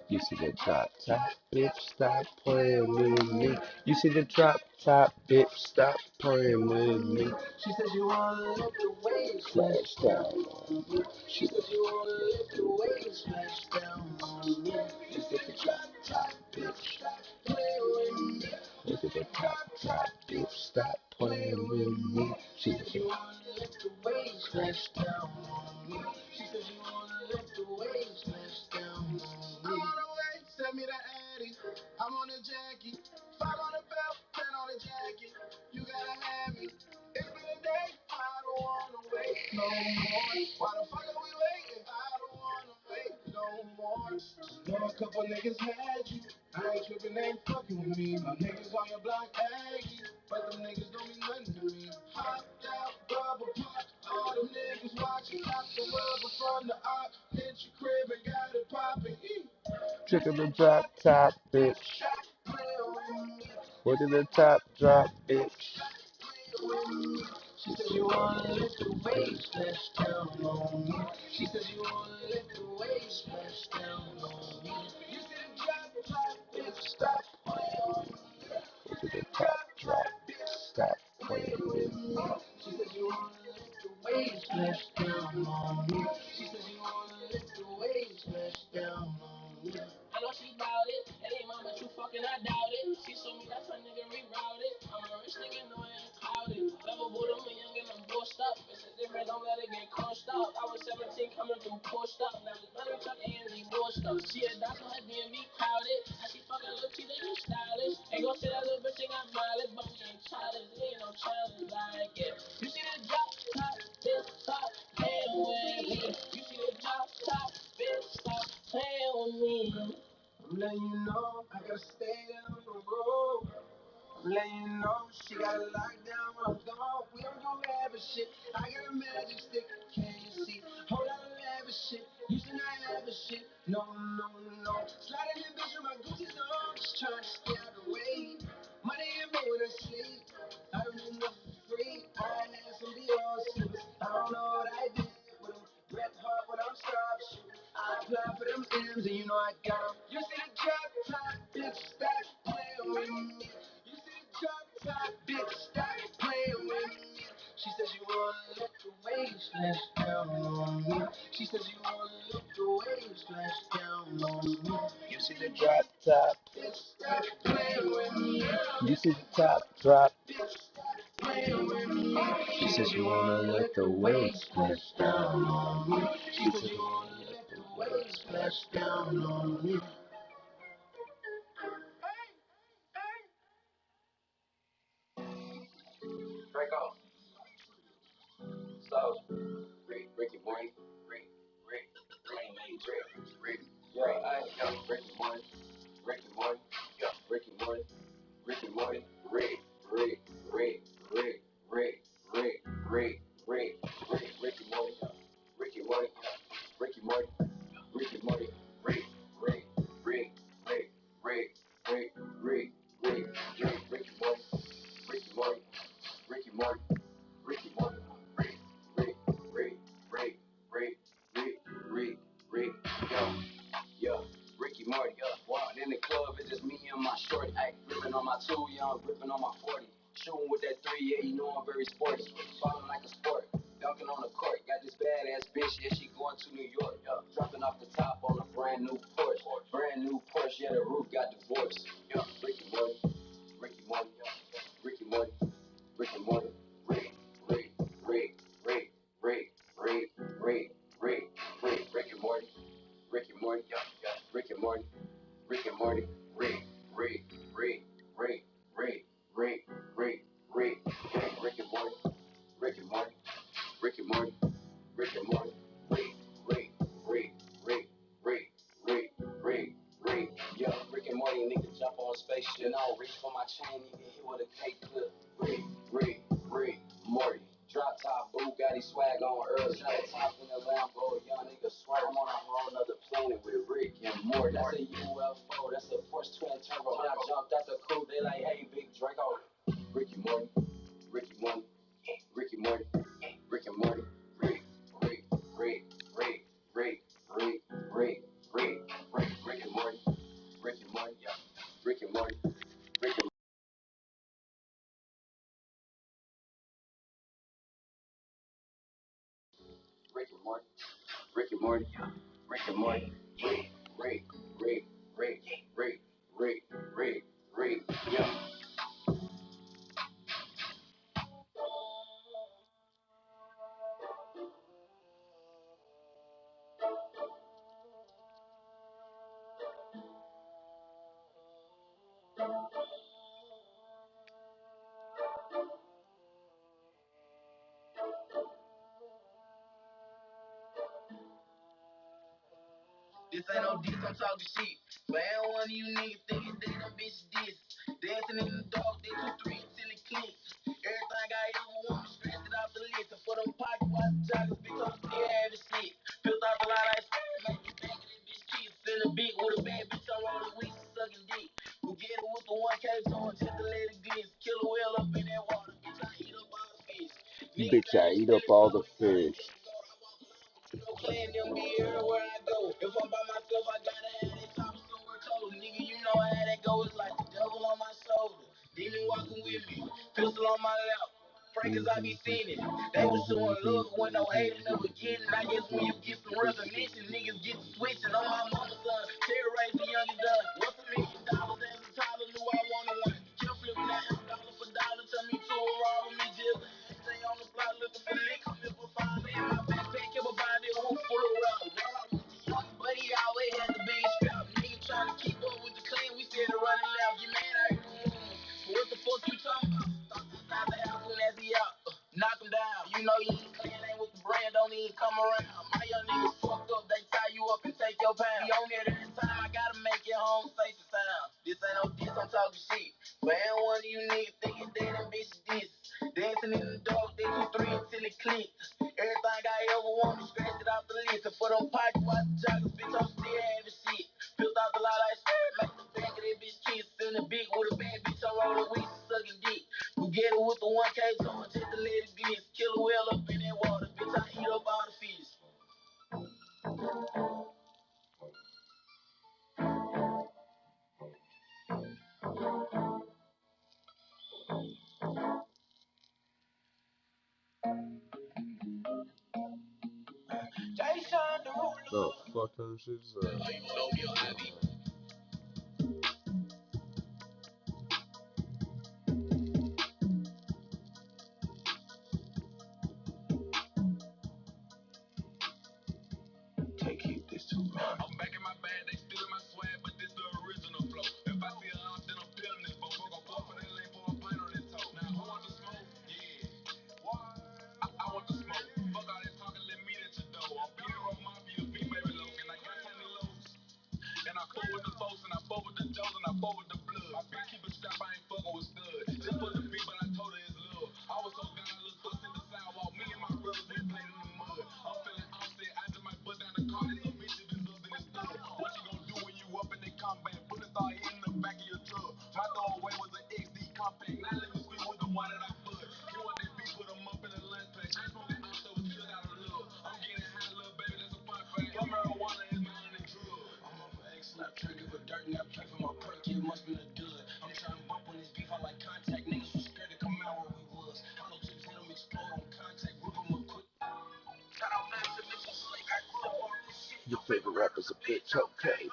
You see the drop top, bitch, stop playing with me. You see the drop top, bitch, stop playing with me. She says you wanna let the waves splash down on me. She says you wanna let the waves splash down on me. You see the drop top, bitch, stop playing with me. You see the top, bitch, stop playing with me. She says you wanna let the waves splash down on me. She says you wanna let the waves splash down on me. I'm on the way, send me the Addy. I'm on the Jackie. 5 on the belt, 10 on the jacket. You gotta have me. It's been a day, I don't wanna wait no more. Why the fuck are we waiting? I don't wanna wait no more. Know a couple niggas had you. I ain't tripping, they ain't fucking with me. My niggas on your block, Aggie. But them niggas don't mean nothing to me. Hopped out, bubble pop. All them niggas watching. Knock the rubber from the op. Hit your crib and got it poppin'. Chicken the drop top, bitch. Look at the top drop, bitch. She says you wanna let the waves splash down on me. She says you wanna let the waves splash down on me. You see the drop, bitch, stop playing with me. Look at the top drop, bitch, stop playing with me. She says you wanna let the waves splash down on me. She says you wanna let the waves splash down on me. I know she bout it. Hey, mama, you fucking, I doubt it. She told me that's her nigga rerouted. I'm a rich nigga, no, I ain't clouded. Level boot, I'm young and I'm bossed up. It's a different, don't let it get crushed up. I was 17 coming through pushed up. Now the money truck AMG washed up. She a doctor, her DMV crowded. Now she fucking look, she think you stylish. Ain't gon' say that little bitch ain't got mileage, but we ain't childish. Ain't no challenge like it. You see the drop top, this top, playing with me. You see the drop top, bitch, stop playing with me. I'm letting you know I gotta stay down the road. I'm letting you know she got a lockdown when I'm gone. We don't do lavish shit. I got a magic stick, can you see? Whole lot of lavish shit. Used to not have a shit. No, no, no. Sliding in bitch with my Gucci's on. Just trying to stay out the way. Money in me when I sleep. I don't do nothing for free. I had some Dior slippers. I don't know what I did with them. Red hot when I'm stopped shooting. I apply for them M's and you know I got them. You see the drop top, bitch, stop playing with me. You see the drop top, bitch, stop playing with me. She says you wanna let the waves splash down on me. She says you wanna let the waves splash down on me. You see the drop top, bitch, stop playing with me. You see the top drop, bitch, stop playing with me. She says you wanna let the waves splash down on me. She says you wanna let the waves splash down on me. Break off. So, Ricky Morty, Rick, yeah, Ricky Morty, Ricky Morty, yeah, Ricky Morty, Ricky Morty, Rick, Ricky Morty, Ricky Morty, Ricky Morty, Ricky Morty, Rick, Rick, Ricky Morty, Ricky Morty, Ricky Morty, Ricky Morty, Rick, yo, Ricky Morty, walking in the club, it's just me and my shorty, ayy, gripping on my 2, I'm gripping on my 40, shooting with that 3, yeah, you know I'm very sporty, falling like a sport, dunking on the court, got this badass bitch, yeah, she going to New York, dropping off the top on a brand new Porsche, yeah, the roof got divorced, Ricky Morty, Ricky Morty, Ricky Morty, Ricky Morty, Rick, Rick and Morty, Rick and Morty, Rick and Morty, Rick and Morty, Rick, Rick and Morty, Rick and Morty, Rick and Morty, Rick and Morty, yeah, Rick and Morty, nigga jump on spaceship, and I'll reach for my chain, you get hit with a cake clip, Rick, Morty. Drop top, Bugatti swag on Earth, shot top in the Lambo, young nigga swear I'm on a whole nother planet with Rick and Morty. That's a UFO, that's a Porsche twin turbo. When I jumped out the coupe, they like, hey, big Draco. Ricky Morty, Ricky Morty, Ricky Morty, Rick and Morty, Rick, Rick and Morty, Rick and Morty, Rick, yeah. This ain't no diss, I'm talking shit. But ain't one of you niggas thinking they them bitches diss. Dancing in the dark, they 2-3 till it clicks. Everything I ever want, scratch it off the list. And for them pocket watch joggers, bitch, I'm still having shit. Built off a lot of shit, make the back of that bitch kiss. In a big with a bad bitch, I'm rolling weed, sucking dick. Who get it with the 1K on just to let it glitz. Kill a whale up in that water, bitch, I eat up all the fish. Bitch, I eat up all the fish. No clan, them be everywhere I go. If I'm by myself, I gotta have that top somewhere cold. Nigga, you know how that go. It's like the devil on my shoulder. Demon walking with me. Pistol on my lap. Pray cause I be seeing it. They was showing love when no hate in the beginning. I guess when you get some recognition, niggas get to switching. On my mama's son, terrorize the youngest done. What's $1 million as a toddler? Knew I wanted one. Kept flipping that dollar for dollar. Tell me to a robber me just. Stay on the block looking for licks. Flip a five in my backpack. Kept a body who full of rubber. But he always had the biggest strap. Nigga trying to keep up with the clean. We said to run it left. You man, I heard the rumors. What the fuck you talking about? Thought the house soon as he out. Knock him down. You know you ain't clean, ain't with the brand. Don't even come around. My young niggas fucked up. They tie you up and take your pound. He on there every time. I gotta make it home safe and sound. This ain't no diss. I'm talking shit. But ain't one of you niggas thinking they them bitches diss. Dancing in the dark, they 2-3 till it clicks. Everything I ever want, scratch it off the list. And for them pocket watch joggers, bitch, I'm still having shit. Built off a lot of shit, make the back of that bitch kiss. In the big with a bad bitch, I'm rolling weed, sucking dick. Who get it with the 1K on just to let it glitz. Kill a whale up in that water, bitch, I eat up all the fish. The fuck kind of shit is that? Keep this too long. I'm back in my bag, they stealing my swag, but this the original flow. If I see a op, then I'm peeling this. But fuck a fuck for that lane for a pint on this toe. Now who want the smoke? Yeah. What? I want the smoke. Fuck all that talking, let me at your door. I'm Hero Mafia, big baby Logan. I got plenty lows. And I fuck with the folks, and I fuck with the Joes, and I fuck with the blood. My bitch keep a strap, I ain't fucking with stud. Just for the beat, but I told her it's love. I was so down, I looked up in the sidewalk. Me and my brothers been playing in the mud. I'm feeling offset, I just might put down the car. This little bitch is been up in this stud. What you gonna do when you up in the combat? Put a thought in the back of your truck. My throwaway was an XD compact. Now let me squeeze with the one that I put. You want that beat, put them up in the lunch pack. I smoke it off, so it's good out of love. I'm getting high, little baby, that's a fun fact. Your marijuana is my only drug. I'm on my X, slap trigger for dirt, and I play for my perk, it must been a dud. I'm trying to bump on this beef, I like contact. Niggas was scared to come out where we was. Hollow tips hit them, explode on contact, rip them up quick. Shout out Master Mr. Slick, I grew up on this shit. Your favorite rapper's a bitch, okay.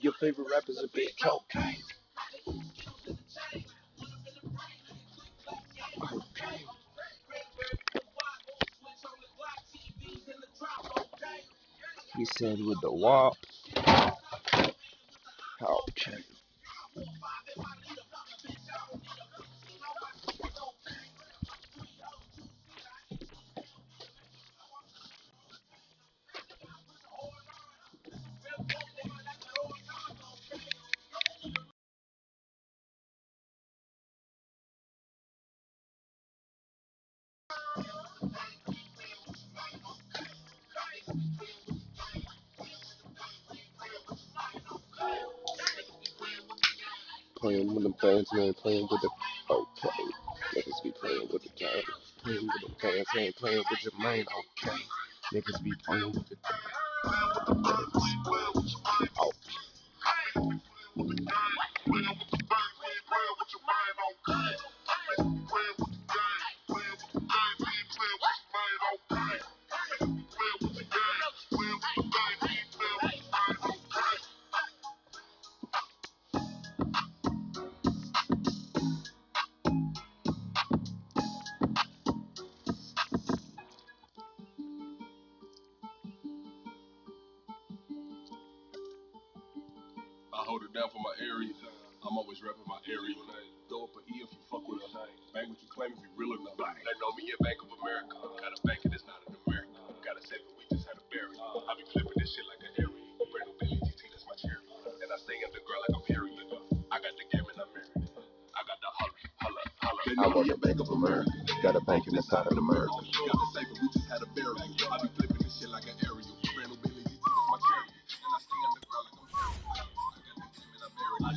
Your favorite rapper's a bitch, okay. Okay. He said with the wop, okay. playing with them fans, ain't playing with the. Okay. Niggas be playing with the game. Playing with them fans, ain't playing with your mind. Okay. Niggas be playing with the oh. I hold it down for my area. I'm always repping my area. Throw up an E if you fuck with us. Bang what you claim if you real enough. They know me at Bank of America. Got a bank and it's not in America. Gotta say that we just had a berry. I be flipping this shit like an area. Brand new Billy GT, that's my cherry. And I stay underground like I'm Harry. I got the game and I'm married. I got the holla. They know me at Bank of America. Got a bank and it's not in America. Gotta say that we just had a berry. I be flipping this shit like an area. Brand new Billy GT, that's my cherry. And I stay underground like I'm Harry. I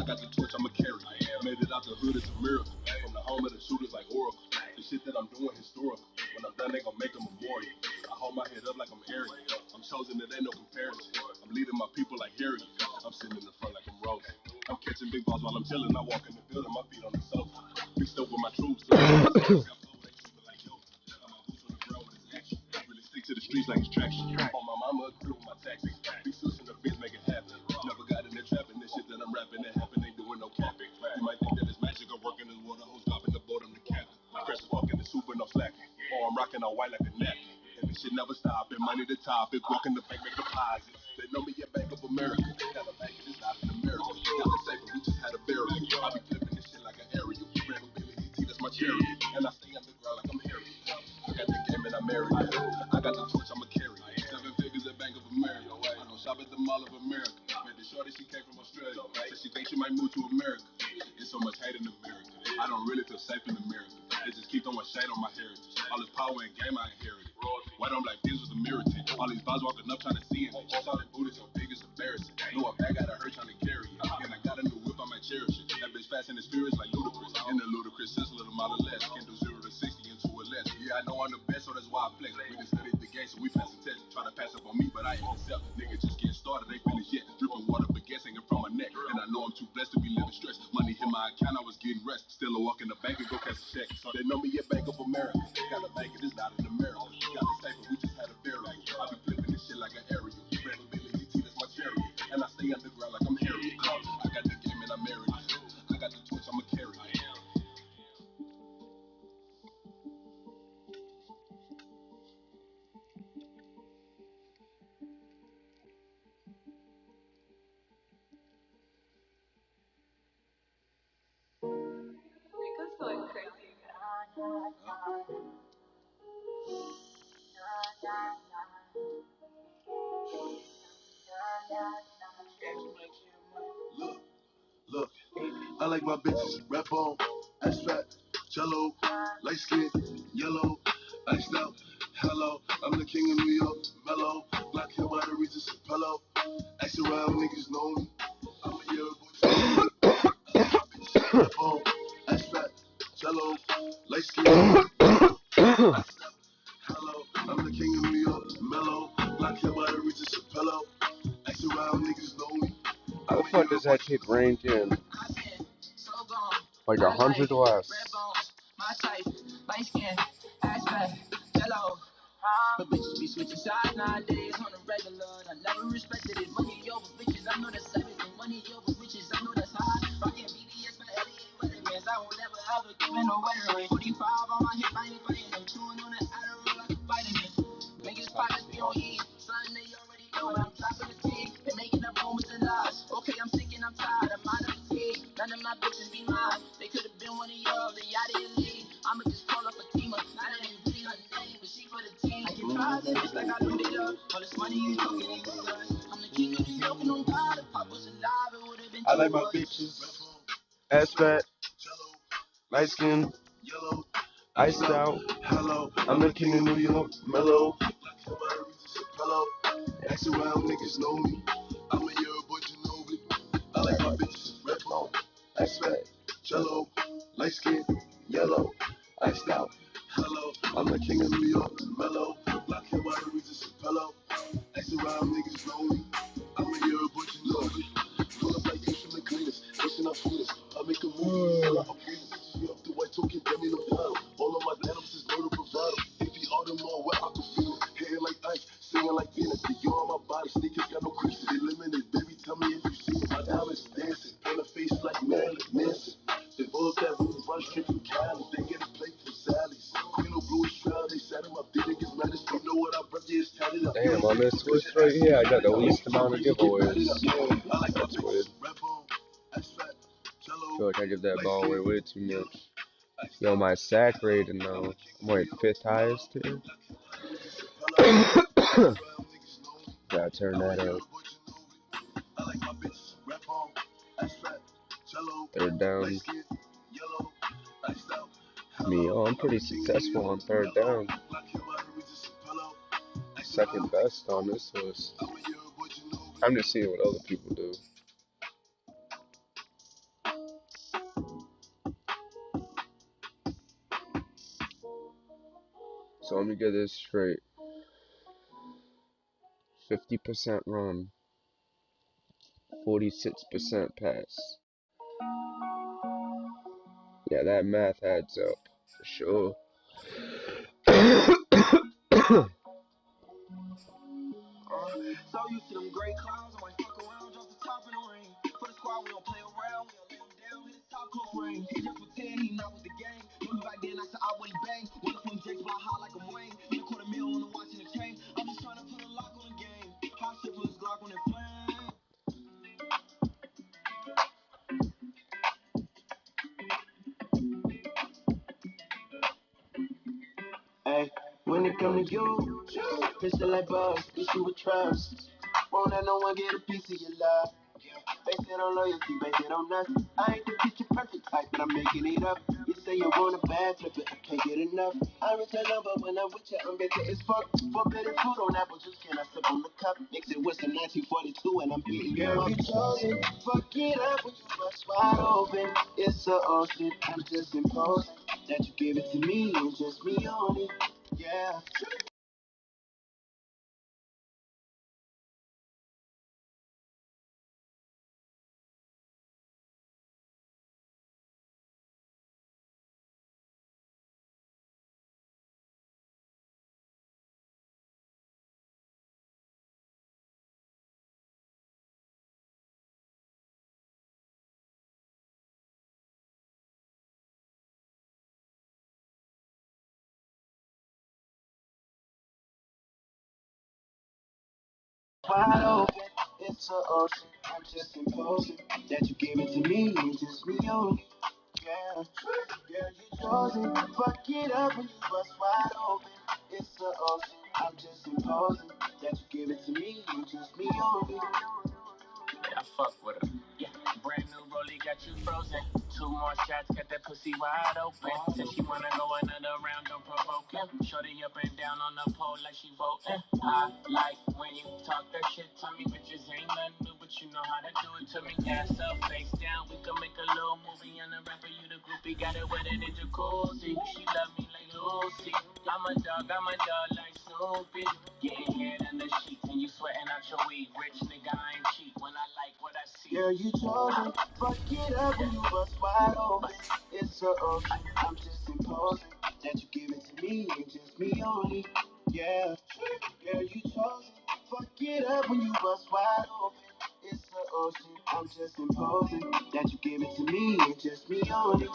got the torch, I'ma carry. Made it out the hood, it's a miracle. From the home of the shooters like Oracle. The shit that I'm doing historical. When I'm done, they gon' make a memorial. I hold my head up like I'm Harry. I'm chosen, it ain't no comparison. I'm leading my people like Harry. I'm sitting in the front like I'm Rose. I'm catching big balls while I'm chilling. I walk in the building, my feet on the sofa. Mixed up with my troops. Really stick to the streets like it's traction. On my mama, agree with my taxes. Big sis in the biz, make it happen. Never got in the trap and this shit that I'm rapping, that happen, ain't doing no capping. You might think that it's magic, I'm working this water hose, dropping the boat, I'm the captain. Press walking the super, no slacking. Or I'm rocking all white like a napkin. And this shit never stop, and money the topic. Walking the bank, make deposits. They know me at Bank of America. Got a bank and it's not in America. Got the safe, we just had a barrel. I be flipping this shit like an aerial. Brand new Billy GT, that's my cherry. And I stay underground like I'm Harry. I got the game and I'm married. I got the torch, I'ma carry. 7 figures at Bank of America. I don't shop at the Mall of America. Met the shorty, she came from Australia. Said she thinks she might move to America. It's so much hate in America. I don't really feel safe in America. They just keep throwing shade on my heritage. All this power and game I inherited. White on black this was a mirror tint. All these boys walking up trying to see it. Saw that booty so big it's embarrassing. Knew a bag got a hurt trying to carry it. And I got a new whip, I might cherish it. That bitch fast in the spirits like ludicrous. In the ludicrous sense, a little mile or less. Can do 0 to 60 in 2 or less. Yeah, I know I'm the best, so that's why I flex. We just studied the game, so we pass the test. Try to pass up on me, but I ain't accept. Niggas just getting started, they finished yet. Dripping water, but gas hanging from my neck. And I know I'm too blessed to be living stressed. Money in my account, I was getting rest. Still a walk in the bank and go cash a check. So they know me at Bank of America. Got a bank and it's not in America. Got a safe, but we just had a barrel. I be flipping this shit like an aerial. Brand new Billy GT, that's my cherry. And I stay underground like I'm Harry. I got the game and I'm married. I got the torch, I'ma carry. Nico's going crazy. Look, I like my bitches red bone, ass fat, jello, light skin, yellow, iced out. Hello, I'm the king of New York, mellow, black hair by the Regis pillow. Ask around, niggas know me. I'm a year boy. I like my bitches red bone, ass fat, jello, light skin, iced out. Hello, I'm the king of New York, mellow, black hair by the Regis pillow. Ask around, niggas know me. How the fuck does that shit range in? Like 100 less. My type, light skin, ass fat, jello. But bitches be switching sides nowadays on the regular. I never respected it. Money over bitches, I know that's everything. Money over bitches, I know that's high. Rockin' BBS for Eddie Weathermans. I won't never ever give in no wedding ring. 45 on my hip, I ain't fighting them. Chewing on the Adderall like a vitamin. Niggas pockets be on E. Son, they already know it. I'm dropping the T and making up moments and lies. Okay, I'm sick and I'm tired. I'm out of fatigue. None of my bitches be mine. They could have been one of y'all. They out of your league. I'ma just call up a team up. Not that ain't really her name, but she for the team. I get proud of this like I loot it up. All this money you talking ain't good. I'm the king of New York and on God. If I was alive, it would have been. I like my bitches ass fat, light skin, yellow, iced out. Hello, I'm the king of New York, mellow. Hello, ask around, niggas know me. I'm a year boy, you know me. I like my bitches red bone, ice fat, jello, light skin, yellow, iced out. Hello, I'm the king of New York, mellow. Black hair, white Regis pillow. X around niggas know me. I'm a year, but you know me. Pull up like Asian the cleanest, wishing I food it. I make a movie, sell out a freeze. She up the white token, give me no battle. All of my denims is murder bravado. If you all them all wet, I can feel it. Hitting like ice, singing like Venus. The you on my body, sneakers got no creases. They limited, baby, tell me if you see it. My diamonds dancing, in the face like Marilyn Manson. They both that room run straight from Cali. They get a plate from Sally's. Queen of Blue Shroud, they set him up. They niggas mad as you know what I brought you is tatted up. Damn, on this switch right here, I got the least amount of giveaways. That's weird. I feel like I give that ball away way too much. Yo, my sack rating though, I'm like 5th highest here. Gotta turn that up. 3rd down. I'm pretty successful on 3rd down. 2nd best on this list. I'm just seeing what other people do. So let me get this straight. 50% run, 46% pass. Yeah, that math adds up for sure. So used to them great clouds, I might fuck around, drop the top in the ring. For the squad, we don't play around, we don't lay him down, hit his top close range. He just was 10, he not with the game. Remember back then, I said I wouldn't bang. One from Jake's fly high like a Wayne. $250,000 on the watch and the chain. I'm just trying to put a lock on the game. Hot shit for his Glock on it flame. Hey, when it come to you, pistol like buzz, issue with trust. Won't let no one get a piece of your love. Base it on loyalty, base it on us. I ain't the picture perfect type, but I'm making it up. You say you want a bad flip it, I can't get enough. I reach a number when I'm with you, I'm better as fuck. Forbidden fruit on apple juice, can I sip on the cup? Mix it with some 1942 and I'm beating you up. You chosen, fuck it up when you bust wide open. It's a ocean, I'm just imposing that you give it to me and just me only. Yeah. Wide open, it's a ocean. I'm just imposing that you give it to me and just me only. Yeah, girl, you chosen. Fuck it up when you bust wide open. It's a ocean. I'm just imposing that you give it to me and just me only. I fuck with her. Yeah, brand new rollie got you frozen. 2 more shots, got that pussy wide open. Said she wanna go another round, don't provoke him. Shorty up and down on the pole like she voting. I like when you talk that shit to me. Bitches ain't nothing new, but you know how to do it to me. Ass up, face down, we can make a little movie. On the rapper, you the groupie, got it wet in the jacuzzi. She love me like Lucy. I'm a dog like Snoopy. Getting head in the sheets and you sweating out your weed. Rich nigga, I ain't cheap when I like what I see. Girl, you chosen. Fuck it up when you bust wide open. It's a ocean. I'm just imposing that you give it to me and just me only. Yeah. Girl, you chosen. Fuck it up when you bust wide open. It's a ocean. I'm just imposing that you give it to me and just me only.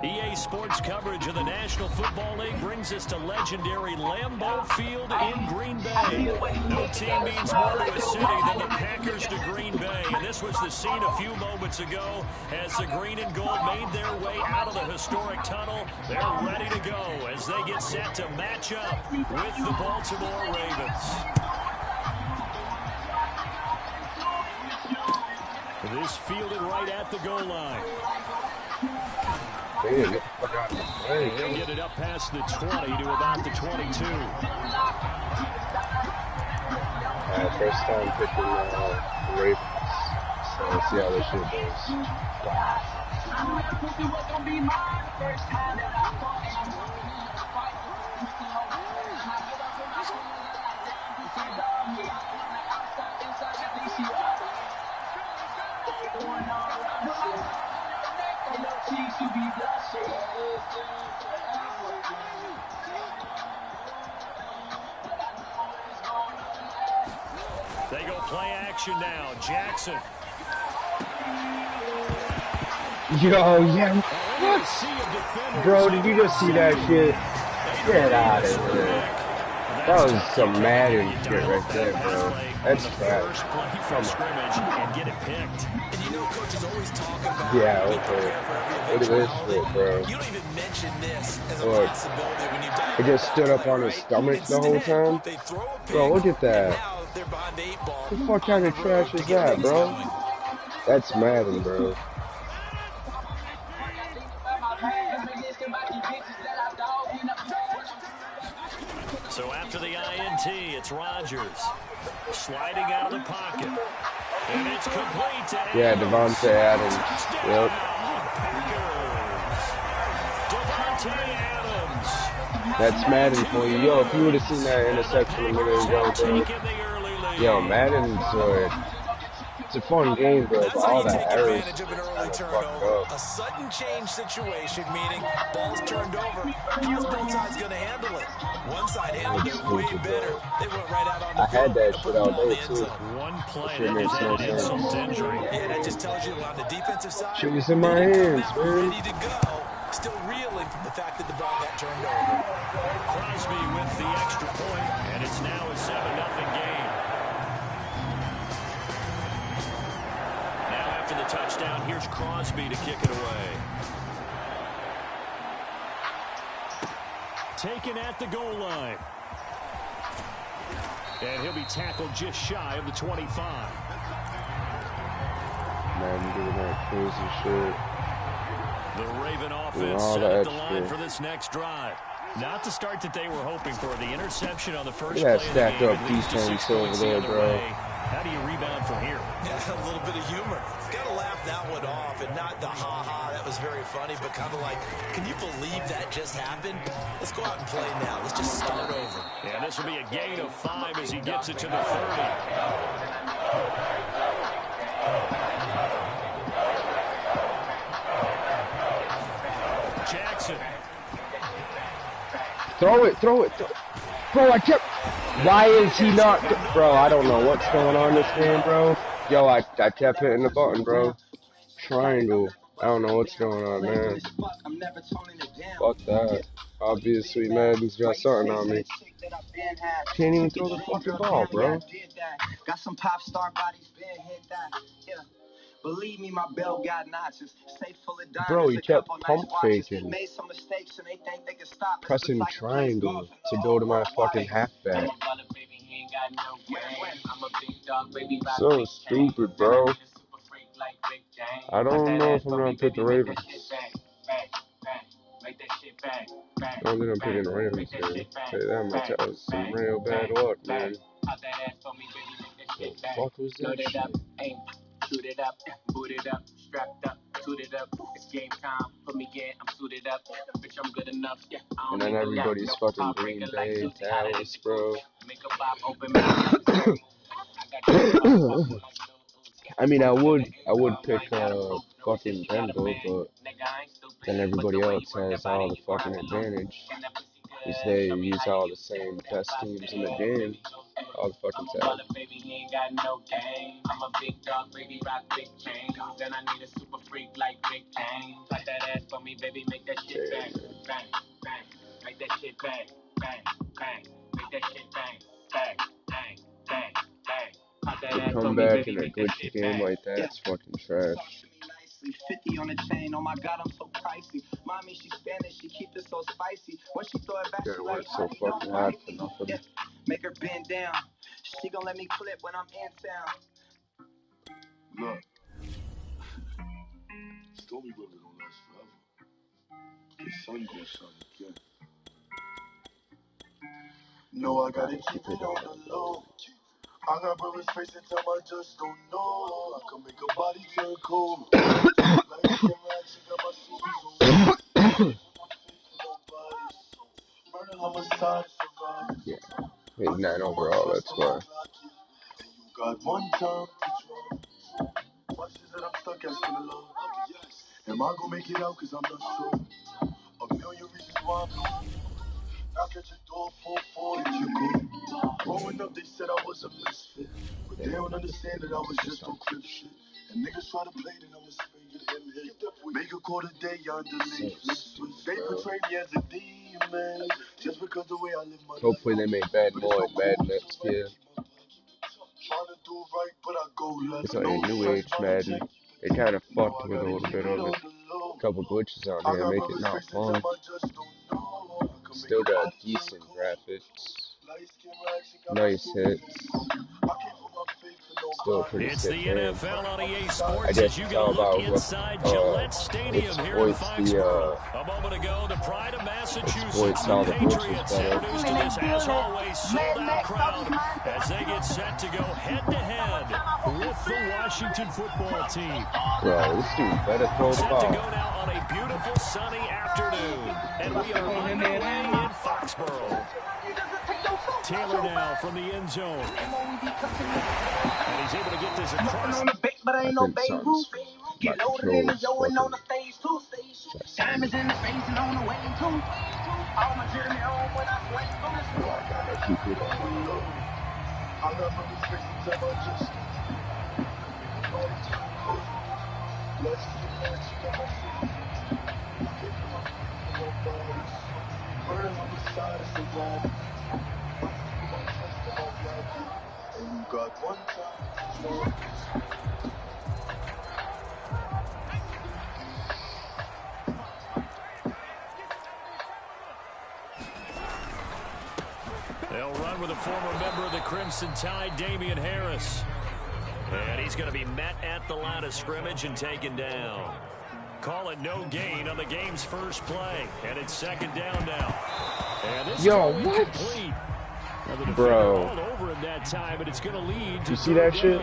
EA Sports coverage of the National Football League brings us to legendary Lambeau Field in Green Bay. No team means more to a city than the Packers to Green Bay. And this was the scene a few moments ago as the green and gold made their way out of the historic tunnel. They're ready to go as they get set to match up with the Baltimore Ravens. This fielded right at the goal line. Damn, get the fuck out of the way. They'll get it up past the 20 to about the 22. First time picking Ravens. So let's see how this shit goes. They go play action now. Jackson. Yo, yeah. What? Bro, did you just see that shit? Get out of here. That was some Madden shit right there, bro. That's trash. Come on. Yeah, okay. Look at this shit, bro. Look. He just stood up on his stomach the whole time. Bro, look at that. What the fuck kind of trash is that, bro? That's Madden, bro. So after the INT, it's Rodgers sliding out of the pocket. And it's complete to yeah, Devontae Adams. Yep. Devontae Adams. That's Madden for you. Yo, if you would have seen that interception a minute ago, bro. Yo, Madden's it's a fun game, bro, but all that errors kind of fucked up. A sudden change situation, meaning ball's turned over. How's both sides going to handle it? One side handled it way better. They went right out on the I had that shit all day, too. One play that makes no sense. Injury. Yeah, that just tells you on the defensive side. Shit was in my hands, man. Ready to go. Still reeling from the fact that the ball got turned over. Crosby with the extra point, and it's now a 7-0 game. After the touchdown, here's Crosby to kick it away. Taken at the goal line. And he'll be tackled just shy of the 25. Man, doing that crazy shit. The Raven offense set up the line for this next drive. Not the start that they were hoping for. The interception on the first play of the game. Stacked up defense over there, bro. How do you rebound from here? Yeah, a little bit of humor. Gotta laugh that one off, and not the ha-ha, that was very funny, but kind of like, can you believe that just happened? Let's go out and play now. Let's just start over. Yeah, this will be a gain of 5 as he gets it to the 30. Jackson. Throw it. Bro, I kept... Why is he not... Bro, I don't know what's going on this game, bro. Yo, I kept hitting the button, bro. Triangle. I don't know what's going on, man. Fuck that. Obviously, Madden's got something on me. Can't even throw the fucking ball, bro. Got some pop star bodies, been hit that. Yeah. Believe me, my belt got notches. Safe full of diamonds. Bro, he kept pump faking. Made some mistakes and they think they can stop. Pressing triangle to go to my fucking halfback. So stupid, bro. I don't know if I'm gonna pick the Ravens. I don't think I'm picking the Ravens, man. Say that much. That was some real bad luck, man. The fuck was that shit? Shoot it up, boot it up, strapped up, toot it up. It's game time. Put me in, I'm suited up. Bitch, I'm good enough. Yeah, and then everybody's fucking Green Bay, Dallas, bro. I mean, I would pick fucking Denver, but then everybody else has all the fucking advantage because they use all the same best teams in the game. All the fucking I'm a baller, baby, he ain't got no game. I'm a big dog, baby, rock big chain. Then I need a super freak like Big Bang. Pop that ass for me, baby, make that shit bang, bang, bang. Make that shit bang, bang, bang. Make that shit bang, bang, bang, bang, bang. Pop that ass for come me, back baby, in a make that glitchy shit game bang. like that, it's fucking trash. 50 on the chain, oh my god, I'm so pricey. Mommy, she Spanish, she keep it so spicy. When she throw it back, she Gotta like, work so fucking hard for nothing. yeah. Make her bend down. She gon' let me clip when I'm in town. Look, Stormy brother don't last forever. His son gonna shine again. No, I gotta keep it on the low. I got brothers facing time I just don't know. I can make a body turn cold. Like she got my shoes on. Burning homicide survive. Yeah, he's 9 overall, that's why. And you got one time to try. Watch this that I'm stuck asking the Lord. Am I gonna make it out? Cause I'm not sure. A million reasons why I'm blue. Knock at your door, 4-4 if you go. Growing up, they said I was a misfit. But they don't understand that I was just on crib shit. And niggas try to play that I'm a swinging him hit. Make a quarter day underneath. They portray me as a demon. Just because the way I live my life. Hopefully they make bad more at Madden next year. It's like a new age Madden. They kind of fucked with a little bit of it. A couple glitches on here make it not fun. Still got decent graphics. Nice hits. Still a pretty It's sick the game. NFL on EA I Sports guess as you it's get a all look about inside Gillette Stadium here in exploits Foxborough. A moment ago, the pride of Massachusetts, all the the glitches Patriots, better. introduced to this, as always, sold-out crowd as they get set to go head-to-head with the Washington football team. Bro, this dude better throw the Set to ball. go now on a beautiful sunny afternoon. And we are underway in Foxborough. Taylor now from the end zone. And he's able to get this across. But ain't no Babe Ruth. Get loaded in the yo and on the stage too. Diamonds in the face and on the way too. All my journey on when I swing through. I gotta keep it on the low. I got brothers facing time I just let's get back to my feet. Burning on the side of the wall. And you got one time to try. They'll run with a former member of the Crimson Tide, Damian Harris. And he's going to be met at the line of scrimmage and taken down. Call it no gain on the game's first play. And it's second down now. And this Yo, throw what? incomplete. Now the defender Bro. all over him that time, but it's going to lead to You see that shit?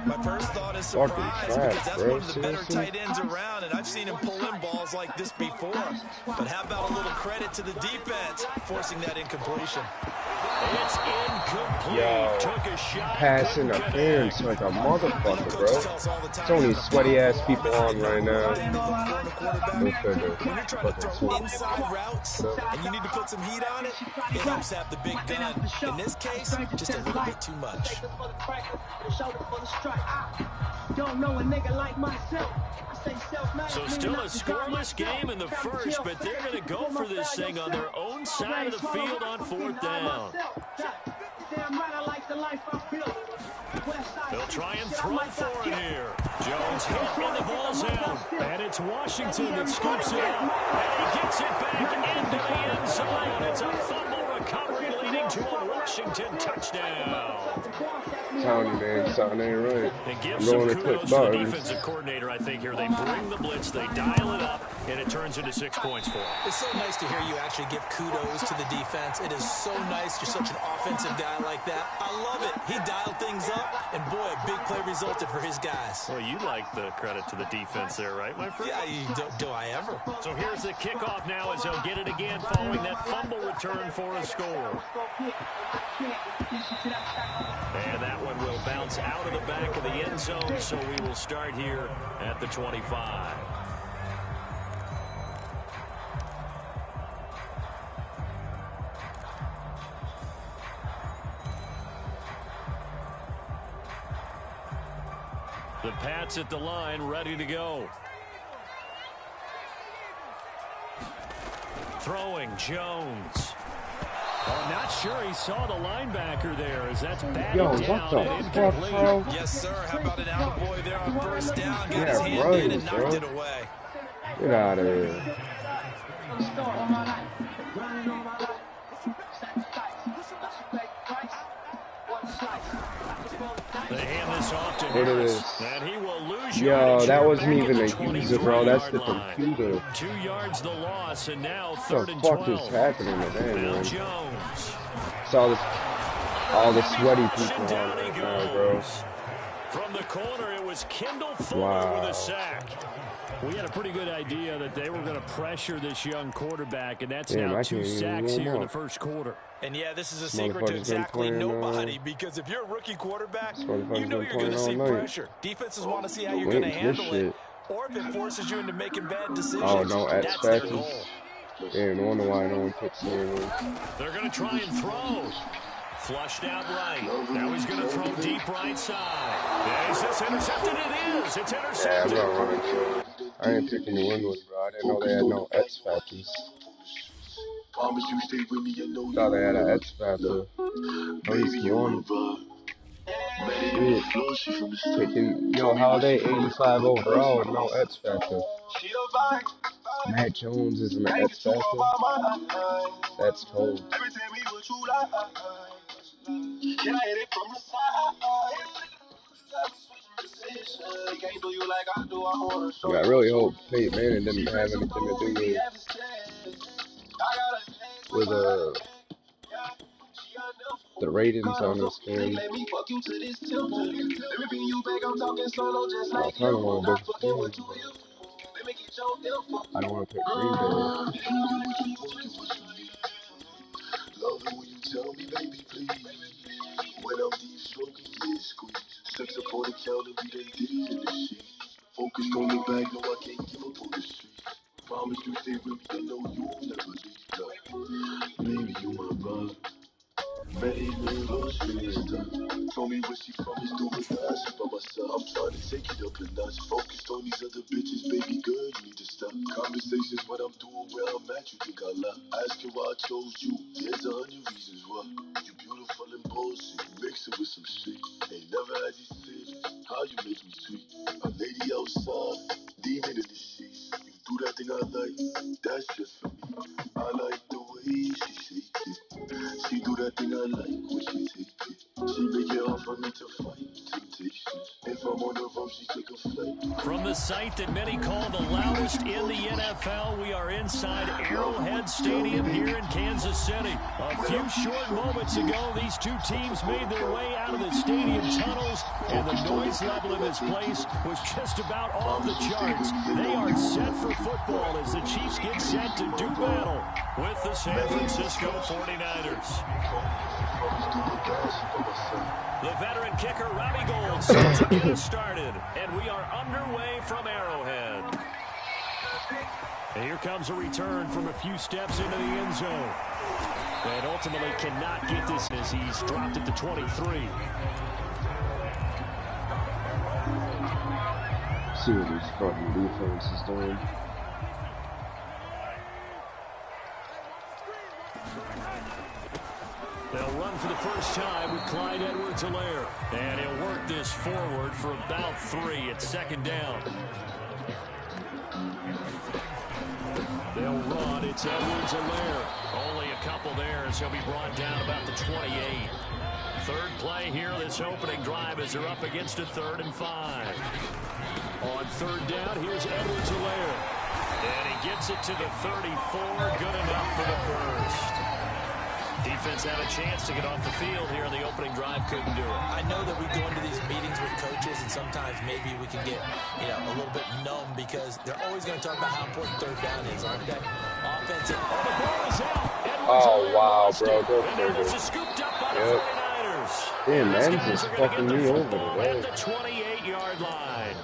My first thought is Fucking surprise trash, because that's bro. one of the better Seriously? tight ends around, and I've seen him pull in balls like this before. But how about a little credit to the defense forcing that incompletion? It's incomplete. Yo, Took a shot. pass interference like a motherfucker, bro. It's only sweaty ass people on right now. When you're trying to throw inside routes and you need to put some heat on it, it helps have the big gun. In this case, just a little bit too much. So still a scoreless game in the first, but they're going to go for this thing on their own side of the field on fourth down. They'll try and throw for it here. Jones hit and the ball's out. And it's Washington that scoops it up. And he gets it back into the end zone. It's a fumble recovery leading to a Washington touchdown. Tony, man, something ain't right. And give I'm some going to kudos click to the buttons. defensive coordinator, I think, here. They bring the blitz, they dial it up, and it turns into 6 points for them. It's so nice to hear you actually give kudos to the defense. It is so nice. You're such an offensive guy like that. I love it. He dialed things up, and boy, a big play resulted for his guys. Well, you like the credit to the defense there, right, my friend? Yeah, do I ever? So here's the kickoff now as they'll get it again following that fumble return for a score. And that one will bounce out of the back of the end zone, so we will start here at the 25. Pats at the line, ready to go. Throwing, Jones. Oh, not sure he saw the linebacker there as that's batted down and incomplete. Yes, sir. How about an attaboy there on first down? Got his hand in and knocked it away. Get out of here. They hand this off to Look at Harris, this. and he will lose Yo, that wasn't even a user, user, bro. That's the computer. 2 yards the loss, and now What 3rd the and fuck 12. is happening today, man? Jones. Saw this, all the sweaty people on right now, bro. From the corner, it was Kendall Fuller with a sack. We had a pretty good idea that they were going to pressure this young quarterback, and that's now 2 sacks here in the first quarter. And yeah, this is a secret to exactly nobody, because if you're a rookie quarterback, you know you're going to see pressure. Defenses want to see how you're going to handle it, or if it forces you into making bad decisions. Oh, no, that's their goal. Yeah, no wonder why no one took serious. They're going to try and throw. Flushed out right. Now he's going to throw deep right side. Yeah, is this intercepted? It is. It's intercepted. Yeah, I'm not running. I ain't picking the win with, bro. I didn't know they had no X factors. Thought they had an X factor. Oh, he's one. Taking, yo, how are they 85 overall with no X factor? Matt Jones isn't an X factor. That's cold. I really hope Peyton Manning didn't have anything to do with the ratings on this game. I kind of want to do I don't want to pick Green Bay. Love it when you tell me, baby, please. When I'm deep stroking, yeah, squeeze. Sex upon the counter, we done did it in the sheet. Focused on the bag, no, I can't give up on the street. Promise you stay with me, I know you'll never leave. Baby, you my vibe. Ready, man, lost in this time. Told me where she from, is doing nice. She by my side, I'm trying to take it up a notch. Focused on these other bitches, baby girl, you need to stop. Conversations, what I'm doing, where I'm at, you think I lie. Asking why I chose you, there's 100 reasons why. You beautiful and bullshit, mix it with some shit. Ain't never had these feelings, how you make me sweet. A lady outside, demon in the sheets. You do that thing I like, that's just for me. I like the way she shake it. She do that thing I like when she take it. She make it hard for me to fight temptation. If I'm on the road, she take a flight. From the site that many call the loudest in the NFL, we are inside Arrowhead Stadium here in Kansas City. A few short moments ago, these two teams made their way out of the stadium tunnels, and the noise level in this place was just about off the charts. They are set for football as the Chiefs get set to do battle with the San Francisco 49ers. The veteran kicker, Robbie Gould, set to get us started, and we are underway from Arrowhead. And here comes a return from a few steps into the end zone. And ultimately cannot get this as he's dropped it to 23. See what this fucking defense is doing. They'll run for the first time with Clyde Edwards-Helaire. And he'll work this forward for about 3 at second down. They'll run. It's Edwards-Helaire. Only a couple there as he'll be brought down about the 28. Third play here, this opening drive as they're up against a 3rd and 5. On 3rd down, here's Edwards-Helaire. And he gets it to the 34. Good enough for the first. Defense had a chance to get off the field here in the opening drive, couldn't do it. I know that we go into these meetings with coaches, and sometimes maybe we can get, a little bit numb because they're always going to talk about how important 3rd down is, aren't they? Offensive. Oh, the ball is out. Oh, wow, bro. Go and there further. was a scooped up by the 49ers. Damn, man, just fucking me over At today. the 28-yard line.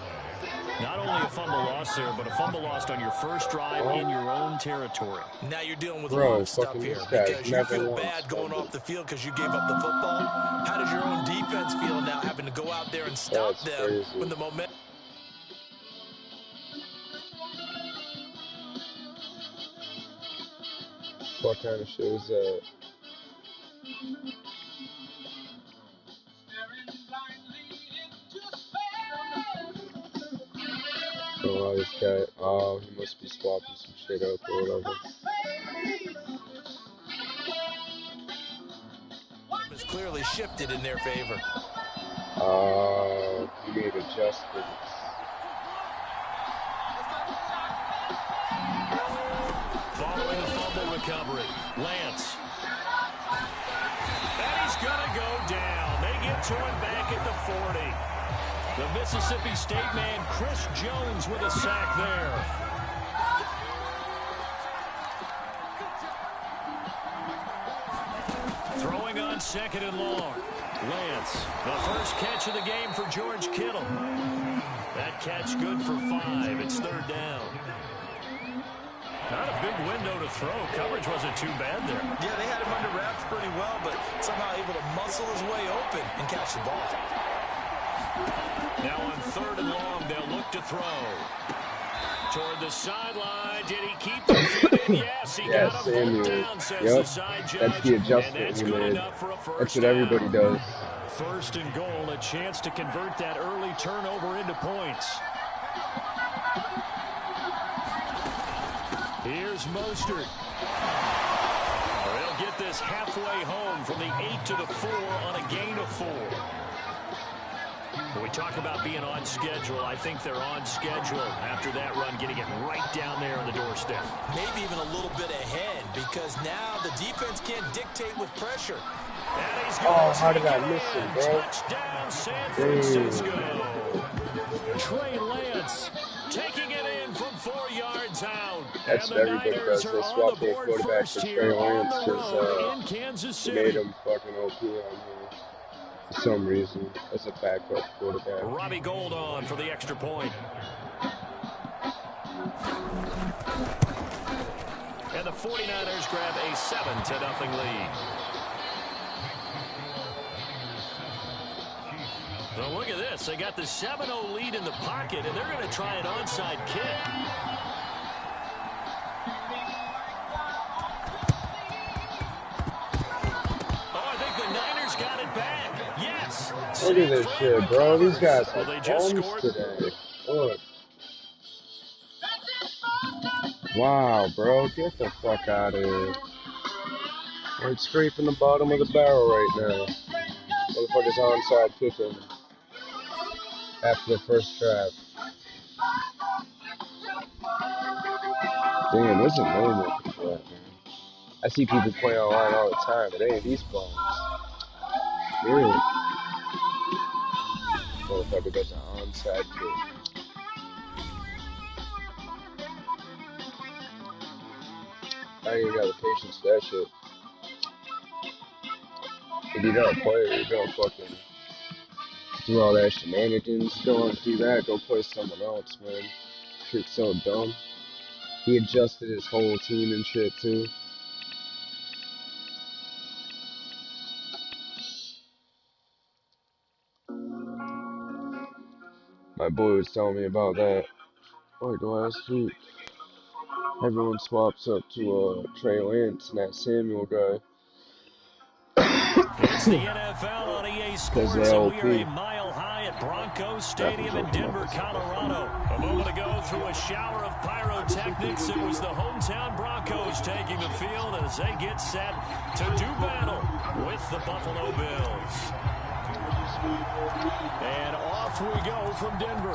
Not only a fumble loss there, but a fumble lost on your first drive in your own territory. Now you're dealing with a lot of stuff here because you feel bad going off the field because you gave up the football. How does your own defense feel now having to go out there and stop them when the momentum... What kind of shit is that? Oh, this guy. Oh, he must be swapping some shit up or whatever. Has clearly shifted in their favor. He made adjustments. Following the fumble recovery, Lance. And he's going to go down. They get to him back at the 40. The Mississippi State man, Chris Jones, with a sack there. Throwing on 2nd and long. Lance, the first catch of the game for George Kittle. That catch good for 5. It's 3rd down. Not a big window to throw. Coverage wasn't too bad there. Yeah, they had him under wraps pretty well, but somehow able to muscle his way open and catch the ball. Now on 3rd and long, they'll look to throw. Toward the sideline. Did he keep the feet in? Yes, he got him down, says the side judge. That's the adjustment he made. That's what everybody does. 1st and goal, a chance to convert that early turnover into points. Here's Mostert. They'll get this halfway home from the 8 to the 4 on a gain of 4. When we talk about being on schedule, I think they're on schedule after that run, getting it right down there on the doorstep. Maybe even a little bit ahead, because now the defense can't dictate with pressure. Oh, how did I miss it, bro? Touchdown, San Francisco. Trey Lance taking it in from 4 yards out. That's what everybody does. They swap their quarterback for Trey Lance because they made him fucking OP on here. For some reason, as a backup quarterback. Robbie Gould on for the extra point. And the 49ers grab a 7-0 lead. So look at this. They got the 7-0 lead in the pocket, and they're going to try an onside kick. Look at this shit, bro. These guys have bombs today. Look. Wow, bro. Get the fuck out of here. Right straight from the bottom of the barrel right now. Motherfuckers onside kicking after the first drive. Damn, this is normal for that, man. I see people play online all the time, but ain't these bombs. Really? Motherfucker does an onside kick. I ain't even got the patience for that shit. If you got a player, you don't fucking do all that shenanigans. Don't want to do that, go play someone else, man. Shit's so dumb. He adjusted his whole team and shit, too. My boy was telling me about that. Like last week. Everyone swaps up to Trey Lance and that Samuel guy. It's the NFL on EA Sports, and we are a mile high at Broncos Stadium in Denver, Colorado. A moment ago, through a shower of pyrotechnics, it was the hometown Broncos taking the field as they get set to do battle with the Buffalo Bills. And off we go from Denver.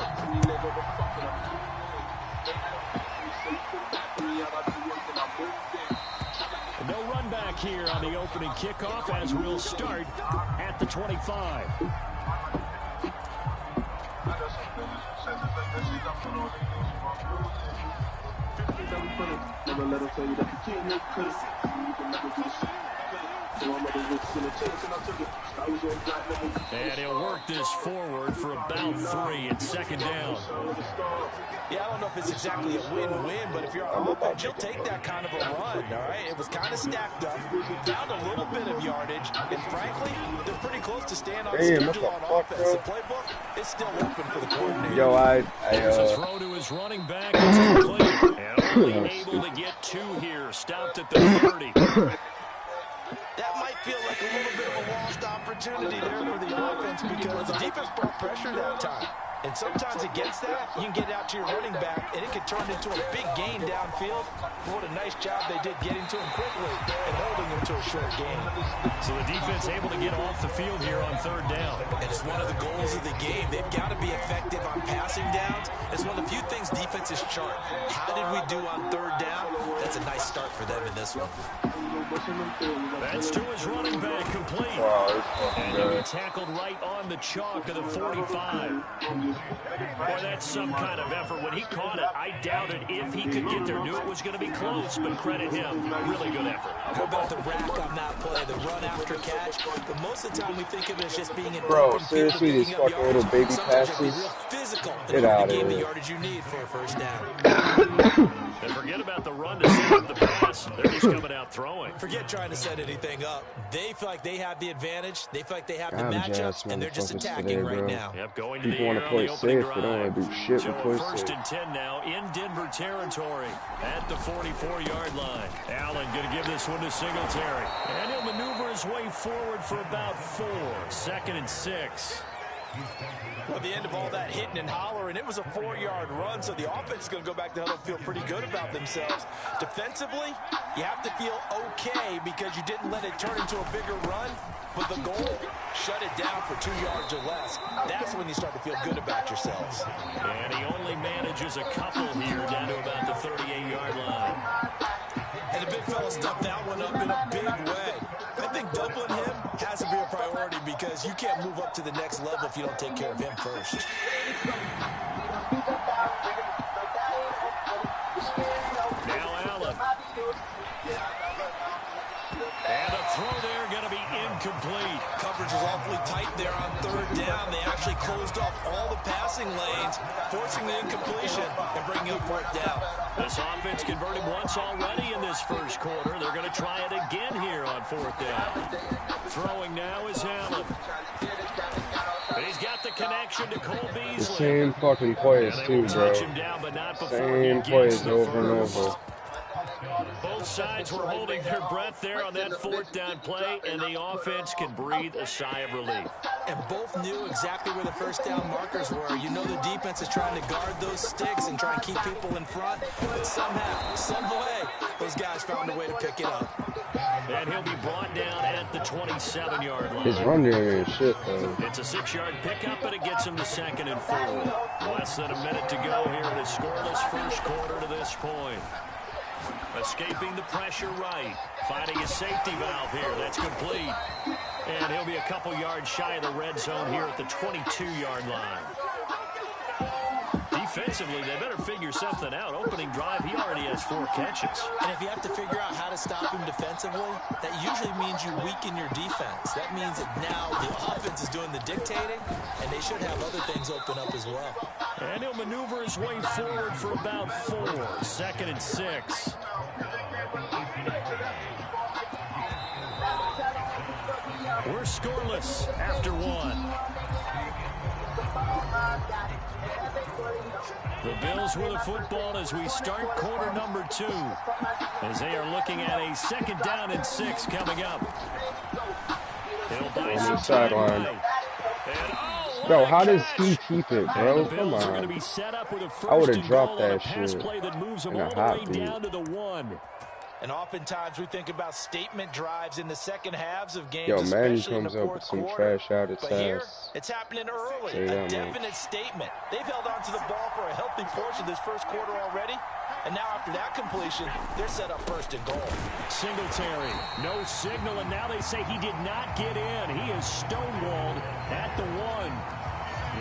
No run back here on the opening kickoff as we'll start at the 25. And he'll work this forward for about 3 at 2nd down. Yeah, I don't know if it's exactly a win-win, but if you're on offense, you'll take that kind of a run, all right? It was kind of stacked up, found a little bit of yardage, and frankly, they're pretty close to staying on schedule on offense. The playbook is still open for the coordinator. There's a throw to his running back. It's complete. And Only able to get 2 here. Stopped at the 30. That might feel like a little bit of a lost opportunity there for the offense because the defense brought pressure that time. And sometimes against that, you can get out to your running back, and it can turn into a big gain downfield. What a nice job they did getting to him quickly and holding him to a short gain. So the defense able to get off the field here on 3rd down. And it's one of the goals of the game. They've got to be effective on passing downs. It's one of the few things defenses chart. How did we do on 3rd down? That's a nice start for them in this one. That's to his running back, complete. And he'll be tackled right on the chalk of the 45. Boy, that's some kind of effort. When he caught it, I doubted if he could get there. Knew it was going to be close, but credit him. Really good effort. How about the rack on that play, the run after catch? But most of the time we think of it as just being an Bro, open seriously, field, these fucking little baby sometimes passes. you have to be real physical in Get order out to of gain the here. yardage you need for a 1st down. And forget about the run to set up the pass. They're just coming out throwing. Forget trying to set anything up. They feel like they have the advantage. They feel like they have the I'm matchups, jazzed, and they're just motherfuckers attacking today, right bro. now. Yep, going to the People want air to on play the opening safe, they don't want to drive. do shit So but play 1st safe. and 10 now in Denver territory at the 44-yard line. Allen going to give this one to Singletary. And he'll maneuver his way forward for about 4. 2nd and 6. Well, at the end of all that hitting and hollering, it was a 4-yard run, so the offense is going to go back to huddle and feel pretty good about themselves. Defensively, you have to feel okay because you didn't let it turn into a bigger run, but the goal, shut it down for 2 yards or less. That's when you start to feel good about yourselves. And he only manages a couple here down to about the 38-yard line. And the big fella stuffed that one up in a big way. I think doubling him has to be a priority because you can't move up to the next level if you don't take care of him first. Now Allen. And a throw there going to be incomplete. Coverage was awfully tight there on 3rd down. They actually closed off all the passing lanes, forcing the incompletion and bringing up 4th down. This offense converted once already in this 1st quarter. They're going to try it again here on 4th down. Throwing now is Allen. And he's got the connection to Cole Beasley. Same fucking plays too, bro. Same plays over and over. Both sides were holding their breath there on that 4th down play, and the offense can breathe a sigh of relief. And both knew exactly where the 1st down markers were. You know the defense is trying to guard those sticks and try and keep people in front, but somehow, some way, those guys found a way to pick it up. And he'll be brought down at the 27-yard line. His run game ain't shit, though. It's a 6-yard pickup, and it gets him to 2nd and 4. Less than a minute to go here in a scoreless 1st quarter to this point. Escaping the pressure right. Finding his safety valve here. That's complete. And he'll be a couple yards shy of the red zone here at the 22-yard line. Defensively, they better figure something out. Opening drive, he already has 4 catches. And if you have to figure out how to stop him defensively, that usually means you weaken your defense. That means that now the offense is doing the dictating, and they should have other things open up as well. And he'll maneuver his way forward for about 4. 2nd and 6. We're scoreless after 1. The Bills with the football as we start quarter number 2. As they are looking at a 2nd down and 6 coming up. He'll buy some sideline. Bro, how does he keep it, bro? Come on. I would have dropped that shit in a hot beat. Down to the 1. And oftentimes we think about statement drives in the second halves of games, Yo, Madden especially in the comes up fourth with some quarter. trash out its But here, ass. it's happening early. Say A that definite statement. They've held on to the ball for a healthy portion of this 1st quarter already. And now after that completion, they're set up 1st and goal. Singletary, no signal, and now they say he did not get in. He is stonewalled at the 1.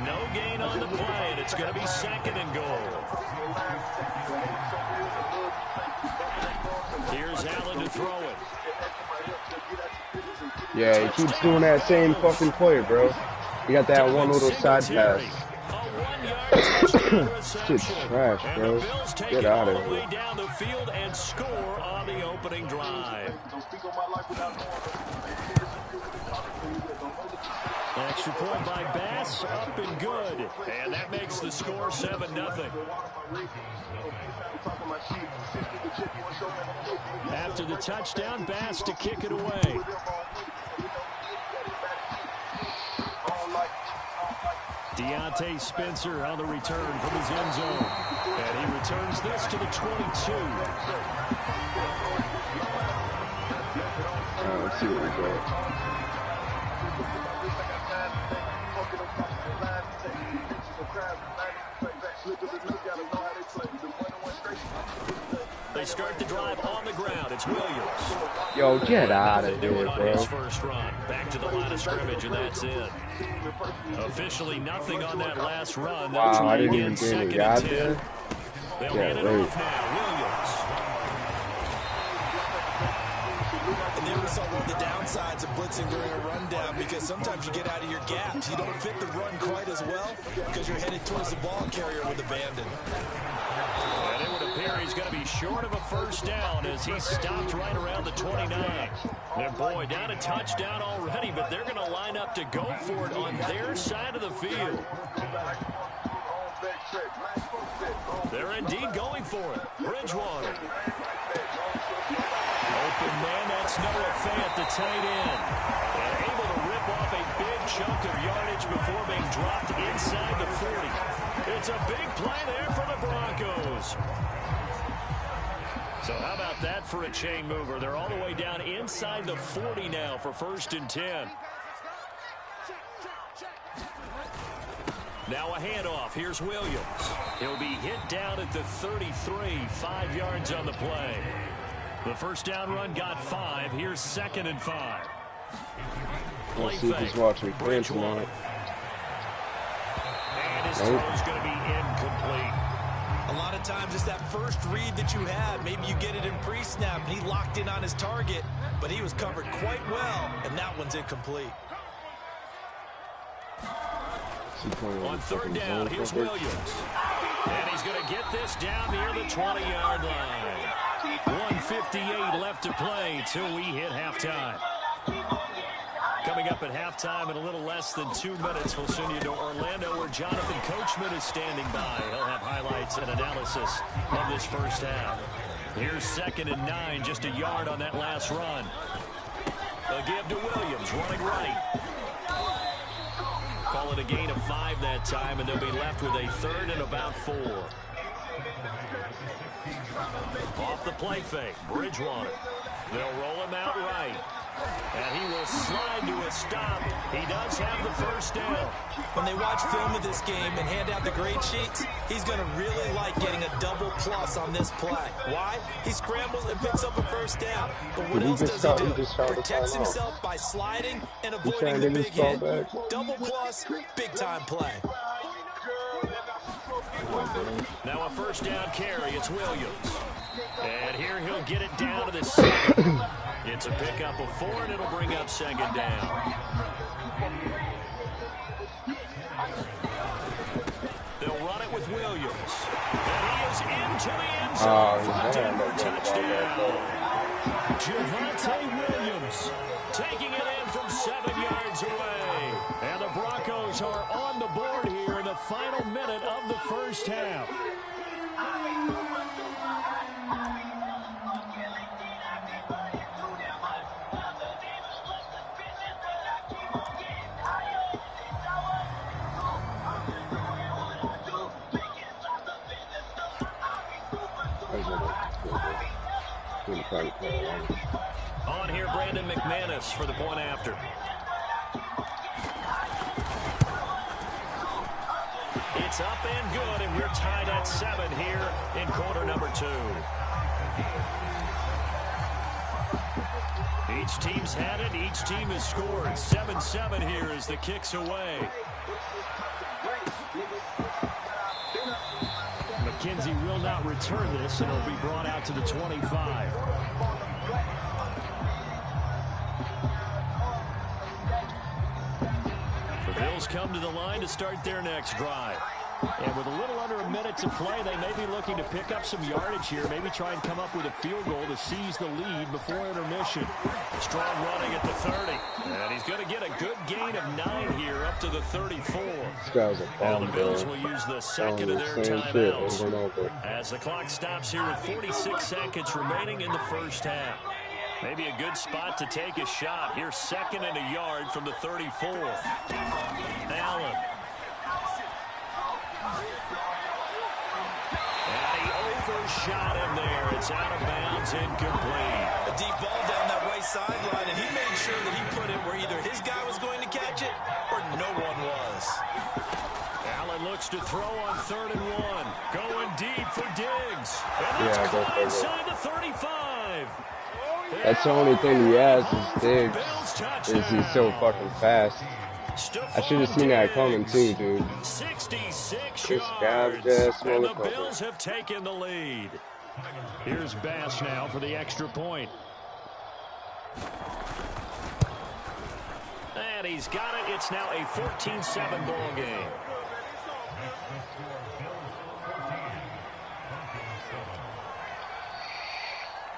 No gain on the play, and it's going to be 2nd and goal. Here's Allen to throw it. Yeah, he keeps doing that same fucking play, bro. He got that one little side pass. Shit trash, bro. Get out of here. Down the field and score on the opening drive. Extra point by Bass, up and good. And that makes the score 7-0. After the touchdown, Bass to kick it away. Deontay Spencer on the return from his end zone. And he returns this to the 22. Let's see what we got. They start the drive on the ground. It's Williams. Yo, get out of here, bro. His first run. Back to the line of scrimmage, and that's it. Officially nothing on that last run. Wow, I didn't even get any guys there. They'll hand it off now. Williams. And there we saw one of the downsides of blitzing during a rundown, because sometimes you get out of your gaps. You don't fit the run quite as well because you're headed towards the ball carrier with abandon. And it would appear he's going to be short of a first down as he stopped right around the 29. And boy, down a touchdown already, but they're going to line up to go for it on their side of the field. They're indeed going for it. Bridgewater. Open man, that's Noah Fant, the tight end. And able to rip off a big chunk of yardage before being dropped inside the 40. It's a big play there for the Broncos. So how about that for a chain mover? They're all the way down inside the 40 now for 1st and 10. Now a handoff. Here's Williams. He'll be hit down at the 33, 5 yards on the play. The first down run got 5. Here's 2nd and 5. Let's see if he's watching film tonight. And his throw's going to be incomplete. A lot of times it's that first read that you have. Maybe you get it in pre-snap, and he locked in on his target, but he was covered quite well, and that one's incomplete. On 3rd down, here's Williams. And he's going to get this down near the 20-yard line. 1:58 left to play till we hit halftime. Coming up at halftime in a little less than 2 minutes, we'll send you to Orlando where Jonathan Coachman is standing by. He'll have highlights and analysis of this first half. Here's 2nd and 9, just a yard on that last run. They'll give to Williams, running right. Call it a gain of 5 that time, and they'll be left with a 3rd and about 4. Off the play fake, Bridgewater. They'll roll him out right. And he will slide to a stop. He does have the first down. When they watch film of this game and hand out the grade sheets, he's going to really like getting a double plus on this play. Why? He scrambles and picks up a first down. But what else does he do? Protects himself by sliding and avoiding the big hit. Double plus, big-time play. Now a first down carry. It's Williams. And here he'll get it down to the 7. It's a pickup of 4, and it'll bring up 2nd down. They'll run it with Williams. And he is into the end zone for the Denver touchdown. Javonte Williams taking it in from 7 yards away. And the Broncos are on the board here in the final minute of the first half. On here, Brandon McManus for the point after. It's up and good, and we're tied at 7 here in quarter number 2. Each team's had it. Each team has scored. 7-7 here as the kick's away. McKenzie will not return this, and it'll be brought out to the 25. The Bills come to the line to start their next drive. And with a little under a minute to play, they may be looking to pick up some yardage here, maybe try and come up with a field goal to seize the lead before intermission. Strong running at the 30. And he's going to get a good gain of 9 here up to the 34. This guy's a Now bomb, the Bills bro. will use the second of their Same shit over timeouts and over. as the clock stops here with 46 seconds remaining in the first half. Maybe a good spot to take a shot. Here's 2nd and a yard from the 34. Allen. And he overshot him there. It's out of bounds, incomplete. A deep ball down that right sideline, and he made sure that he put it where either his guy was going to catch it or no one was. Allen looks to throw on 3rd and 1. Going deep for Diggs. And that's caught inside the 35. That's the only thing he has is Diggs. Is he's so fucking fast. I should have seen that coming too, dude. 66 This yards. ass And the motherfucker. Bills have taken the lead. Here's Bass now for the extra point. And he's got it. It's now a 14-7 ball game.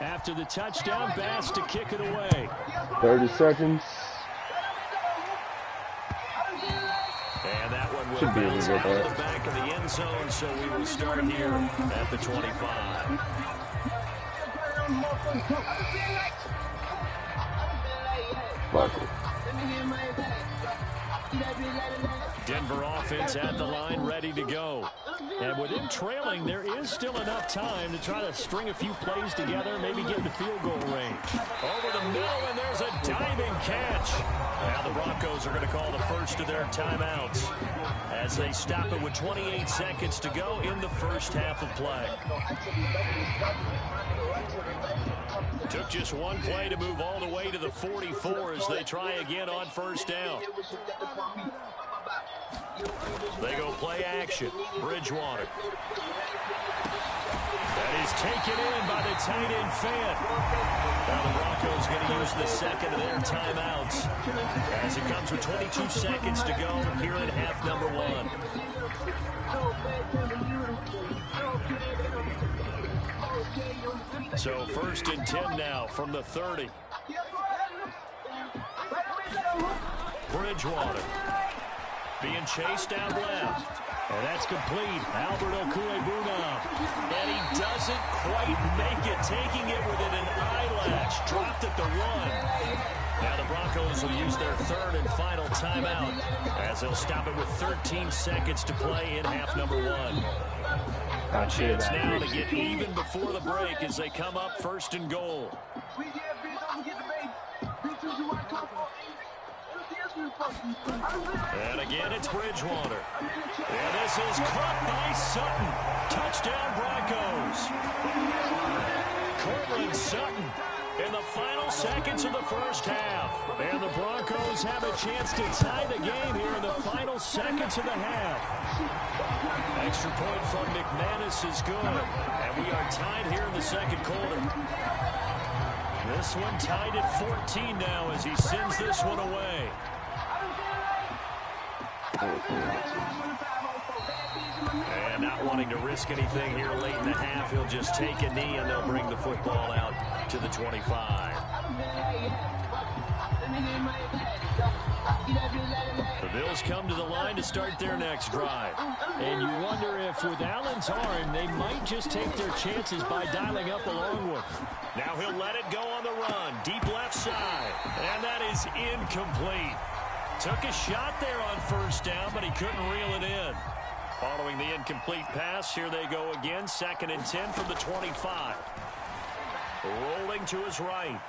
After the touchdown, Bass to kick it away. 30 seconds. And that one will Should be able bounce to out get of that. the back of the end zone, so we will start here at the 25. Fuck it. Denver offense at the line, ready to go. And with him trailing, there is still enough time to try to string a few plays together, maybe get into field goal range. Over the middle, and there's a diving catch. Now the Broncos are going to call the first of their timeouts as they stop it with 28 seconds to go in the first half of play. Took just one play to move all the way to the 44 as they try again on first down. They go play action. Bridgewater. That is taken in by the tight end Fant. Now the Broncos going to use the second of their timeouts as it comes with 22 seconds to go here in half number 1. So 1st and 10 now from the 30. Bridgewater being chased out left. And that's complete. Albert Okwuegbunam. And he doesn't quite make it, taking it within an eyelash. Dropped at the 1. Now the Broncos will use their 3rd and final timeout as they'll stop it with 13 seconds to play in half number 1. A chance now to get even before the break as they come up 1st and goal. And again, it's Bridgewater. And this is caught by Sutton. Touchdown, Broncos. Cortland Sutton in the final seconds of the first half. And the Broncos have a chance to tie the game here in the final seconds of the half. Extra point from McManus is good. And we are tied here in the second quarter. This one tied at 14 now as he sends this one away. And not wanting to risk anything here late in the half, he'll just take a knee and they'll bring the football out to the 25. The Bills come to the line to start their next drive. And you wonder if with Allen's arm, they might just take their chances by dialing up a long one. Now he'll let it go on the run. Deep left side. And that is incomplete. Took a shot there on first down, but he couldn't reel it in. Following the incomplete pass, here they go again. 2nd and 10 from the 25. Rolling to his right.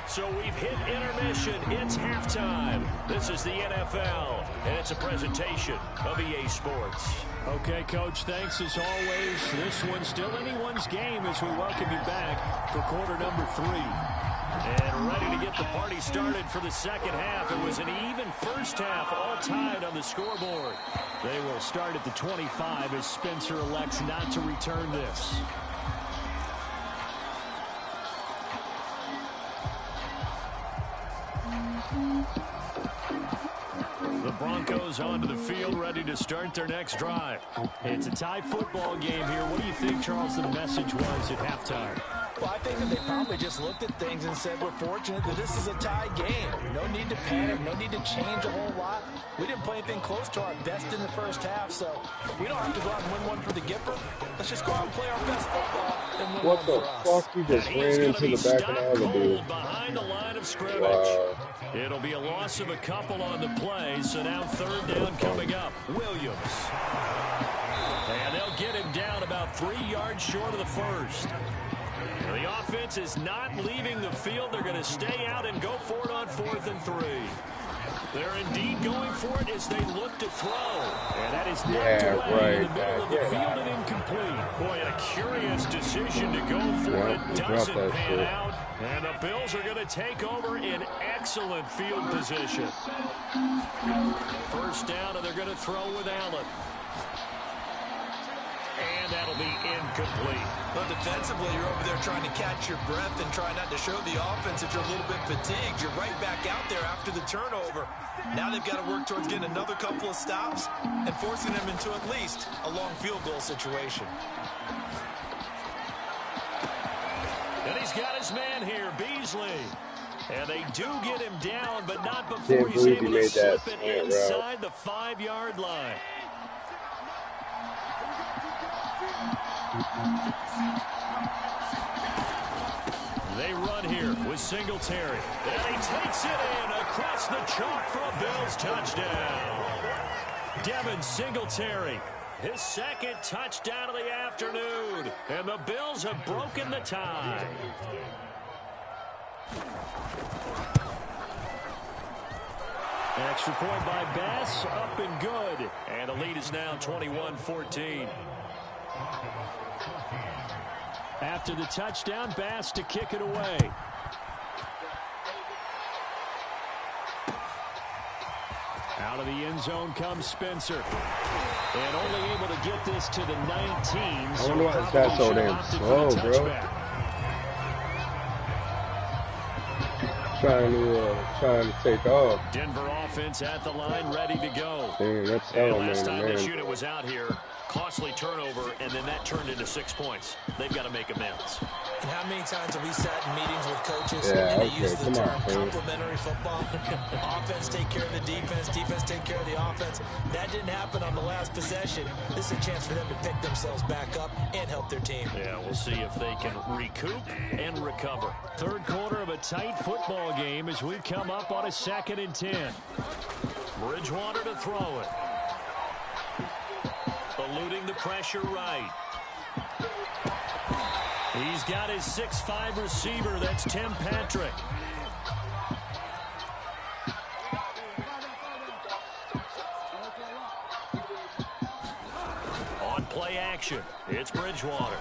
So we've hit intermission. It's halftime. This is the NFL, and it's a presentation of EA Sports. Okay, Coach, thanks as always. This one's still anyone's game as we welcome you back for quarter number 3. And ready to get the party started for the second half. It was an even first half, all tied on the scoreboard. They will start at the 25 as Spencer elects not to return this. Broncos onto the field, ready to start their next drive. It's a tie football game here. What do you think, Charles, the message was at halftime? Well, I think that they probably just looked at things and said, we're fortunate that this is a tie game. No need to panic, no need to change a whole lot. We didn't play anything close to our best in the first half, so we don't have to go out and win one for the Gipper. Let's just go out and play our best football and win What one the for us. fuck? You just ran into the back of the other dude. Behind the line of scrimmage. Wow. It'll be a loss of a couple on the play, so now third down coming up. Williams. And they'll get him down about 3 yards short of the first. The offense is not leaving the field. They're going to stay out and go for it on 4th and 3. They're indeed going for it as they look to throw. And that is knocked away in the middle of the field and incomplete. Boy, a curious decision to go for it. Doesn't pan out. And the Bills are going to take over in excellent field position. First down, and they're going to throw with Allen. And that'll be incomplete. Well, defensively, you're over there trying to catch your breath and try not to show the offense that you're a little bit fatigued. You're right back out there after the turnover. Now they've got to work towards getting another couple of stops and forcing them into at least a long field goal situation. And he's got his man here, Beasley. And they do get him down, but not before he's able to slip it inside the 5-yard line. They run here with Singletary. And he takes it in across the chalk for a Bills touchdown. Devin Singletary, his second touchdown of the afternoon. And the Bills have broken the tie. Extra point by Bass, up and good. And the lead is now 21-14. After the touchdown, Bass to kick it away. Out of the end zone comes Spencer. And only able to get this to the 19. I wonder why that's so damn slow, bro. Trying to take off. Denver offense at the line, ready to go. Damn, that's last time this unit was out here, costly turnover, and then that turned into 6 points. They've got to make amends. And how many times have we sat in meetings with coaches and they use the term complementary football? Offense take care of the defense, defense take care of the offense. That didn't happen on the last possession. This is a chance for them to pick themselves back up and help their team. Yeah, we'll see if they can recoup and recover. Third quarter of a tight football game as we come up on a 2nd and 10. Bridgewater to throw it. Eluding the pressure right. He's got his 6'5" receiver. That's Tim Patrick. On play action, it's Bridgewater.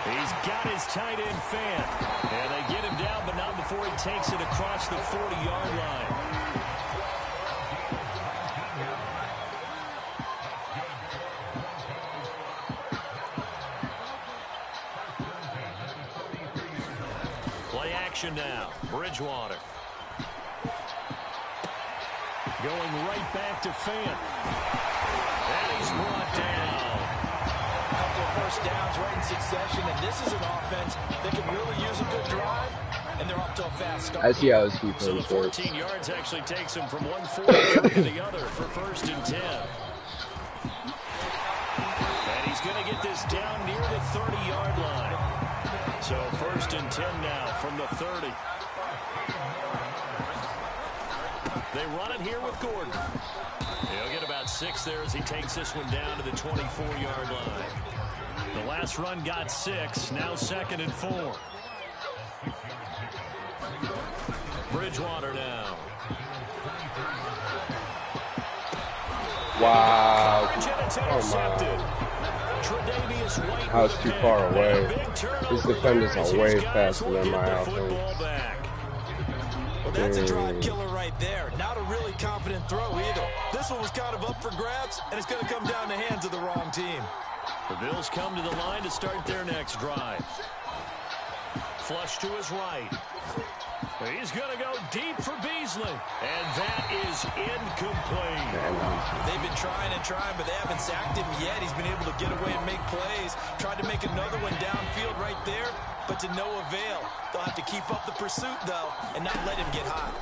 He's got his tight end fan. And they get him down, but not before he takes it across the 40-yard line. Now, Bridgewater. Going right back to Fant. And he's brought down. A couple of first downs right in succession, and this is an offense that can really use a good drive, and they're off to a fast start. I see how his feet So the 14 yards actually takes him from one 43 to the other for 1st and 10. And he's going to get this down near the 30-yard line. So 1st and 10 now from the 30. They run it here with Gordon. He'll get about 6 there as he takes this one down to the 24-yard line. The last run got 6. Now 2nd and 4. Bridgewater now. Wow. Oh my. I was too far away. These defenders are way faster than my offense. Well, that's a drive killer right there. Not a really confident throw either. This one was kind of up for grabs, and it's going to come down the hands of the wrong team. The Bills come to the line to start their next drive. Flush to his right. He's going to go deep for Beasley. And that is incomplete. They've been trying and trying, but they haven't sacked him yet. He's been able to get away and make plays. Tried to make another one downfield right there, but to no avail. They'll have to keep up the pursuit, though, and not let him get hot.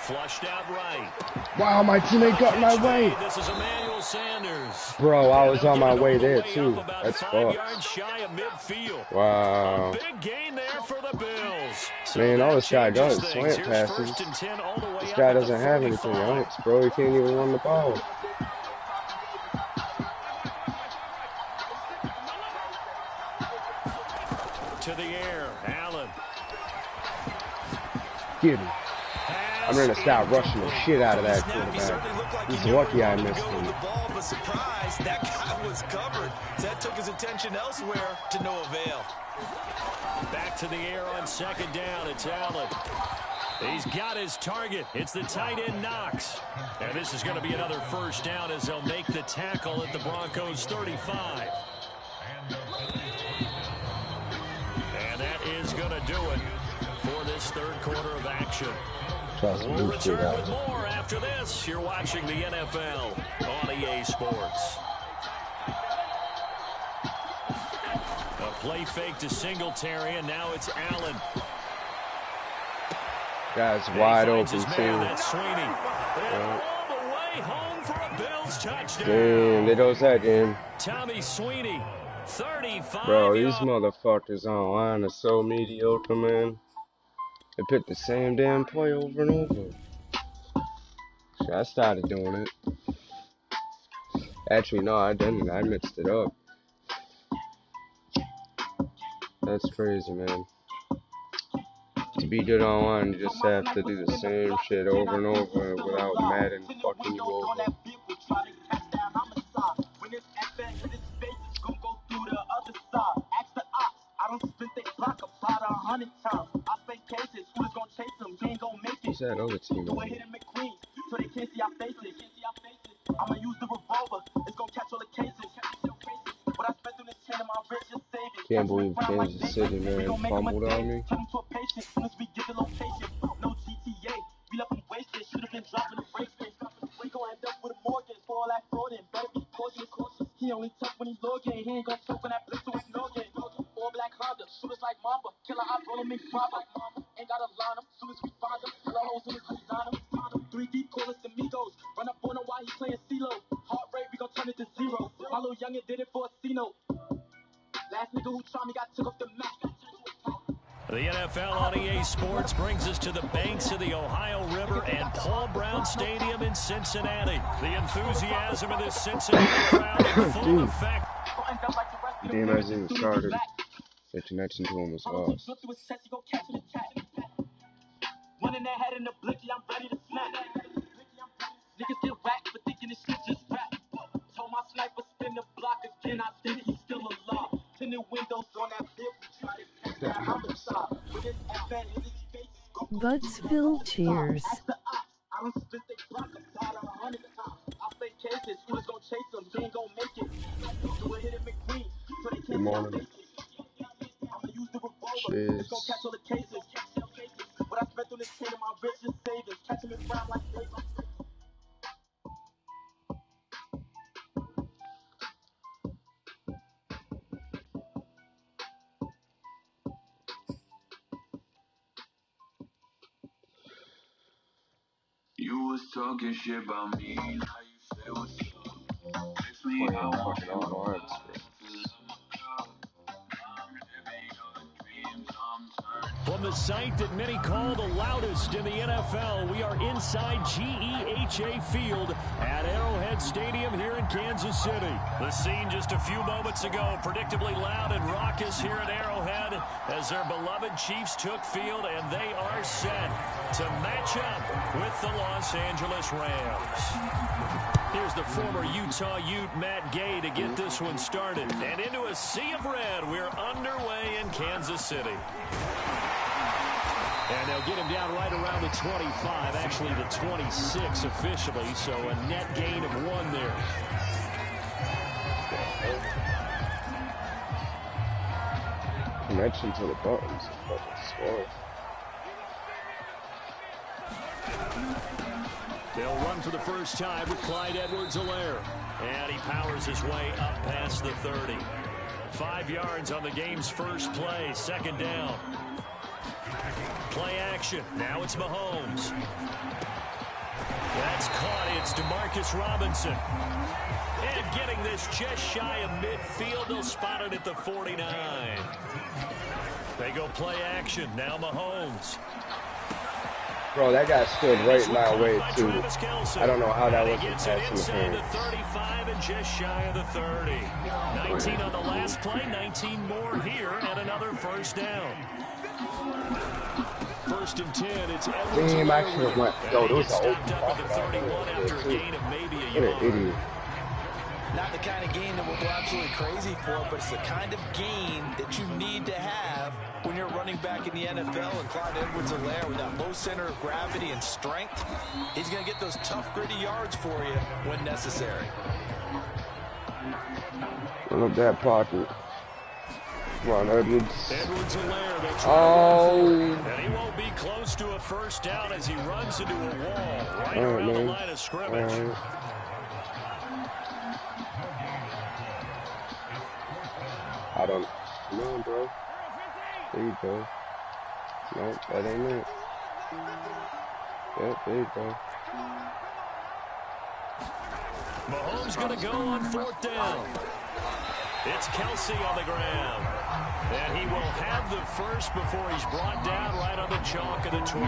Flushed out right. Wow, my teammate got in my way. This is Emmanuel Sanders. Bro, I was on my way there too. That's fucked. 5 yards shy of midfield. Wow. A big gain there for the Bills. So man, all this guy does is things. slant passes. This guy This doesn't have anything else, bro. He can't even run the ball. To the air, Allen. Get him. I'm going to start rushing the shit out of that quarterback. He's lucky I missed him. Surprise, that guy was covered. That took his attention elsewhere to no avail. Back to the air on second down. It's Allen. He's got his target. It's the tight end Knox. And this is going to be another first down as they'll make the tackle at the Broncos 35. And that is going to do it for this third quarter of action. We'll return with more after this. You're watching the NFL on EA Sports. A play fake to Singletary, and now it's Allen. Guy's wide open, too. That's Sweeney. All the way home for a Bills touchdown. Damn, they does that, damn. Tommy Sweeney, 35 Bro, these motherfuckers online are so mediocre, man. They pick the same damn play over and over. So I started doing it. Actually, no, I didn't. I mixed it up. That's crazy, man. To be good online, you just have to do the same shit over and over without Madden fucking you over. Who's that other team? I'ma use the revolver. It's gonna catch all the cases. What I spent through this chain of my wrist just saved it. Can't believe Kansas City, man, fumbled on me. Turn to a patient soon as we get the location. No GTA. We left him wasted. Should have been dropping the brakes. We gon' end up with a mortgage for all that fraud and better be cautious. He only tough when he's low game. He ain't gon' choke on that blitz to his no game. All black Honda, shooters like Mamba. Killer, I roll him in proper. Ain't gotta line him. Soon as we find him, killer hoes in his designer. 3 deep, call us amigos. Run up on him while he playing CeeLo. Heart rate, we gon' turn it to 0. My little youngin' did it for a C-note. Last nigga who tried me got took off the map. The NFL on EA Sports brings us to the banks of the Ohio River and Paul Brown Stadium in Cincinnati. The enthusiasm of this Cincinnati crowd in full effect. The game hasn't even started. The connection to him was lost. One in the head in the blicky, I'm ready to snap. Niggas get whacked for thinking this shit just rap. Told my sniper spin the block again, I think he's still alive. Tinted windows on that bip, try to catch that homicide. With his FN in his face, Budsville cheers. I don't spit they block about 100 times. I say cases, who's gonna chase him? He ain't gonna make it. Do a hit at McQueen, so they can't stop it. I'ma use the revolver, it's gonna catch all the cases. What I spent on this chain of my wrist just savings. Catch him in brown like flavor. You was talking shit about me, how you say what's up? Text me how Fucking all arms, bro. From the site that many call the loudest in the NFL, we are inside GEHA Field at Arrowhead Stadium here in Kansas City. The scene just a few moments ago, predictably loud and raucous here at Arrowhead as their beloved Chiefs took field, and they are set to match up with the Los Angeles Rams. Here's the former Utah Ute, Matt Gay, to get this one started. And into a sea of red, we're underway in Kansas City. And they'll get him down right around the 25, actually the 26 officially, so a net gain of 1 there. connection to the buttons is fucking slow. They'll run for the first time with Clyde Edwards-Helaire. And he powers his way up past the 30. 5 yards on the game's first play. Second down. Play action. Now it's Mahomes. That's caught. It's Demarcus Robinson. And getting this just shy of midfield. They'll spot it at the 49. They go play action. Now Mahomes. Bro, that guy stood right in my way, too. I don't know how that wasn't passing the 35 and just shy of the 30. 19 on the last play, 19 more here, and another first down. First and 10, it's Edwards. Damn, I should have went. Yo, those are open up at the 31 after a gain of maybe a yard. What an idiot. Not the kind of game that we'll go absolutely crazy for, but it's the kind of game that you need to have when you're running back in the NFL. And Clyde Edwards-Helaire, with that low center of gravity and strength, he's going to get those tough, gritty yards for you when necessary. Run up that pocket. Come on, Edwards. Edwards-Helaire, that's and he won't be close to a first down as he runs into a wall right around the line of scrimmage. I don't. Come on, bro. There you go. Nope, that ain't it. Yep, there you go. Mahomes going to go on fourth down. It's Kelsey on the ground. And he will have the first before he's brought down right on the chalk of the 20.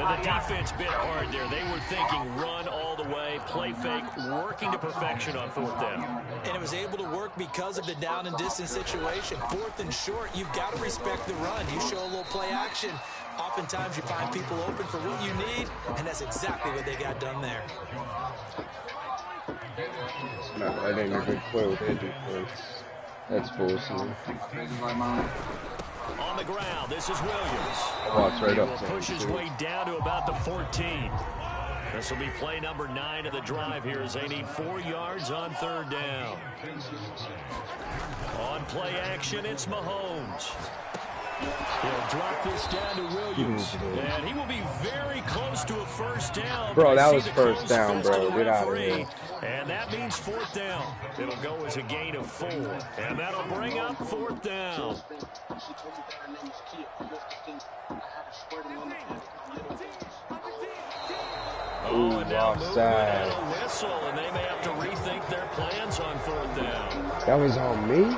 And the defense bit hard there. They were thinking run all the way, play fake, working to perfection on fourth down. And it was able to work because of the down and distance situation. Fourth and short, you've got to respect the run. You show a little play action. Oftentimes you find people open for what you need, and that's exactly what they got done there. No, that ain't a good play with their defense. That's bullshit. On the ground, this is Williams. Walks right up He will push his way down to about the 14. This will be play number 9 of the drive here as they need 4 yards on third down. On play action, it's Mahomes. He'll drop this down to Williams. And he will be very close to a first down. Bro, that was first down, bro. Get out of here. And that means fourth down. It'll go as a gain of 4. And that'll bring up fourth down. Ooh, offside. Whistle, and they may have to rethink their plans on fourth down. That was on me?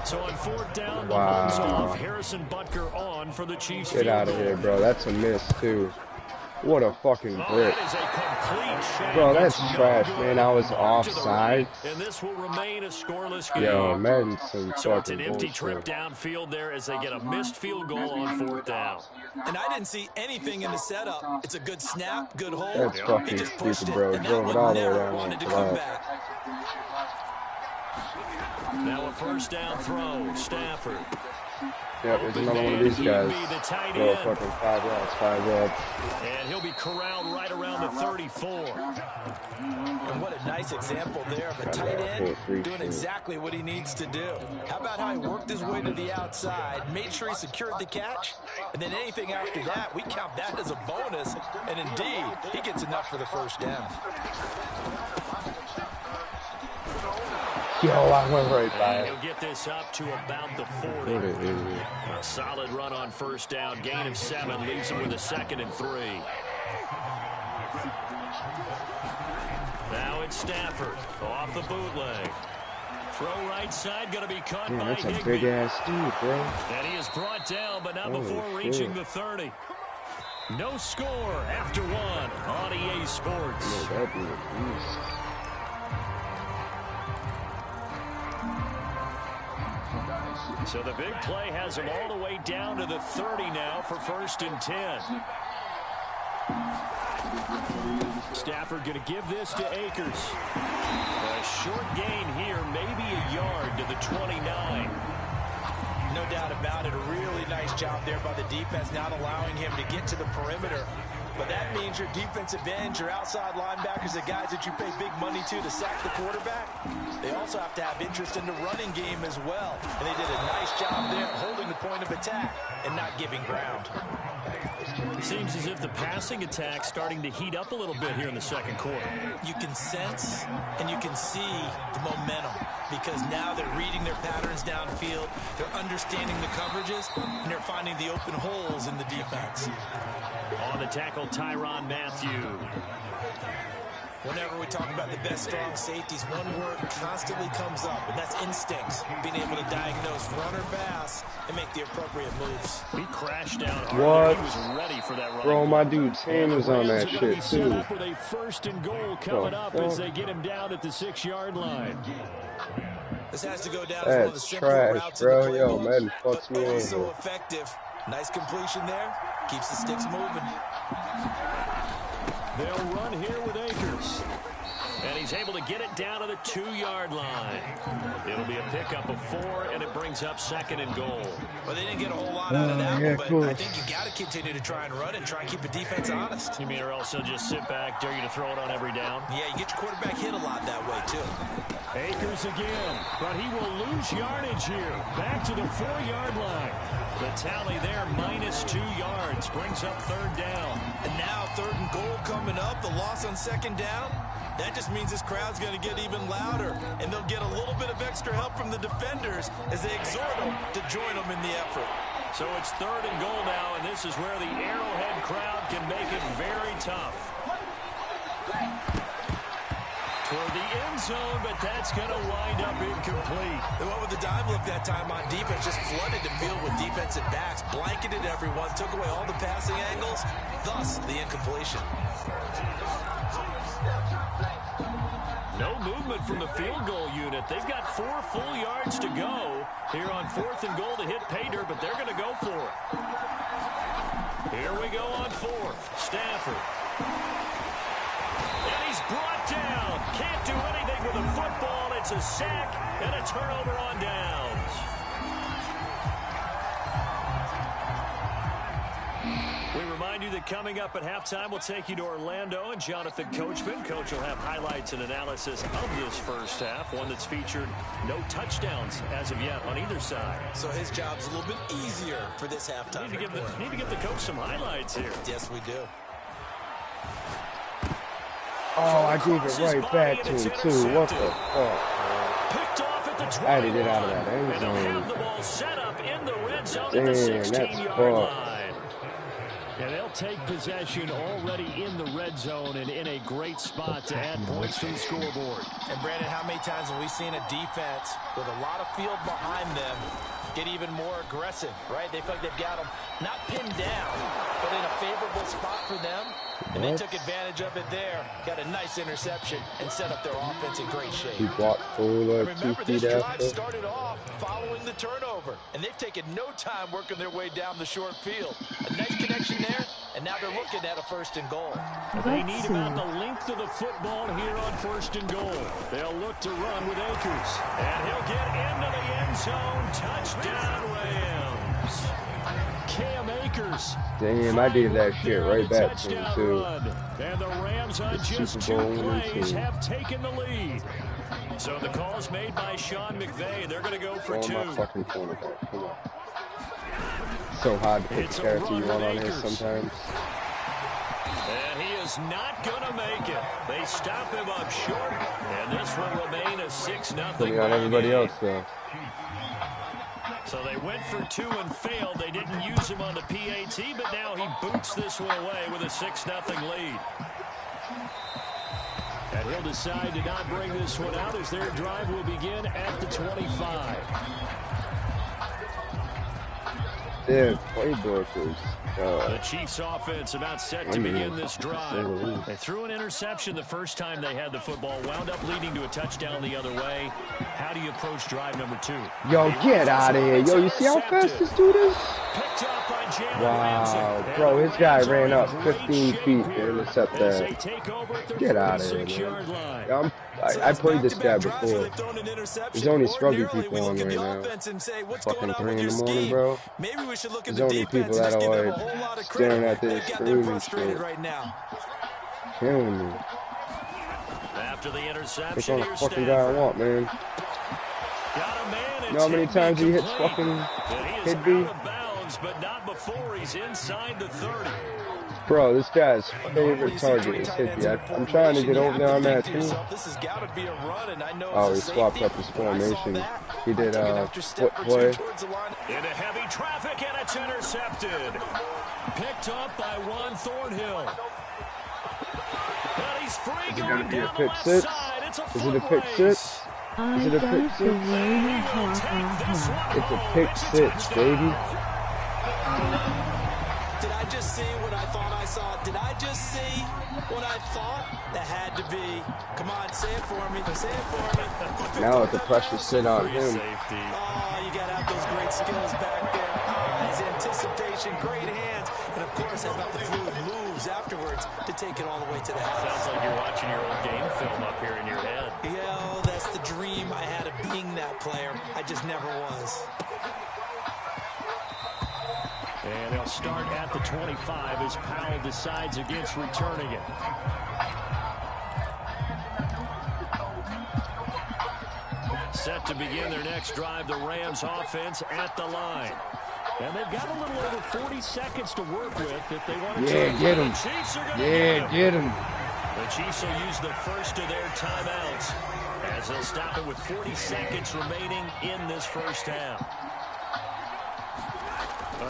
So on fourth down, Mahomes off. Harrison Butker on for the Chiefs. Get out of here, bro. That's a miss, too. What a fucking brick. Bro, that's trash, man. I was offside. And this will remain a scoreless game. Yo, Madden some so it's an fucking empty bullshit. trip downfield there as they get a missed field goal on fourth down. And I didn't see anything in the setup. It's a good snap, good hold. That's fucking stupid, bro. Drove it all the way down. Wanted to come back. Now a first down throw. Stafford. Yep, there's another one of these guys. Bro, fucking 5 yards, 5 yards. And he'll be corralled right around the 34. And what a nice example there of a tight end doing exactly what he needs to do. How about how he worked his way to the outside, made sure he secured the catch, and then anything after that, we count that as a bonus. And indeed, he gets enough for the first down. Yo, I went right by it. He'll get this up to about the 40. A solid run on first down. Gain of 7 leaves him with a 2nd and 3. Now it's Stafford off the bootleg. Throw right side, going to be caught by That's a Higbee. big ass dude, bro. And he is brought down, but not before reaching the 30. No score after 1 on EA Sports. Yeah, that'd be a beast. So the big play has him all the way down to the 30 now for 1st and 10. Stafford going to give this to Akers. A short gain here, maybe a yard to the 29. No doubt about it. A really nice job there by the defense, not allowing him to get to the perimeter. But that means your defensive ends, your outside linebackers, the guys that you pay big money to sack the quarterback, they also have to have interest in the running game as well. And they did a nice job there holding the point of attack and not giving ground. It seems as if the passing attack's starting to heat up a little bit here in the second quarter. You can sense and you can see the momentum because now they're reading their patterns downfield, they're understanding the coverages, and they're finding the open holes in the defense. On the tackle, Tyrann Mathieu. Whenever we talk about the best strong safeties, one word constantly comes up, and that's instincts. Being able to diagnose run or pass and make the appropriate moves. He crashed down hard. What? He was ready for that run. Bro, my dude's hand was on that shit, too. With a first and goal coming up as they get him down at the 6-yard line. This has to go down as one of the That's simpler trash, routes bro. in the Yo, playbook, Madden fucks me but in also here. effective. Nice completion there. Keeps the sticks moving. They'll run here with Akers. And he's able to get it down to the 2-yard line. It'll be a pickup of 4, and it brings up 2nd and goal. Well, they didn't get a whole lot out of that yeah, one, but cool. I think you got to continue to try and run and try and keep the defense honest. You mean or else he'll just sit back, dare you to throw it on every down? Yeah, you get your quarterback hit a lot that way, too. Akers again, but he will lose yardage here. Back to the 4-yard line. The tally there, -2 yards, brings up 3rd down. And now 3rd and goal coming up, the loss on 2nd down. That just means this crowd's going to get even louder, and they'll get a little bit of extra help from the defenders as they exhort them to join them in the effort. So it's 3rd and goal now, and this is where the Arrowhead crowd can make it very tough. Toward the end zone, but that's going to wind up incomplete. They went with the dive look that time on defense, just flooded the field with defensive backs, blanketed everyone, took away all the passing angles, thus the incompletion. No movement from the field goal unit. They've got 4 full yards to go here on 4th and goal to hit Pater, but they're going to go for it. Here we go on 4th. Stafford. And he's brought down. Can't do anything with a football. It's a sack and a turnover on downs. We remind you that coming up at halftime, we'll take you to Orlando and Jonathan Coachman. Coach will have highlights and analysis of this first half, one that's featured no touchdowns as of yet on either side. So his job's a little bit easier for this halftime. Need to give the coach some highlights here. Yes, we do. Oh, I gave it right back to him, too. What the fuck? Picked off at the 20. I had to get out of that end zone. And have the ball set up in the red zone Damn, at the that's 16-yard fucked. line. And they'll take possession already in the red zone and in a great spot to add points to the scoreboard. And Brandon, how many times have we seen a defense with a lot of field behind them get even more aggressive, right? They feel like they've got them not pinned down, but in a favorable spot for them. And they took advantage of it there. Got a nice interception and set up their offense in great shape. He blocked full 2 Remember, feet this drive after. started off following the turnover, and they've taken no time working their way down the short field. A nice connection there, and now they're looking at a 1st and goal. They need about the length of the football here on 1st and goal. They'll look to run with Akers. And he'll get into the end zone. Touchdown, Rams. Cam Akers. Damn, I did that shit right back to him, too. And the Rams on just 2 plays have taken the lead. So the call's made by Sean McVay. They're going to go for 2. My fucking cornerback. Come on. So hard to pick the character you want on here sometimes. And he is not going to make it. They stop him up short, and this will remain a 6-0. Putting on everybody else, though. So they went for 2 and failed. They didn't use him on the PAT, but now he boots this one away with a 6-0 lead. And he'll decide to not bring this one out as their drive will begin at the 25. Their playbook is... The Chiefs offense about set to begin this drive. They threw an interception the first time they had the football, wound up leading to a touchdown the other way. How do you approach drive number 2? Yo, get out of here. Yo, you see how fast this dude is? Wow, bro, his guy ran up 15 feet to intercept that. Get out of here, man. I played this guy before. There's only scrubby people on right now. Fucking 3 in the morning, bro. Maybe we should look at There's the only defense people and that just give are them a like whole lot of staring credit. at their They've got them screen and frustrated shit. right now. Killing me. After the Take interception, on a here's fucking guy I Stafford. want, man. Got a man. You know how many times he hits fucking He is Hidby? out of bounds, but not before he's inside the 30. Bro, this guy's favorite target is Hidby. I'm trying to get over there on that team. Oh, he swapped up his formation. He did foot play. Into heavy traffic, and it's intercepted. Picked up by Juan Thornhill. And he's free. Is it going to be a pick six? Is it a pick six? Is it a pick six? It's a pick six, baby. Did I just see what I thought I saw? Did I just see what I thought? That had to be. Come on, say it for me. Say it for me. Now let the pressure sit on him. Oh, you got to have those great skills back there. Eyes, anticipation, great hands. And, of course, how about the fluid moves afterwards to take it all the way to the house. Sounds like you're watching your old game film up here in your head. Yeah, that's the dream I had of being that player. I just never was. And they'll start at the 25 as Powell decides against returning it. Set to begin their next drive, the Rams offense at the line. And they've got a little over 40 seconds to work with if they want to. Yeah, get him. Yeah, get him. The Chiefs will use the first of their timeouts as they'll stop it with 40 seconds remaining in this first half.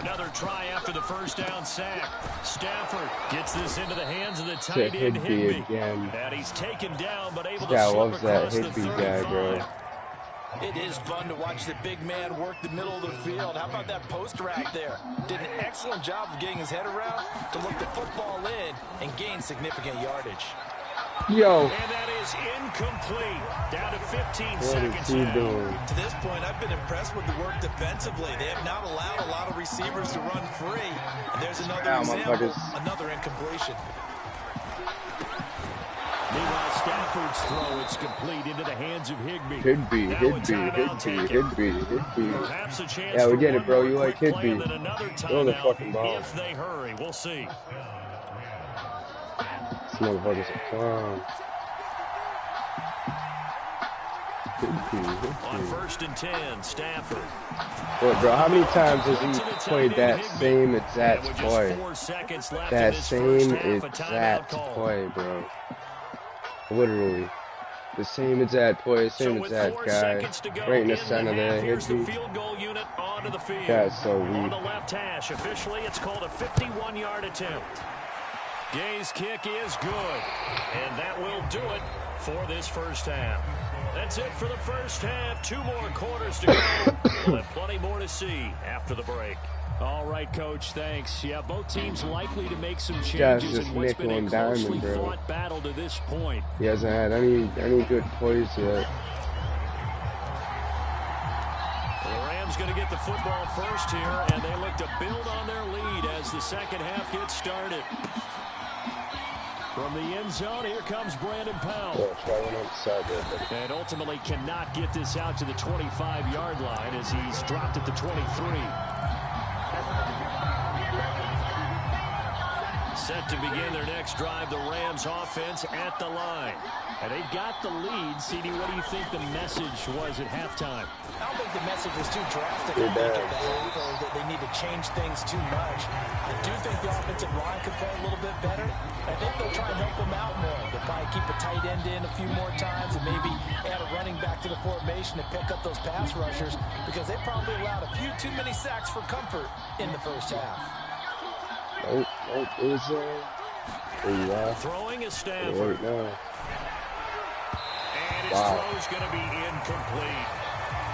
Another try after the first down sack. Stafford gets this into the hands of the tight end Hidby. And he's taken down, but able to slip across the 35. Guy, bro. It is fun to watch the big man work the middle of the field. How about that post route there? Did an excellent job of getting his head around to look the football in and gain significant yardage. Yo. And that is incomplete. Down to 15 what seconds is he now. doing? To this point, I've been impressed with the work defensively. They have not allowed a lot of receivers to run free. And there's another example, another incompletion. Meanwhile, Stafford's throw, it's complete into the hands of Hidby. Hidby. Perhaps a chance yeah, we for get it, one bro. more You like quick play Hidby. and then another Throw the timeout fucking ball. if they hurry. We'll see. This motherfucker's a clown. On 1st and 10, Stafford. Look, bro, how many times has he played that same exact play? That same exact play, bro. Literally. The same exact play, same exact guy. Right in the center there, Hidby. That's so weak. On the left hash, officially it's called a 51-yard attempt. Gay's kick is good, and that will do it for this first half. That's it for the first half. 2 more quarters to go. We'll have plenty more to see after the break. All right, Coach, thanks. Yeah, both teams likely to make some changes in what's been a closely fought battle to this point. He hasn't had any good plays yet. The Rams going to get the football first here, and they look to build on their lead as the second half gets started. From the end zone, here comes Brandon Powell. And ultimately cannot get this out to the 25-yard line as he's dropped at the 23. Set to begin their next drive, the Rams offense at the line. And they've got the lead. CD, what do you think the message was at halftime? I don't think the message was too drastic. I think at the half, or that they need to change things too much. I do think the offensive line could play a little bit better. I think they'll try and help them out more. They'll probably keep a tight end in a few more times and maybe add a running back to the formation to pick up those pass rushers because they probably allowed a few too many sacks for comfort in the first half. Oh, it was throwing is Stafford. Right now. And his throw's going to be incomplete.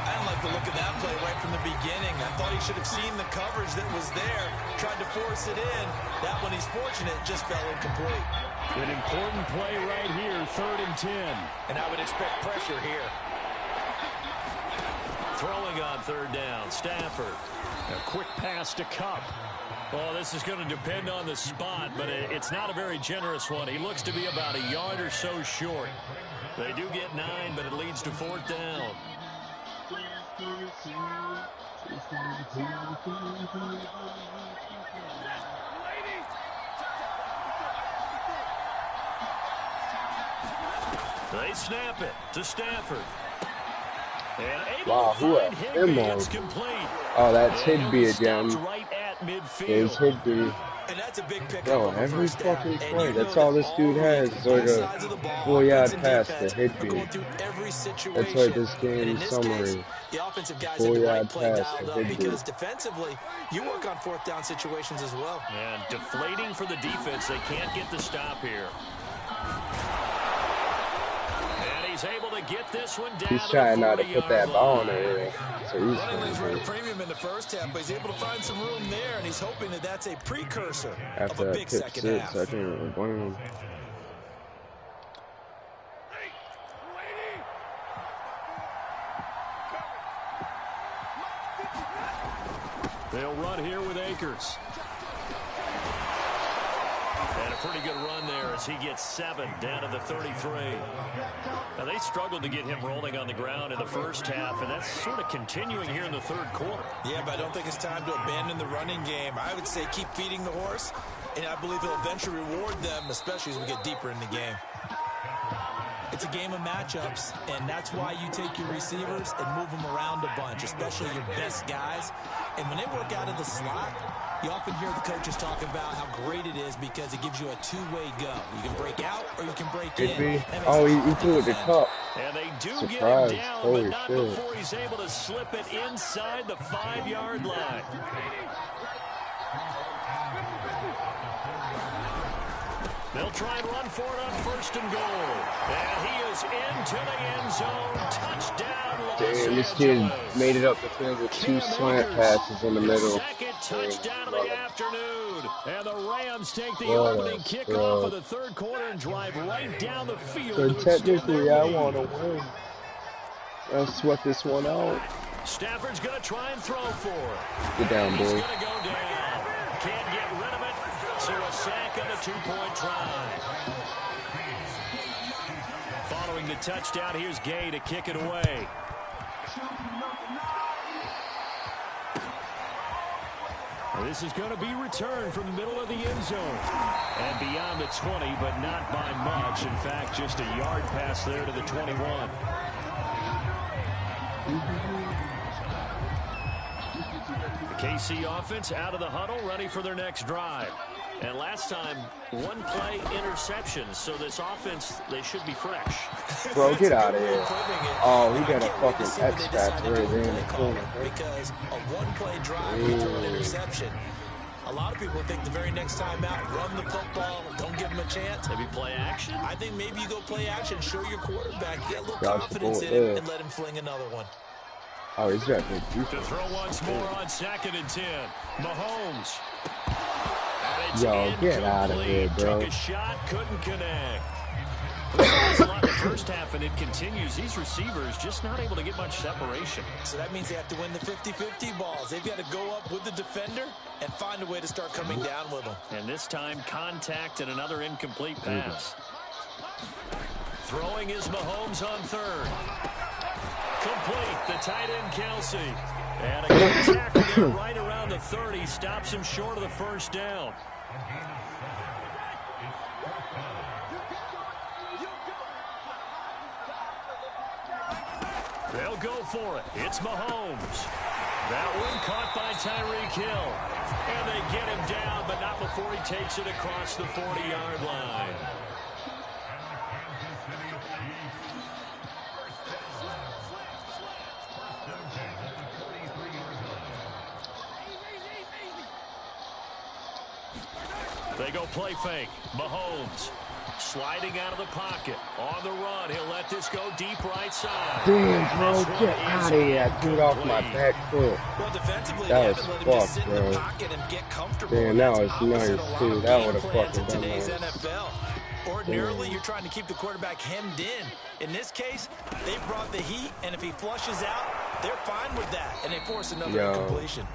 I didn't like the look of that play right from the beginning. I thought he should have seen the coverage that was there, tried to force it in. That one, he's fortunate, just fell incomplete. An important play right here, 3rd and 10. And I would expect pressure here. Throwing on 3rd down, Stafford. A quick pass to Cup. Well, this is going to depend on the spot, but it's not a very generous one. He looks to be about a yard or so short. They do get 9, but it leads to 4th down. They snap it to Stafford. Wow, who a him? Oh, that's Higby again. It's Higby. And that's a big pickup. Yo, every fucking play. That's all this dude has is like a 4-yard pass to Higby. That's like this game summary. The offensive guys 4-yard play pass dialed to up Higby. because defensively, you work on 4th down situations as well. And deflating for the defense. They can't get the stop here. He's able to get this one down. He's trying not to put that ball in there. So he's running a premium in the first half, but he's able to find some room there, and he's hoping that that's a precursor after of a that big pick second 6, half. I can't really blame him. They'll run here with Akers. And a pretty good run there as he gets 7 down to the 33. Now, they struggled to get him rolling on the ground in the first half, and that's sort of continuing here in the 3rd quarter. Yeah, but I don't think it's time to abandon the running game. I would say keep feeding the horse, and I believe he'll eventually reward them, especially as we get deeper in the game. It's a game of matchups, and that's why you take your receivers and move them around a bunch, especially your best guys. And when they work out of the slot, you often hear the coaches talk about how great it is because it gives you a two-way go. You can break out or you can break in. Oh, he threw it to cup. And they do Surprise. get him down, Holy but not shit. before he's able to slip it inside the 5-yard line. They'll try and run for it on 1st and goal. And he is into the end zone. Touchdown, Los Damn, this Angeles. kid made it up the field with 2 slant passes in the middle. Second touchdown of the afternoon. And the Rams take the What a opening kickoff of the 3rd quarter and drive right down the field. So to extend technically, their I lead. want to win. I'll sweat this one out. Stafford's going to try and throw for it. Get down, He's boy. going to go down. Can't get rid of it. So a sack on a 2-point try. Following the touchdown, here's Gay to kick it away. This is going to be returned from the middle of the end zone. And beyond the 20, but not by much. In fact, just a yard pass there to the 21. The KC offense out of the huddle, ready for their next drive. And last time, 1 play interception. So this offense, they should be fresh. Bro, get out of here. Oh, he got a fucking X-Factor right there in the corner. Because a 1-play drive to an interception. A lot of people think the very next time out, run the football, don't give him a chance. Maybe play action? I think maybe you go play action, show your quarterback, get a little That's confidence cool, in him, yeah. and let him fling another one. Oh, he's got good To defense. throw once more on 2nd and 10. Mahomes. Yo, get out of here, bro. Took a shot, couldn't connect. We saw this a lot in the first half, and it continues. These receivers just not able to get much separation. So that means they have to win the 50-50 balls. They've got to go up with the defender and find a way to start coming down with them. And this time, contact and another incomplete pass. Throwing is Mahomes on 3rd. Complete, the tight end Kelsey. And a good tackle there right around the 30. Stops him short of the 1st down. They'll go for it. It's Mahomes. That one caught by Tyreek Hill. And they get him down, but not before he takes it across the 40-yard line. They go play fake. Mahomes sliding out of the pocket. On the run. He'll let this go deep right side. Damn, bro, get out of here. I threw it off my back foot. Well, defensively, That they was haven't let him just fucked, sit in the bro. pocket and get comfortable. Damn, And that that's was opposite nice, a lot too. of That game would've plans fucking in been today's nice. NFL. Ordinarily, you're trying to keep the quarterback hemmed in. In this case, they brought the heat, and if he flushes out, they're fine with that, and they force another incompletion.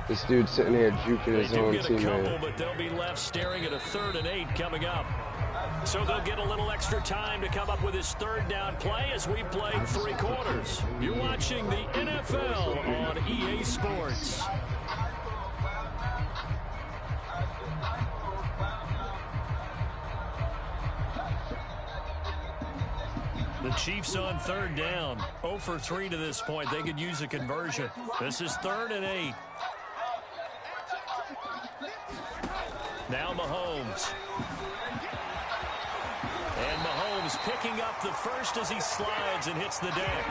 This dude's sitting here juking his own They do get a couple, teammate. but they'll be left staring at a 3rd and 8 coming up. So they'll get a little extra time to come up with his 3rd down play as we played 3 quarters. You're watching the NFL on EA Sports. The Chiefs on 3rd down. 0 for 3 to this point. They could use a conversion. This is 3rd and 8. Now Mahomes. And Mahomes picking up the first as he slides and hits the deck.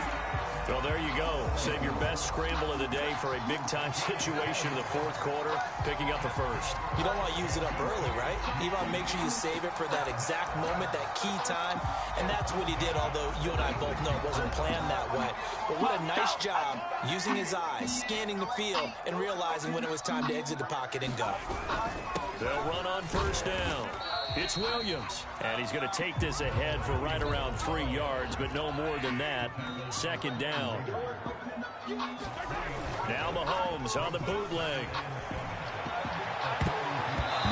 Well, there you go. Save your best scramble of the day for a big-time situation in the 4th quarter, picking up the first. You don't want to use it up early, right? You want to make sure you save it for that exact moment, that key time. And that's what he did, although you and I both know it wasn't planned that way. But what a nice job using his eyes, scanning the field, and realizing when it was time to exit the pocket and go. They'll run on 1st down. It's Williams, and he's going to take this ahead for right around 3 yards, but no more than that. 2nd down. Now Mahomes on the bootleg.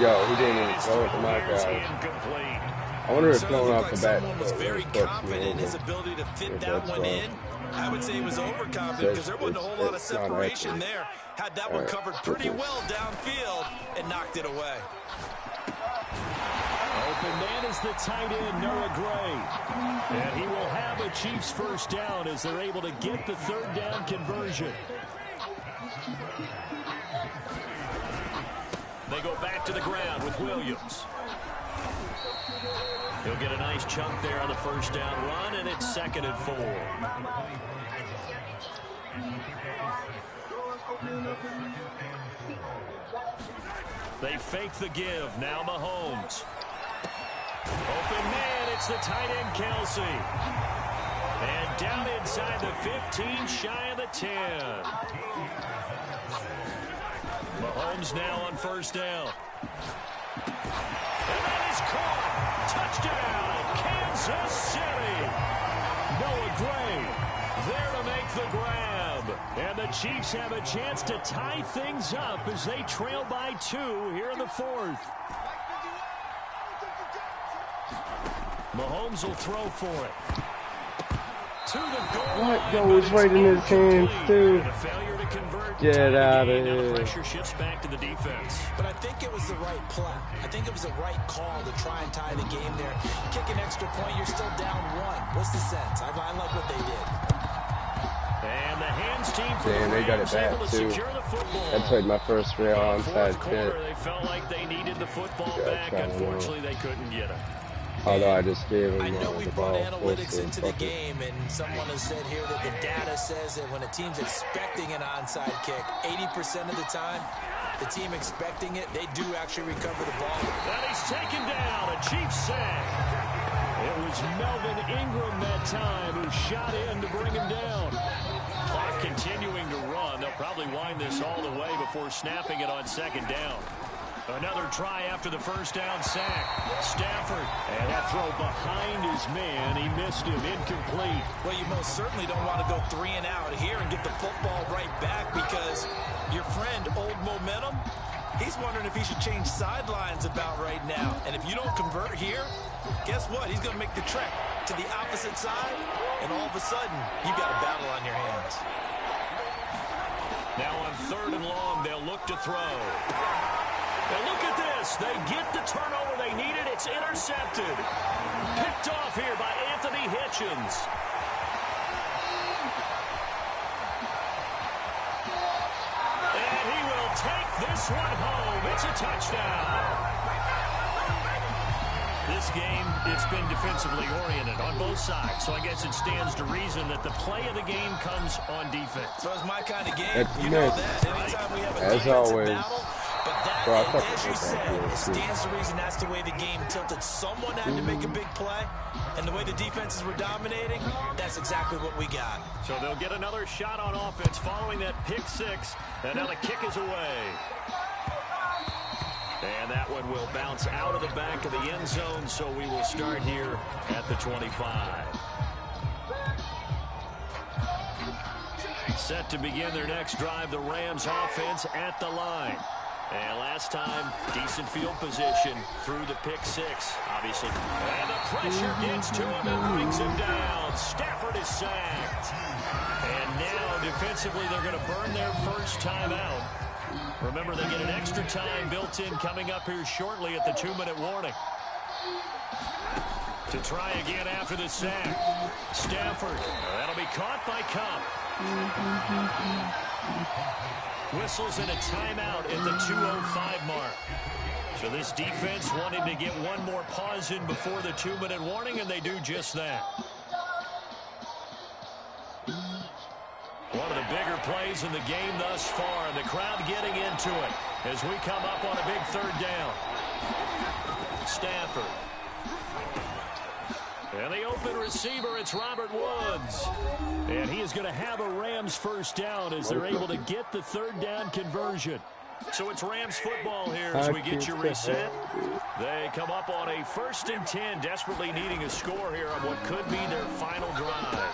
Yo, he didn't even throw it to my guy. Incomplete. I wonder if going off the bat. Someone was very confident in his ability to fit that one in. I would say he was overconfident because there wasn't a whole lot of separation there. Had that one covered pretty well downfield and knocked it away. Open man is the tight end, Noah Gray. And he will have a Chiefs 1st down as they're able to get the 3rd down conversion. They go back to the ground with Williams. He'll get a nice chunk there on the 1st down run, and it's 2nd and 4. They fake the give. Now Mahomes. Open man, it's the tight end Kelsey. And down inside the 15, shy of the 10. Mahomes now on 1st down. And that is caught. Touchdown, Kansas City. Noah Gray there to make the grab. And the Chiefs have a chance to tie things up as they trail by 2 here in the 4th. Mahomes will throw for it. To the goal line. What goes right in his hands, too? And a failure to convert. Get out of Now the here. pressure shifts back to the defense. But I think it was the right play. I think it was the right call to try and tie the game there. Kick an extra point, you're still down 1. What's the sense? I like what they did. And the hands team for Damn, the they got it Rams back, able to too. secure the football. I played my first real onside 4th quarter, kick. they felt like they needed the football Yeah, back. kinda Unfortunately, they couldn't get it. Although I just gave him I know we the brought ball. analytics into the game, and someone has said here that the data says that when a team's expecting an onside kick, 80% of the time, the team expecting it, they do actually recover the ball. And he's taken down, a Chiefs sack. It was Melvin Ingram that time who shot in to bring him down. Clock continuing to run. They'll probably wind this all the way before snapping it on 2nd down. Another try after the 1st down sack. Stafford, and that throw behind his man. He missed him, incomplete. Well, you most certainly don't want to go 3 and out here and get the football right back because your friend, Old Momentum, he's wondering if he should change sidelines about right now. And if you don't convert here, guess what? He's going to make the trek to the opposite side, and all of a sudden, you've got a battle on your hands. Now on 3rd and long, they'll look to throw. And look at this. They get the turnover they needed. It's intercepted. Picked off here by Anthony Hitchens. And he will take this one home. It's a touchdown. This game, it's been defensively oriented on both sides, so I guess it stands to reason that the play of the game comes on defense. So it's my kind of game. That's You know nice. that. Anytime we have a As defensive always. battle, but that, Bro, I and fucking as you hate that said, deal, it too. stands to reason that's the way the game tilted. Someone had to make a big play, and the way the defenses were dominating, that's exactly what we got. So they'll get another shot on offense following that pick 6, and now the kick is away. And that one will bounce out of the back of the end zone, so we will start here at the 25. Set to begin their next drive, the Rams offense at the line. And last time, decent field position through the pick six, obviously. And the pressure gets to him and brings him down. Stafford is sacked. And now, defensively, they're going to burn their first time out. Remember, they get an extra time built in coming up here shortly at the 2-minute warning. To try again after the sack. Stafford. That'll be caught by Cup. Whistles in a timeout at the 2:05 mark. So this defense wanting to get one more pause in before the 2-minute warning, and they do just that. One of the bigger plays in the game thus far, and the crowd getting into it as we come up on a big third down. Stafford. And the open receiver, it's Robert Woods. And he is going to have a Rams first down as they're able to get the third down conversion. So it's Rams football here as we get you reset. They come up on a 1st and 10, desperately needing a score here on what could be their final drive.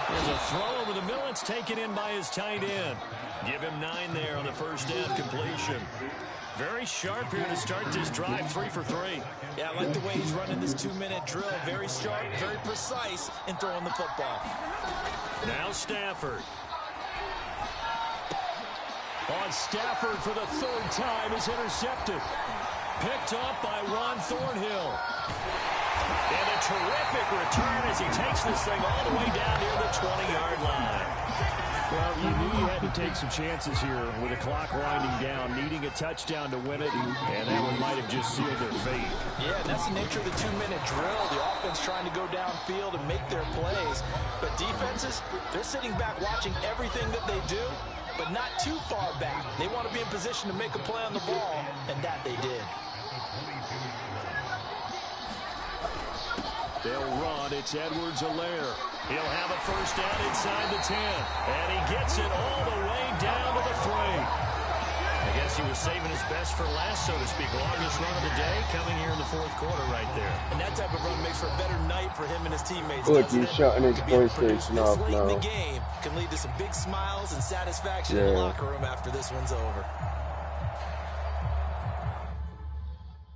There's a throw over the middle. It's taken in by his tight end. Give him 9 there on the first down completion. Very sharp here to start this drive, 3 for 3. Yeah, I like the way he's running this 2-minute drill. Very sharp, very precise in throwing the football. Now Stafford. On Stafford for the 3rd time is intercepted. Picked up by Ron Thornhill. And a terrific return as he takes this thing all the way down near the 20-yard line. Well, you knew you had to take some chances here with the clock winding down, needing a touchdown to win it, and that one might have just sealed their fate. Yeah, and that's the nature of the 2-minute drill. The offense trying to go downfield and make their plays. But defenses, they're sitting back watching everything that they do, but not too far back. They want to be in position to make a play on the ball, and that they did. They'll run. It's Edwards-Helaire. He'll have a first down inside the 10. And he gets it all the way down to the 3. I guess he was saving his best for last, so to speak. Longest run of the day coming here in the 4th quarter right there. And that type of run makes for a better night for him and his teammates. Look, he's shutting his PlayStation off late in now. the game can lead to some big smiles and satisfaction in the locker room after this one's over.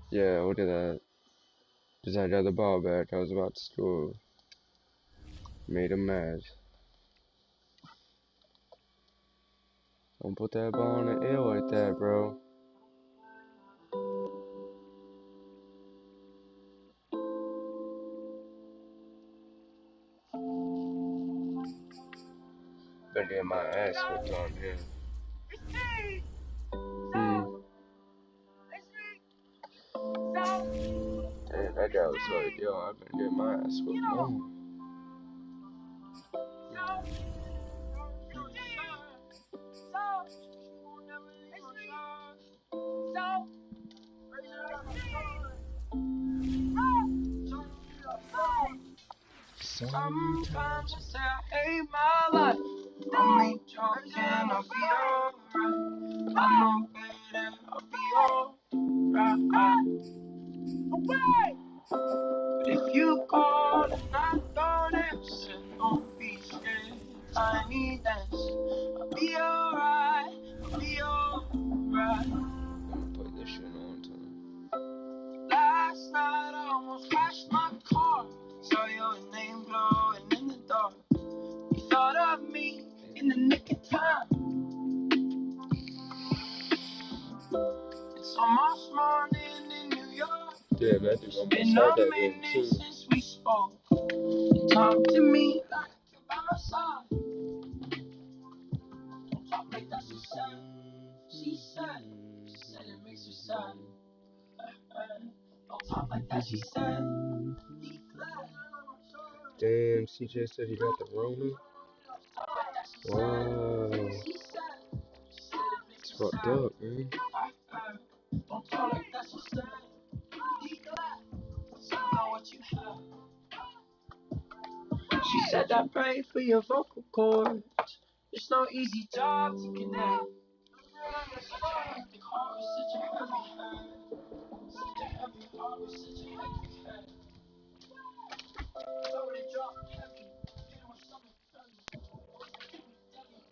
Yeah, look at that. Just had the ball back. I was about to score. Made him mad. Don't put that ball in the air like that, bro. Been getting my ass whipped on here. Damn, that guy was like, yo, I've been getting my ass whipped on. Sometimes I say I hate my life. Only joking, I'll be alright. I know, baby, I'll be alright. But if you call and I don't answer, don't be scared. I need answers. I'll be alright. I'll be alright. I'm gonna put this shit on time. Last night I almost crashed my car. Saw your name glowing in the dark. You thought of me in the nick of time. It's almost morning in New York. Yeah, that dude It's almost been had a that game minute too. since we spoke. You talk to me like you're by my side. Don't talk like that, she said. She said it makes her sad. Don't talk like that, she said. Be glad. Damn, CJ said he got the Rona. Wow. It's fucked up, man. Don't talk like that, she said. Be glad. Tell her what you have. She said I pray for your vocal cords. It's no easy job to connect. Such a heavy heart, such a heavy head. Such a heavy heart, such a heavy head. So when it dropped heavy, feel my stomach heavy.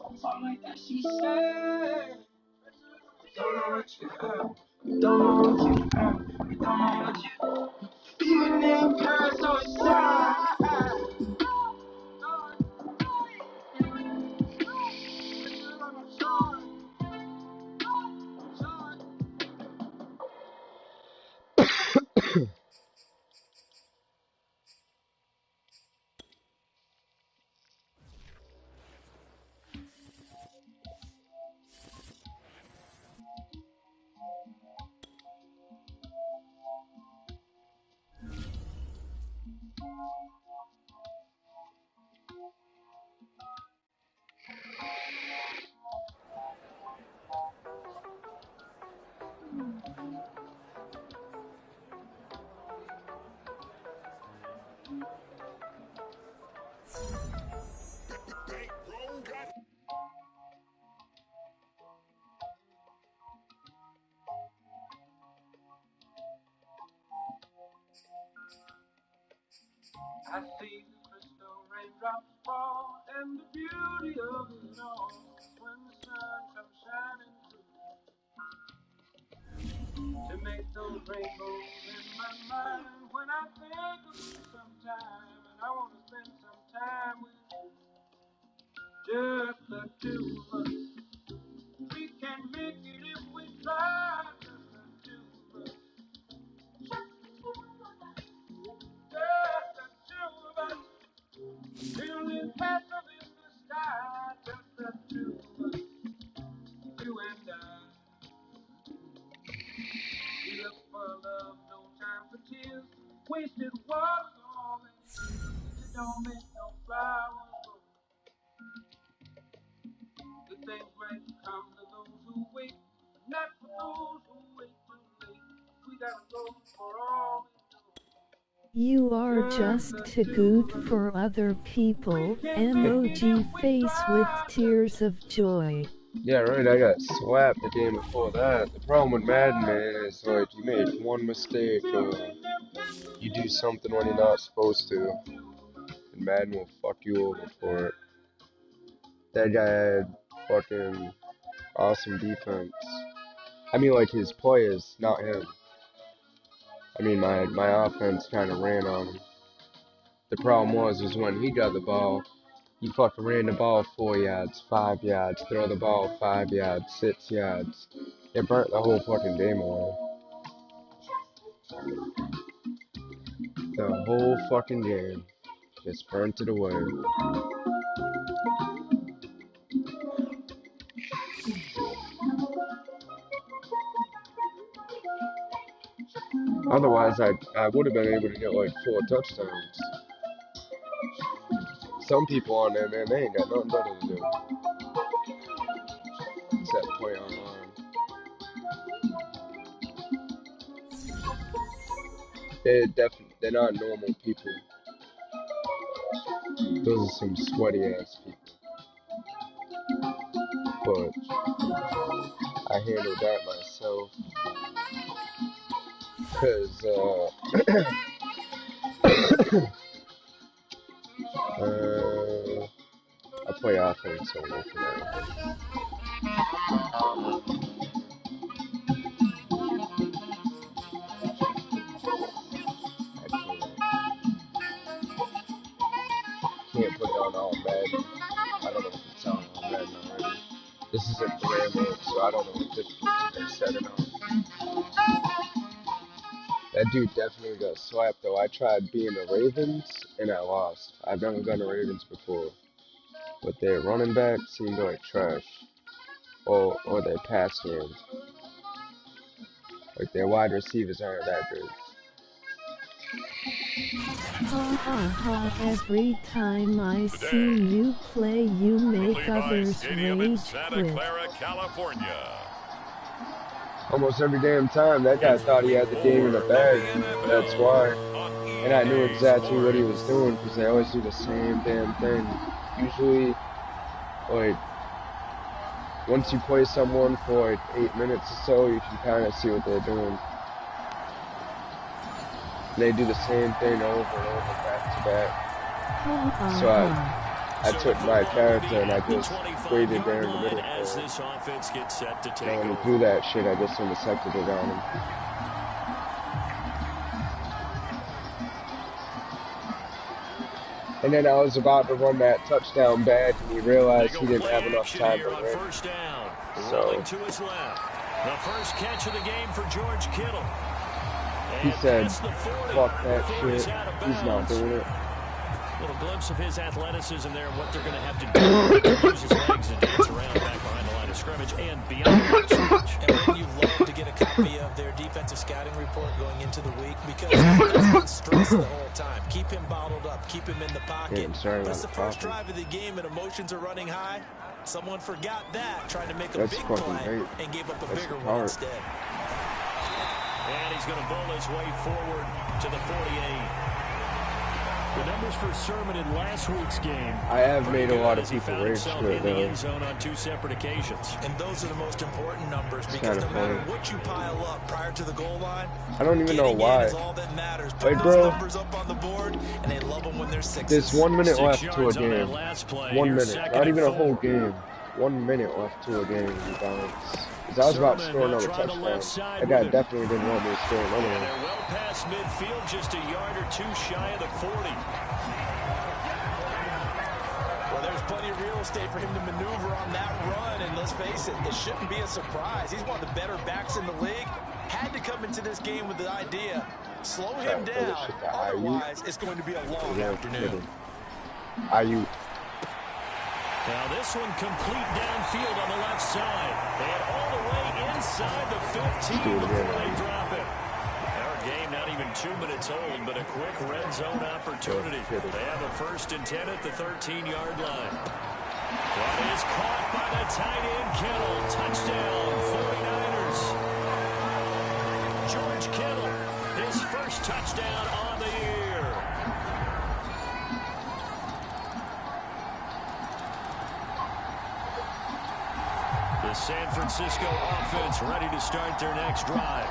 Don't talk like that, she said. Don't know what you heard. Don't know what you heard. Don't know what you heard. Even if you're so sad. I see the crystal raindrops fall and the beauty of it all when the sun comes shining through to make those rainbows in my mind. When I think of you sometime and I want to spend some time with you, just the two of us. We can make it if we try, just the two of us. Just the two of us. Building castles in the sky, just the two of us. You and I. We look for love, no time for tears. Wasted water's all it is. It don't make no flowers grow. Good things might come to those who wait, but not for those who wait too late. We gotta go for all we know. You are just too good for other people. Emoji face with tears of joy. Yeah, right, I got slapped the game before that. The problem with Madden, man, is like you make one mistake or you do something when you're not supposed to, and Madden will fuck you over for it. That guy had fucking awesome defense. I mean, like his players, not him. I mean, my offense kind of ran on him. The problem was when he got the ball, he fucking ran the ball 4 yards, 5 yards, throw the ball 5 yards, 6 yards. It burnt the whole fucking game away. The whole fucking game just burnt it away. Otherwise, I would have been able to get like 4 touchdowns. Some people on there, man, they ain't got nothing better to do except play online. They're not normal people. Those are some sweaty ass people. But I handled that myself. Cause I play offense only for now. Can't put it on all Madden. I don't know if it's on all Madden already. This isn't career mode, so I don't know what difficulty they're setting on. That dude definitely got slapped though. I tried being the Ravens and I lost. I've never been the Ravens before. But their running back seemed like trash. Or their pass game. Like their wide receivers aren't that good. Ha ha ha, every time I see you play you make others rage quit. California. Almost every damn time, that guy thought he had the game in the bag. That's why. And I knew exactly what he was doing because they always do the same damn thing. Usually, like, once you play someone for like 8 minutes or so, you can kind of see what they're doing. They do the same thing over and over, back to back. So I took my character and I just waited there in the middle as for this offense gets set to take him. When he over. threw that shit, I just intercepted it on him. And then I was about to run that touchdown badge, and he realized he didn't have enough time to win. First down. So Rolling to his left. The first catch of the game for George Kittle. He said, fuck that shit. He's not doing it. Little glimpse of his athleticism there and what they're going to have to do to use his legs and dance around back behind the line of scrimmage and beyond the line of scrimmage. And wouldn't you love to get a copy of their defensive scouting report going into the week? Because that's been stressed the whole time. Keep him bottled up. Keep him in the pocket. That's the first drive of the game and emotions are running high. Someone forgot that, trying to make a big play and gave up a bigger one instead. And he's going to bowl his way forward to the 48. The numbers for Sermon in last week's game. I have made a lot of people rage to it, in the end zone on 2 separate occasions. And those are the most important numbers because no matter what you pile up prior to the goal line, I don't even know why. Like, bro, there's 1 minute left to a game. 1 minute, not even a whole game. 1 minute left to a game, you guys. Because I was about to score another touchdown. That guy definitely didn't want me to score another one. They're well past midfield, just a yard or two shy of the 40. Well, there's plenty of real estate for him to maneuver on that run, and let's face it, it shouldn't be a surprise. He's one of the better backs in the league. Had to come into this game with the idea, slow him down, otherwise it's going to be a long afternoon. Ayuk. Now this one complete downfield on the left side. And all the way inside the 15 before they drop it. Our game not even 2 minutes old, but a quick red zone opportunity. They have a 1st and 10 at the 13-yard line. That is caught by the tight end Kittle. Touchdown, 49ers. George Kittle, his first touchdown on the year. The San Francisco offense ready to start their next drive.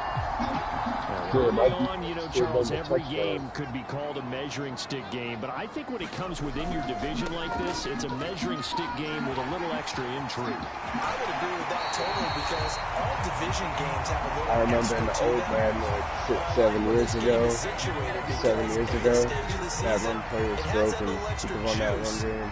Early on, you know, Charles, every game could be called a measuring stick game, but I think when it comes within your division like this, it's a measuring stick game with a little extra intrigue. I would agree with that totally because all division games have a little I remember in the old man like 7 years ago, that one play was broken. You could run that one game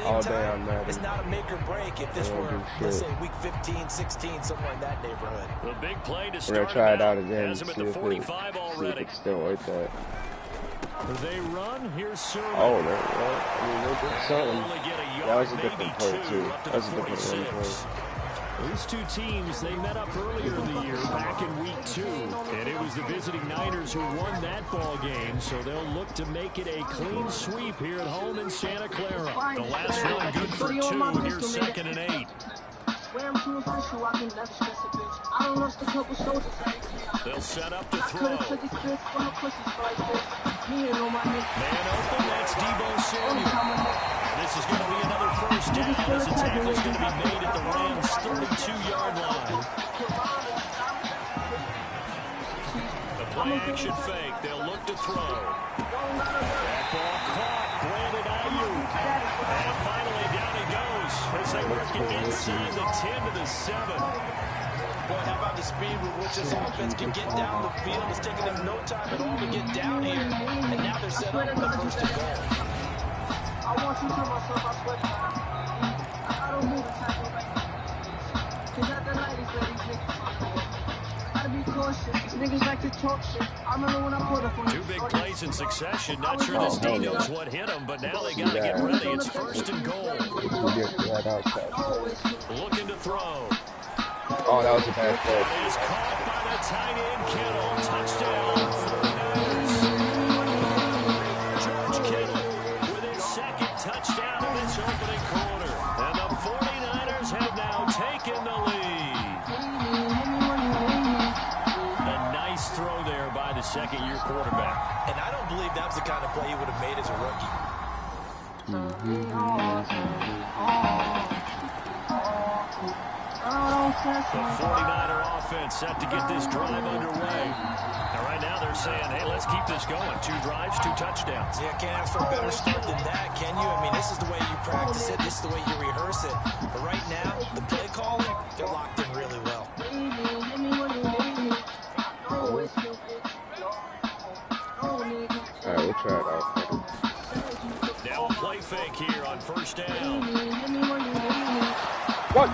all day on Madden. It's not a make or break if this were, let's say, week 15, 16, somewhere in that neighborhood. The big play to We're going to try it out again and see if it's still like that. They run. Here's Sermon. Oh, they're doing something. That was a different play, too. That was a different play. These two teams, they met up earlier in the year, back in week 2. And it was the visiting Niners who won that ball game, so they'll look to make it a clean sweep here at home in Santa Clara. The last one good for 2. Here's 2nd and 8. They'll set up the throw. Man open, that's Deebo Samuel. This is going to be another first down as the tackle is going to be made at the Rams' 32-yard line. The play action fake. They'll look to throw. That ball caught. Brandon Ayuk. And finally down he goes as they work it inside the 10 to the 7. Boy, how about the speed with which this offense can get down the field? It's taking them no time at all to get down here. And now they're set up for the 1st and goal. I want you to myself, I swear to God. I don't move the tackle like that. Cause at the night, it's where these niggas fuck. Gotta be cautious. These niggas like to talk shit. I remember when I put up on 2 big plays in succession. Not sure this D knows what hit him, but now they gotta get ready. It's 1st and goal. Looking to throw. Oh, that was a bad play. It is caught by the tight end Kittle. Touchdown, 49ers. George Kittle with his 2nd touchdown in this opening quarter. And the 49ers have now taken the lead. A nice throw there by the 2nd-year quarterback. And I don't believe that was the kind of play he would have made as a rookie. The 49er offense set to get this drive underway. And right now they're saying, hey, let's keep this going. 2 drives, 2 touchdowns. Yeah, can't ask for a better start than that, can you? I mean, this is the way you practice it. This is the way you rehearse it. But right now, the play calling, they're locked in really well. All right, we'll try it out. Now a play fake here on first down. What?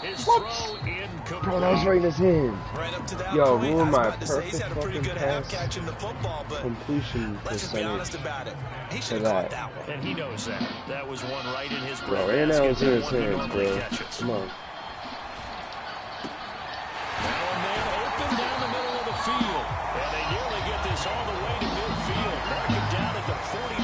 His What? throw incomplete. Bro, that was right in his hand. Right up to that Yo, point, ruined I was my about to say he's perfect had a pretty fucking good half pass catching the football, but completion let's just be honest percentage. about it. He For should have caught that. that one. And he knows that. That was one right in his Bro, and that was in his hands, bro. Come on. Now a man open down the middle of the field. And they nearly get this all the way to midfield. Mark him down at the 49.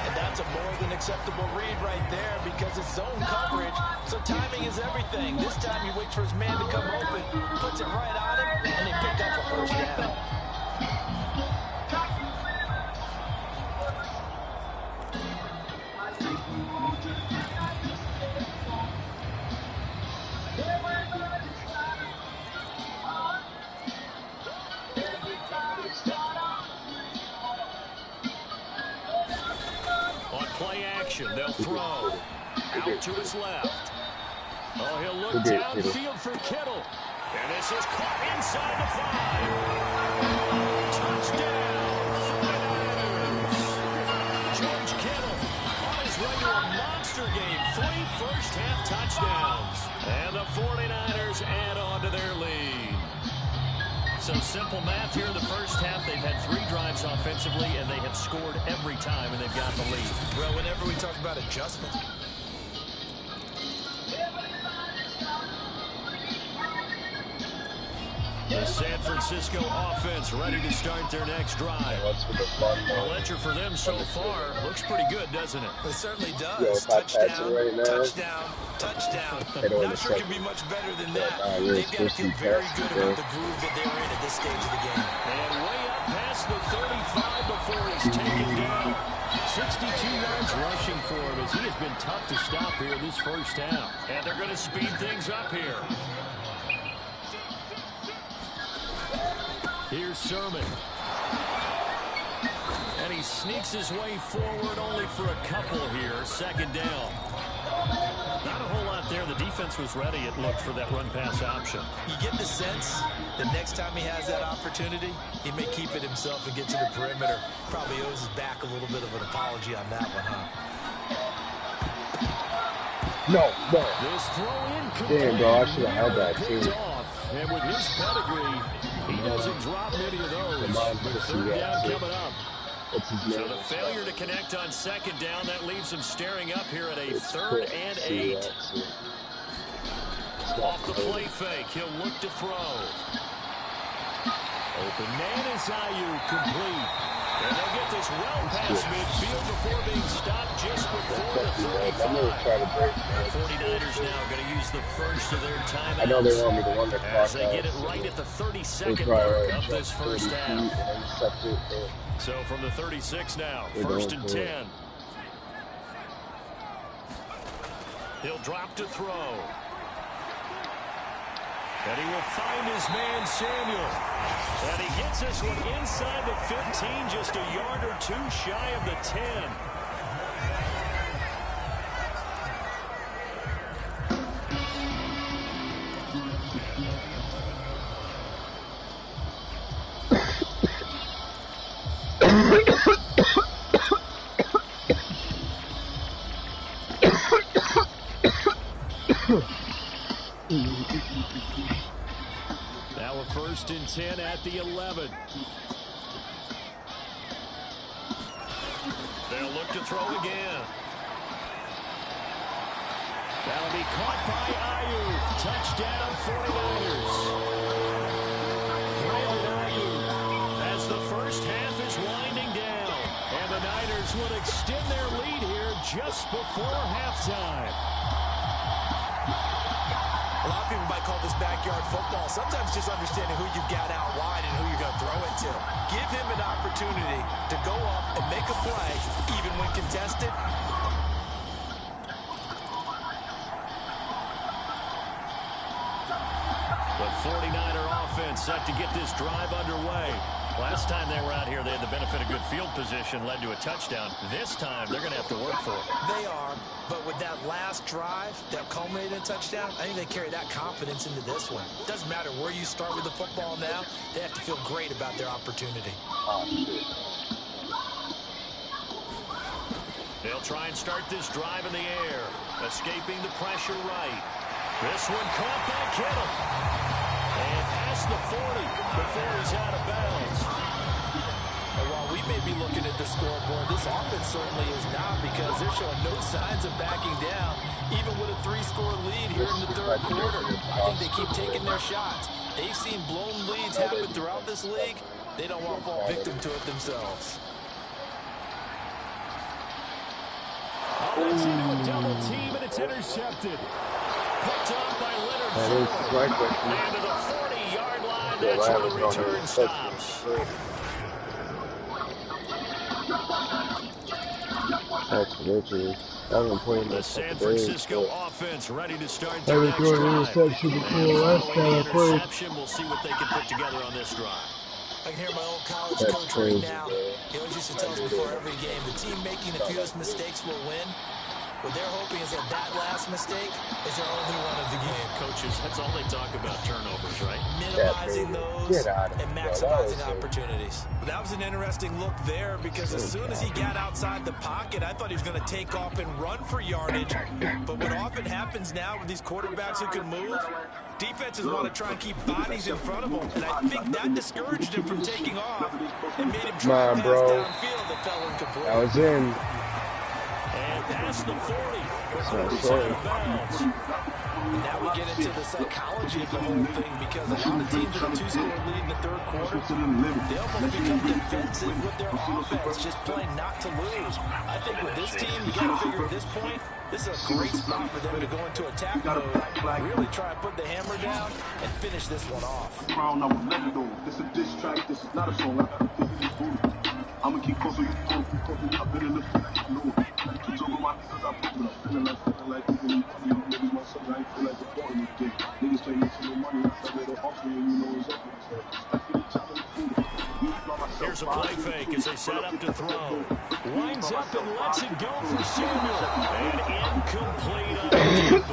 And that's a more than acceptable read right there because it's zone coverage, so timing is everything. This time he waits for his man to come open, puts it right on him, and they pick up a first down. On play action, they'll throw. Out to his left. Oh, he'll look downfield for Kittle. And this is caught inside the 5. Touchdown, 49ers. George Kittle on his way to a monster game. 3 first-half touchdowns. And the 49ers add on to their lead. So simple math here in the first half. They've had 3 drives offensively, and they have scored every time, and they've got the lead. Well, whenever we talk about adjustment, the San Francisco offense ready to start their next drive. The ledger for them so far looks pretty good, doesn't it? it certainly does. Yo, if I pass it right now, touchdown, touchdown. Not sure it can be much better than that. They've got to feel very good about the groove that they're in at this stage of the game. And way up past the 35 before he's taken down. 62 yards rushing for him as he has been tough to stop here in this first half. And they're going to speed things up here. Here's Sermon. And he sneaks his way forward only for a couple here. Second down. Not a whole lot there. The defense was ready, it looked, for that run-pass option. You get the sense that next time he has that opportunity, he may keep it himself and get to the perimeter. Probably owes his back a little bit of an apology on that one, huh? No. This throw incomplete. Damn, bro, I should have held that, too. And with his pedigree, he doesn't drop many of those. But third down coming up. So the failure to connect on second down, that leaves him staring up here at a 3rd and 8. Off the play fake, he'll look to throw. Open man is Ayuk, complete. And they'll get this well past midfield before being stopped just before the 35. The 49ers now going to use the first of their timeouts. I know they want me to run the clock as they get it right at the 32nd mark of this first half. So from the 36 now, 1st and 10. He'll drop to throw. And he will find his man, Samuel. And he gets this one inside the 15, just a yard or 2 shy of the 10. Now a 1st and 10 at the 11. They'll look to throw again. That'll be caught by Ayuk. Touchdown 49ers. Brandon Ayuk as the first half is winding down. And the Niners will extend their lead here just before halftime. A lot of people might call this backyard football. Sometimes just understanding who you've got out wide and who you're going to throw it to. Give him an opportunity to go up and make a play, even when contested. The 49er offense set to get this drive underway. Last time they were out here, they had the benefit of good field position, led to a touchdown. This time, they're going to have to work for it. They are, but with that last drive that culminated in a touchdown, I think they carry that confidence into this one. It doesn't matter where you start with the football now. They have to feel great about their opportunity. They'll try and start this drive in the air, escaping the pressure right. This one caught by Kittle. And past the 40 before he's out of bounds. And while we may be looking at the scoreboard, this offense certainly is not, because they're showing no signs of backing down, even with a 3-score lead here in the third quarter. I think they keep taking their shots. They've seen blown leads happen throughout this league. They don't want to fall victim to it themselves. That's into a double team, and it's intercepted. Picked off by Leonard Floyd. And to the 40-yard line, that's where the return stops. The San Francisco offense ready to start their next drive. Interception. We'll see what they can put together on this drive. I can hear my old college coach right now. He always used to tell us before every game, the team making the fewest mistakes will win. What they're hoping is that that last mistake is their only one of the game. Coaches, that's all they talk about, turnovers, right? Minimizing those and maximizing opportunities. That was an interesting look there, because as soon as he got outside the pocket, I thought he was going to take off and run for yardage. But what often happens now with these quarterbacks who can move, defenses want to try and keep bodies in front of them, and I think that discouraged him from taking off and made him try to pass downfield that fell incomplete. I was in. And past the 40. Now we get into the psychology of the whole thing, because a lot of teams with a 2-score lead in the third quarter, they almost become defensive with their offense, just playing not to lose. I think with this team, you got to figure at this point, this is a great spot for them to go into attack mode, really try and put the hammer down and finish this one off. This is a diss track. This is not a song. I'm gonna keep closer. I've been in the Here's a play fake as they set up to throw. Winds up and lets it go for Samuel. And incomplete on the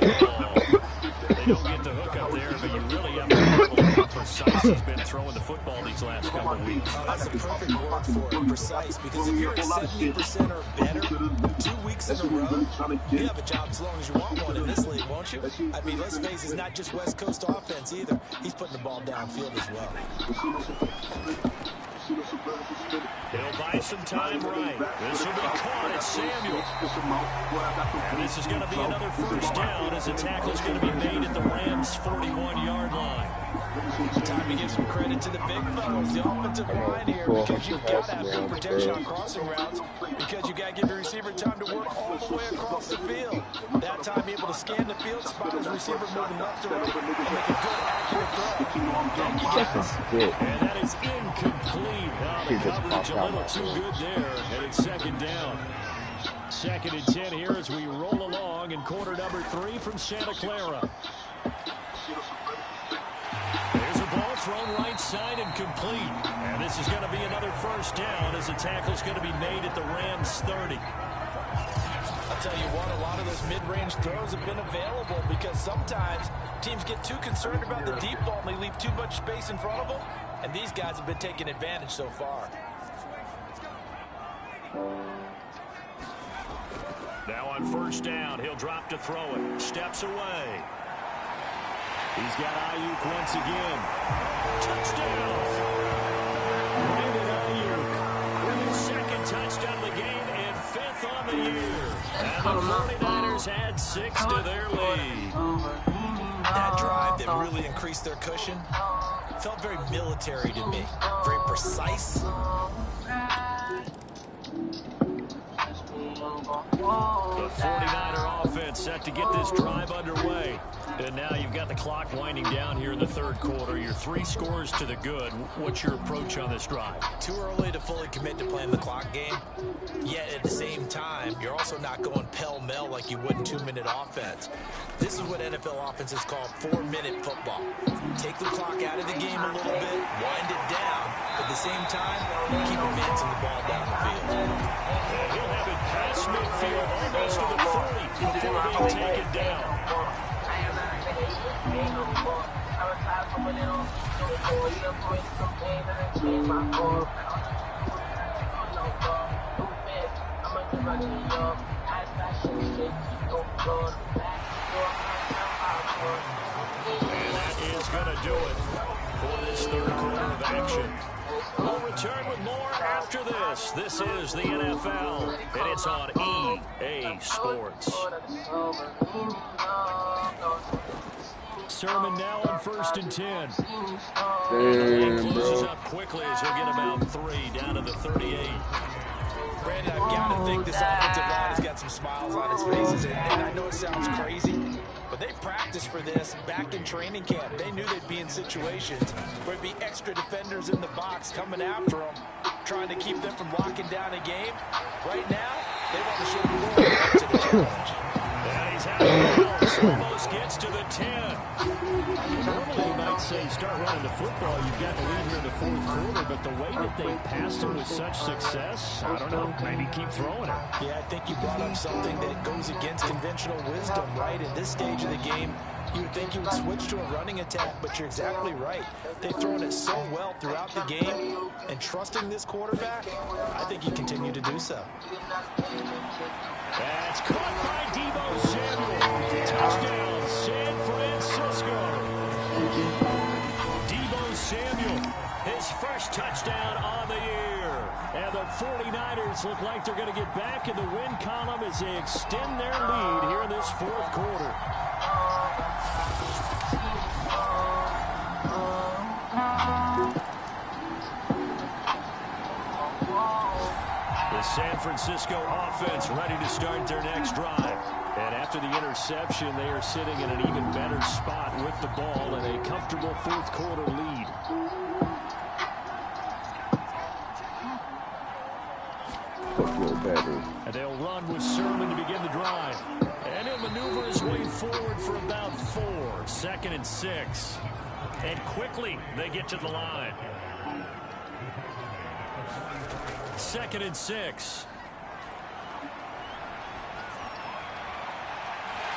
deep ball. They don't get the hook up there, but you really have to marvel at how precise he's been throwing the football these last couple of weeks. That's a perfect word for it, precise, because if you're at 70% or better 2 weeks in a row, you have a job as long as you want one in this league, won't you? I mean, let's face it, it's not just West Coast offense either. He's putting the ball downfield as well. He'll buy some time right. This will be caught at Samuel. And this is going to be another first down, as the tackle's going to be made at the Rams' 41-yard line. Time to give some credit to the big fellas, the offensive line here, because you've got to have good protection on crossing routes, because you've got to give your receiver time to work all the way across the field. That time able to scan the field, spot his receiver moving left to right, and make a good, accurate throw. Thank you, guys. And that is incomplete. The coverage a little too good there, and it's second down. 2nd and 10 here as we roll along in quarter number 3 from Santa Clara. There's a ball thrown right side and complete. And this is going to be another first down, as the tackle's going to be made at the Rams' 30. I'll tell you what, a lot of those mid-range throws have been available, because sometimes teams get too concerned about the deep ball and they leave too much space in front of them. And these guys have been taking advantage so far. Now on first down, he'll drop to throw it. Steps away. He's got Ayuk once again. Touchdown! Brandon Ayuk with his 2nd touchdown of the game and 5th on the year. And the 49ers add 6 to their lead. That drive that really increased their cushion felt very military to me. Very precise. The 49er offense set to get this drive underway. And now you've got the clock winding down here in the third quarter. You're 3 scores to the good. What's your approach on this drive? Too early to fully commit to playing the clock game. Yet at the same time, you're also not going pell-mell like you would in 2-minute offense. This is what NFL offenses call 4-minute football. Take the clock out of the game a little bit, wind it down. At the same time, keep advancing the ball down the field. And he'll have it past midfield, almost to the 40 before being taken down. And that is going to do it for this third quarter of action. We'll return with more after this. This is the NFL, and it's on EA Sports. Sermon now on 1st and 10. And he closes up quickly as he'll get about 3 down to the 38. Brandon, I've got to think this offensive line has got some smiles on its faces, and I know it sounds crazy, but they practiced for this back in training camp. They knew they'd be in situations where it'd be extra defenders in the box coming after them, trying to keep them from locking down a game. Right now, they want to show the world up to the challenge. And he's having a bounce, almost gets to the 10. Normally you might say start running the football, you've got the lead here in the fourth quarter, but the way that they passed him with such success, I don't know, maybe keep throwing it. Yeah, I think you brought up something that goes against conventional wisdom, right? In this stage of the game, you would think you would switch to a running attack, but you're exactly right. They've thrown it so well throughout the game, and trusting this quarterback, I think you continue to do so. That's caught by Deebo Samuel. Touchdown, San Francisco. Deebo Samuel, his first touchdown on the year. And the 49ers look like they're going to get back in the win column as they extend their lead here in this fourth quarter. The San Francisco offense ready to start their next drive. And after the interception, they are sitting in an even better spot with the ball and a comfortable fourth quarter lead. And they'll run with Sermon to begin the drive. And he'll maneuver his way forward for about 4. 2nd and 6. And quickly they get to the line. 2nd and 6.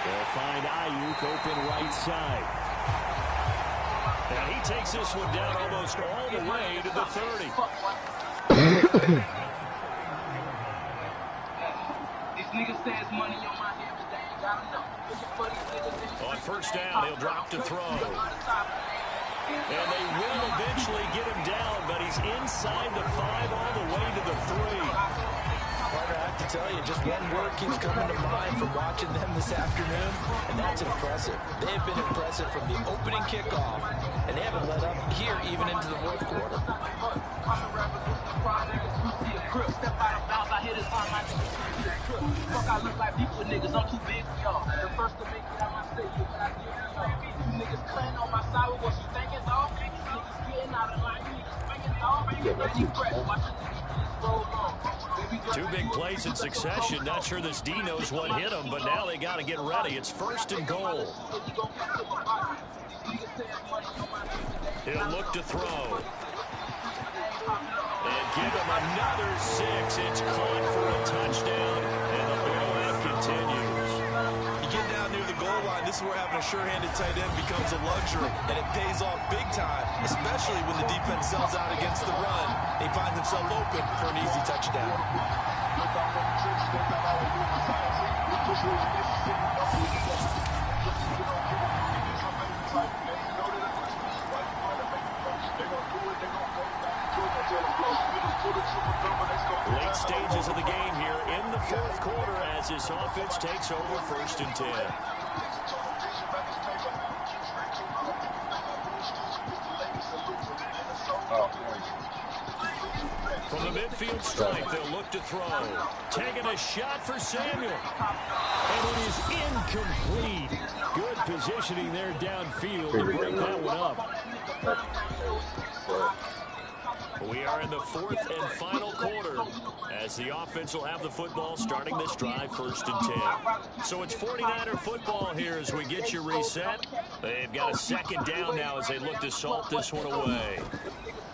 They'll find Ayuk open right side. And he takes this one down almost all the way to the 30. On 1st down, he'll drop to throw. And they will eventually get him down, but he's inside the 5 all the way to the 3. Partner, I have to tell you, just one word keeps coming to mind from watching them this afternoon, and that's impressive. They have been impressive from the opening kickoff, and they haven't let up here even into the fourth quarter. Fuck, I look like people niggas, I'm too big for y'all. The first to make it out my city, but I get it all. You niggas cutting on my side with what you thinking, dog? Niggas getting out of line, you niggas swinging, dog? Let me press, watch the niggas roll on. 2 big plays in succession. Not sure this D knows what hit him, but now they got to get ready. It's 1st and goal. He'll look to throw. And give him another 6. It's caught for a touchdown, and the bailout continues. You get down near the goal line, this is where having a sure-handed tight end becomes a luxury, and it pays off big time, especially when the defense sells out against the run. He finds himself open for an easy touchdown. Late stages of the game here in the fourth quarter as this offense takes over 1st and 10. From the midfield stripe, they'll look to throw. Taking a shot for Samuel. And it is incomplete. Good positioning there downfield to break that one up. We are in the fourth and final quarter as the offense will have the football starting this drive 1st and 10. So it's 49er football here as we get you reset. They've got a 2nd down now as they look to salt this one away.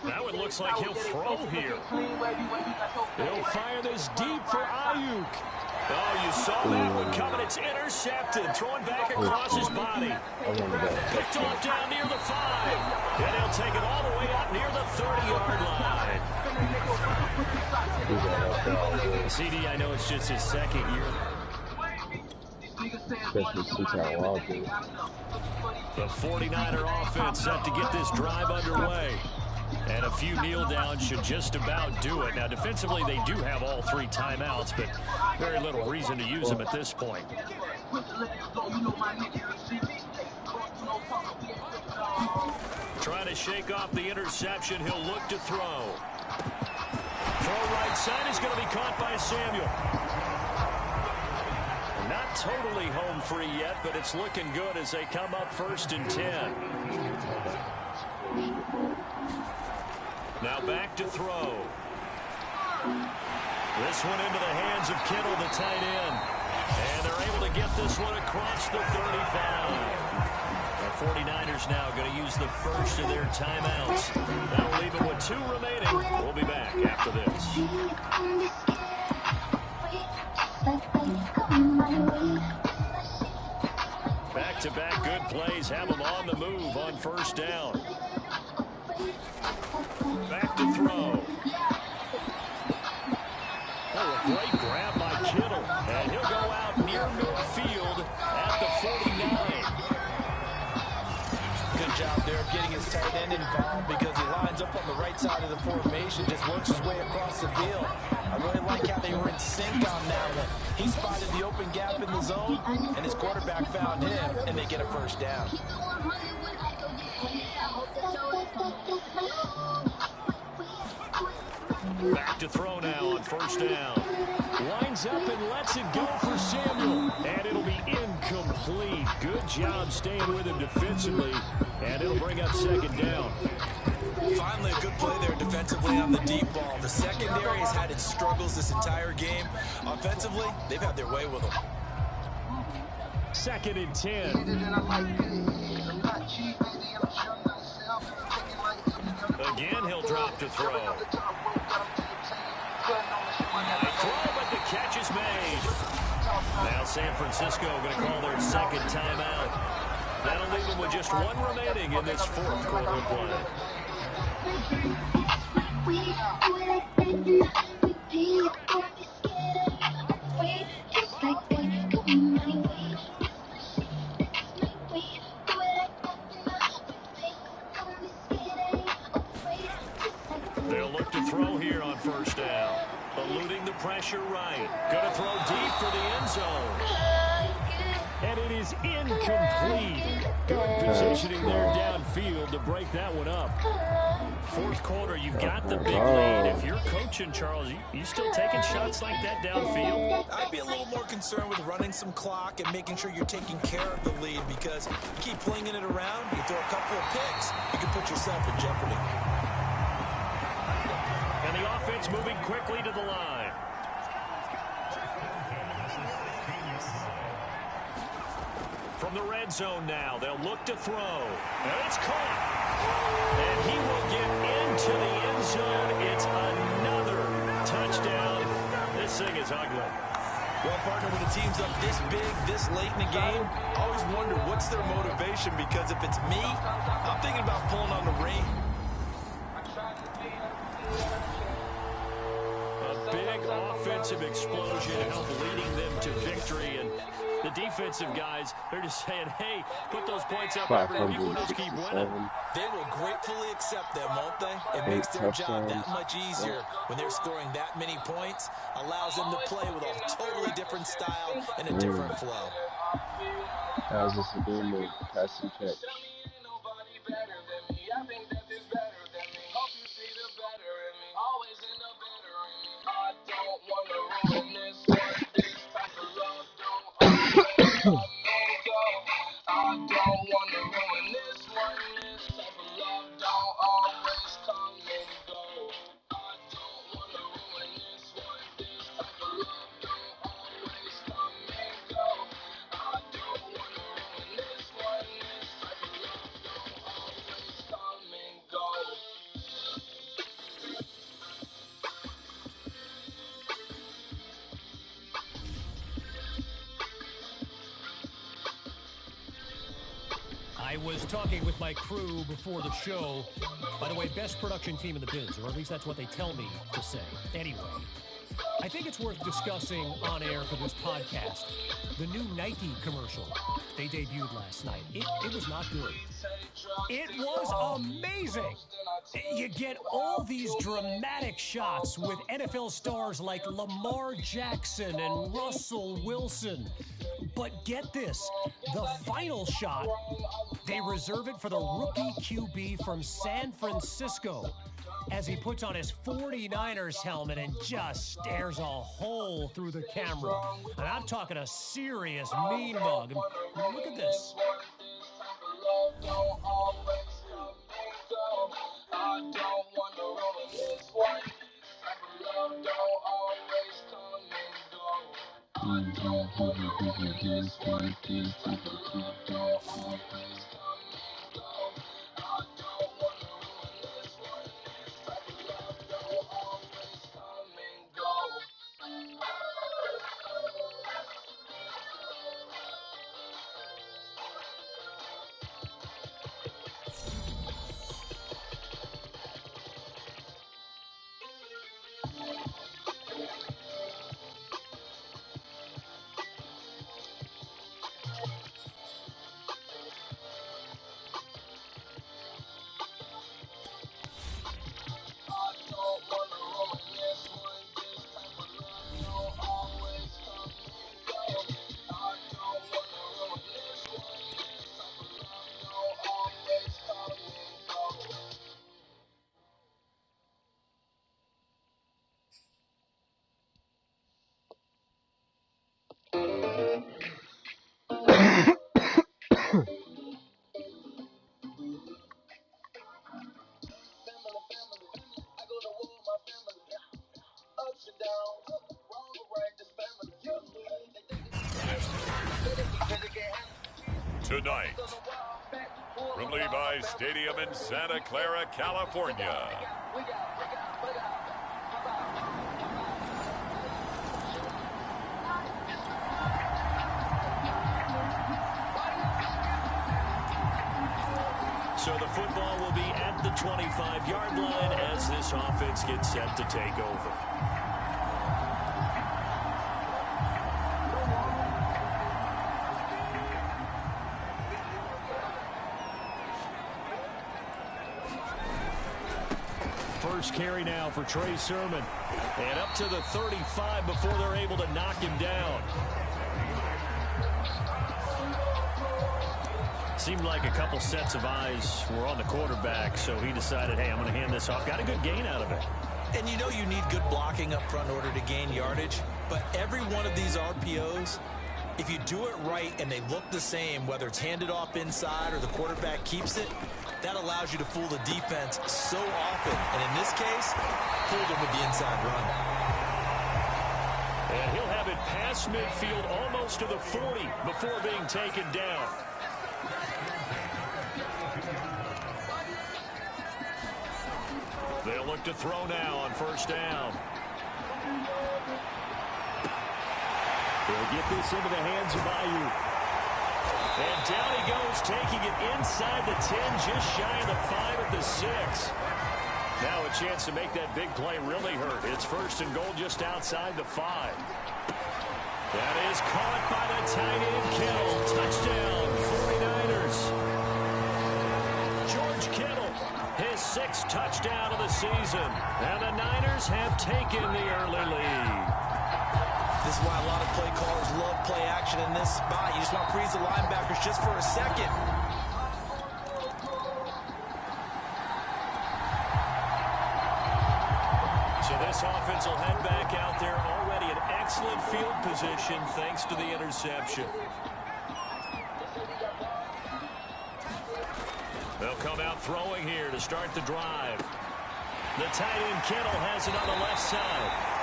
That one looks like he'll throw here. He'll fire this deep for Ayuk. Oh, you saw that one coming. It's intercepted. Throwing back across his body. Picked off down near the 5. And he'll take it all the way up near the 30-yard line. CD, I know it's just his 2nd year. The 49er offense set to get this drive underway. And a few kneel downs should just about do it. Now, defensively, they do have all 3 timeouts, but very little reason to use them at this point. Trying to shake off the interception. He'll look to throw. Throw right side is going to be caught by Samuel. Not totally home free yet, but it's looking good as they come up 1st and 10. Now back to throw. This one into the hands of Kittle, the tight end. And they're able to get this one across the 35. The 49ers now going to use the first of their timeouts. That'll leave them with 2 remaining. We'll be back after this. Back-to-back good plays have them on the move on 1st down. Back to throw. Oh, a great grab by Kittle. And he'll go out near midfield at the 49. Good job there of getting his tight end involved because he lines up on the right side of the formation, just works his way across the field. I really like how they were in sync on that one. He spotted the open gap in the zone, and his quarterback found him, and they get a 1st down. Back to throw now on 1st down. Winds up and lets it go for Samuel. And it'll be incomplete. Good job staying with him defensively. And it'll bring up 2nd down. Finally, a good play there defensively on the deep ball. The secondary has had its struggles this entire game. Offensively, they've had their way with them. 2nd and 10. Again, he'll drop to throw. A throw, but the catch is made. Now San Francisco going to call their 2nd timeout. That'll leave them with just 1 remaining in this 4th quarter of play. They'll look to throw here on 1st down. Eluding the pressure right. Going to throw deep for the end zone. And it is incomplete. Good positioning there downfield to break that one up. 4th quarter, you've got the big lead. If you're coaching, Charles, you still taking shots like that downfield? I'd be a little more concerned with running some clock and making sure you're taking care of the lead because you keep flinging it around, you throw a couple of picks, you can put yourself in jeopardy. And the offense moving quickly to the line. From the red zone now, they'll look to throw. And it's caught. And he will get into the end zone. It's another touchdown. This thing is ugly. Well, partner, when the team's up this big, this late in the game, I always wonder what's their motivation because if it's me, I'm thinking about pulling on the ring. A big offensive explosion helped leading them to victory. And the defensive guys, they're just saying, hey, put those points up every week. We'll just keep winning. They will gratefully accept them, won't they? It makes their job that much easier when they're scoring that many points. Allows them to play with a totally different style and a different flow. That was just a good move. Pass and catch. I was talking with my crew before the show. By the way, best production team in the biz, or at least that's what they tell me to say. Anyway, I think it's worth discussing on air for this podcast. The new Nike commercial they debuted last night. It was not good. It was amazing. You get all these dramatic shots with NFL stars like Lamar Jackson and Russell Wilson. But get this, the final shot, they reserve it for the rookie QB from San Francisco as he puts on his 49ers helmet and just stares a hole through the camera. And I'm talking a serious mean mug. And look at this. Tonight, from Levi's Stadium in Santa Clara, California. So the football will be at the 25-yard line as this offense gets set to take over. First carry now for Trey Sermon. And up to the 35 before they're able to knock him down. Seemed like a couple sets of eyes were on the quarterback, so he decided, hey, I'm going to hand this off. Got a good gain out of it. And you know you need good blocking up front in order to gain yardage. But every one of these RPOs, if you do it right and they look the same, whether it's handed off inside or the quarterback keeps it, that allows you to fool the defense so often. And in this case, fooled him with the inside run. And he'll have it past midfield almost to the 40 before being taken down. They'll look to throw now on first down. They'll get this into the hands of Bayou. And down he goes, taking it inside the 10, just shy of the 5 at the 6. Now a chance to make that big play really hurt. It's first and goal just outside the 5. That is caught by the tight end, Kittle. Touchdown, 49ers. George Kittle, his 6th touchdown of the season. And the Niners have taken the early lead. This is why a lot of play callers love play action in this spot. You just want to freeze the linebackers just for a second. So this offense will head back out there, already in excellent field position thanks to the interception. They'll come out throwing here to start the drive. The tight end Kittle has it on the left side.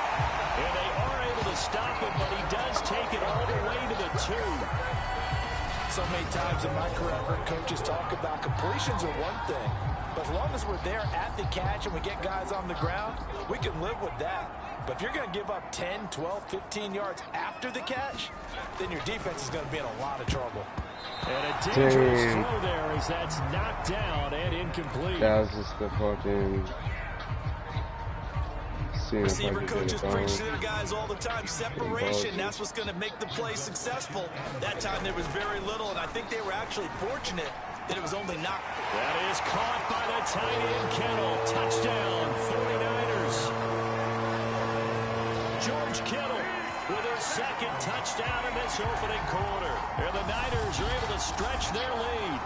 And they are able to stop him, but he does take it all the way to the 2. So many times in my career, I've heard coaches talk about completions are one thing. But as long as we're there at the catch and we get guys on the ground, we can live with that. But if you're going to give up 10, 12, 15 yards after the catch, then your defense is going to be in a lot of trouble. And a dangerous throw there as that's knocked down and incomplete. That was just the fucking... Receiver coaches preach to their guys all the time. Separation, that's what's going to make the play successful. That time there was very little, and I think they were actually fortunate that it was only not. That is caught by the tight end, Kittle. Touchdown, 49ers. George Kittle with his second touchdown in this opening quarter. And the Niners are able to stretch their lead.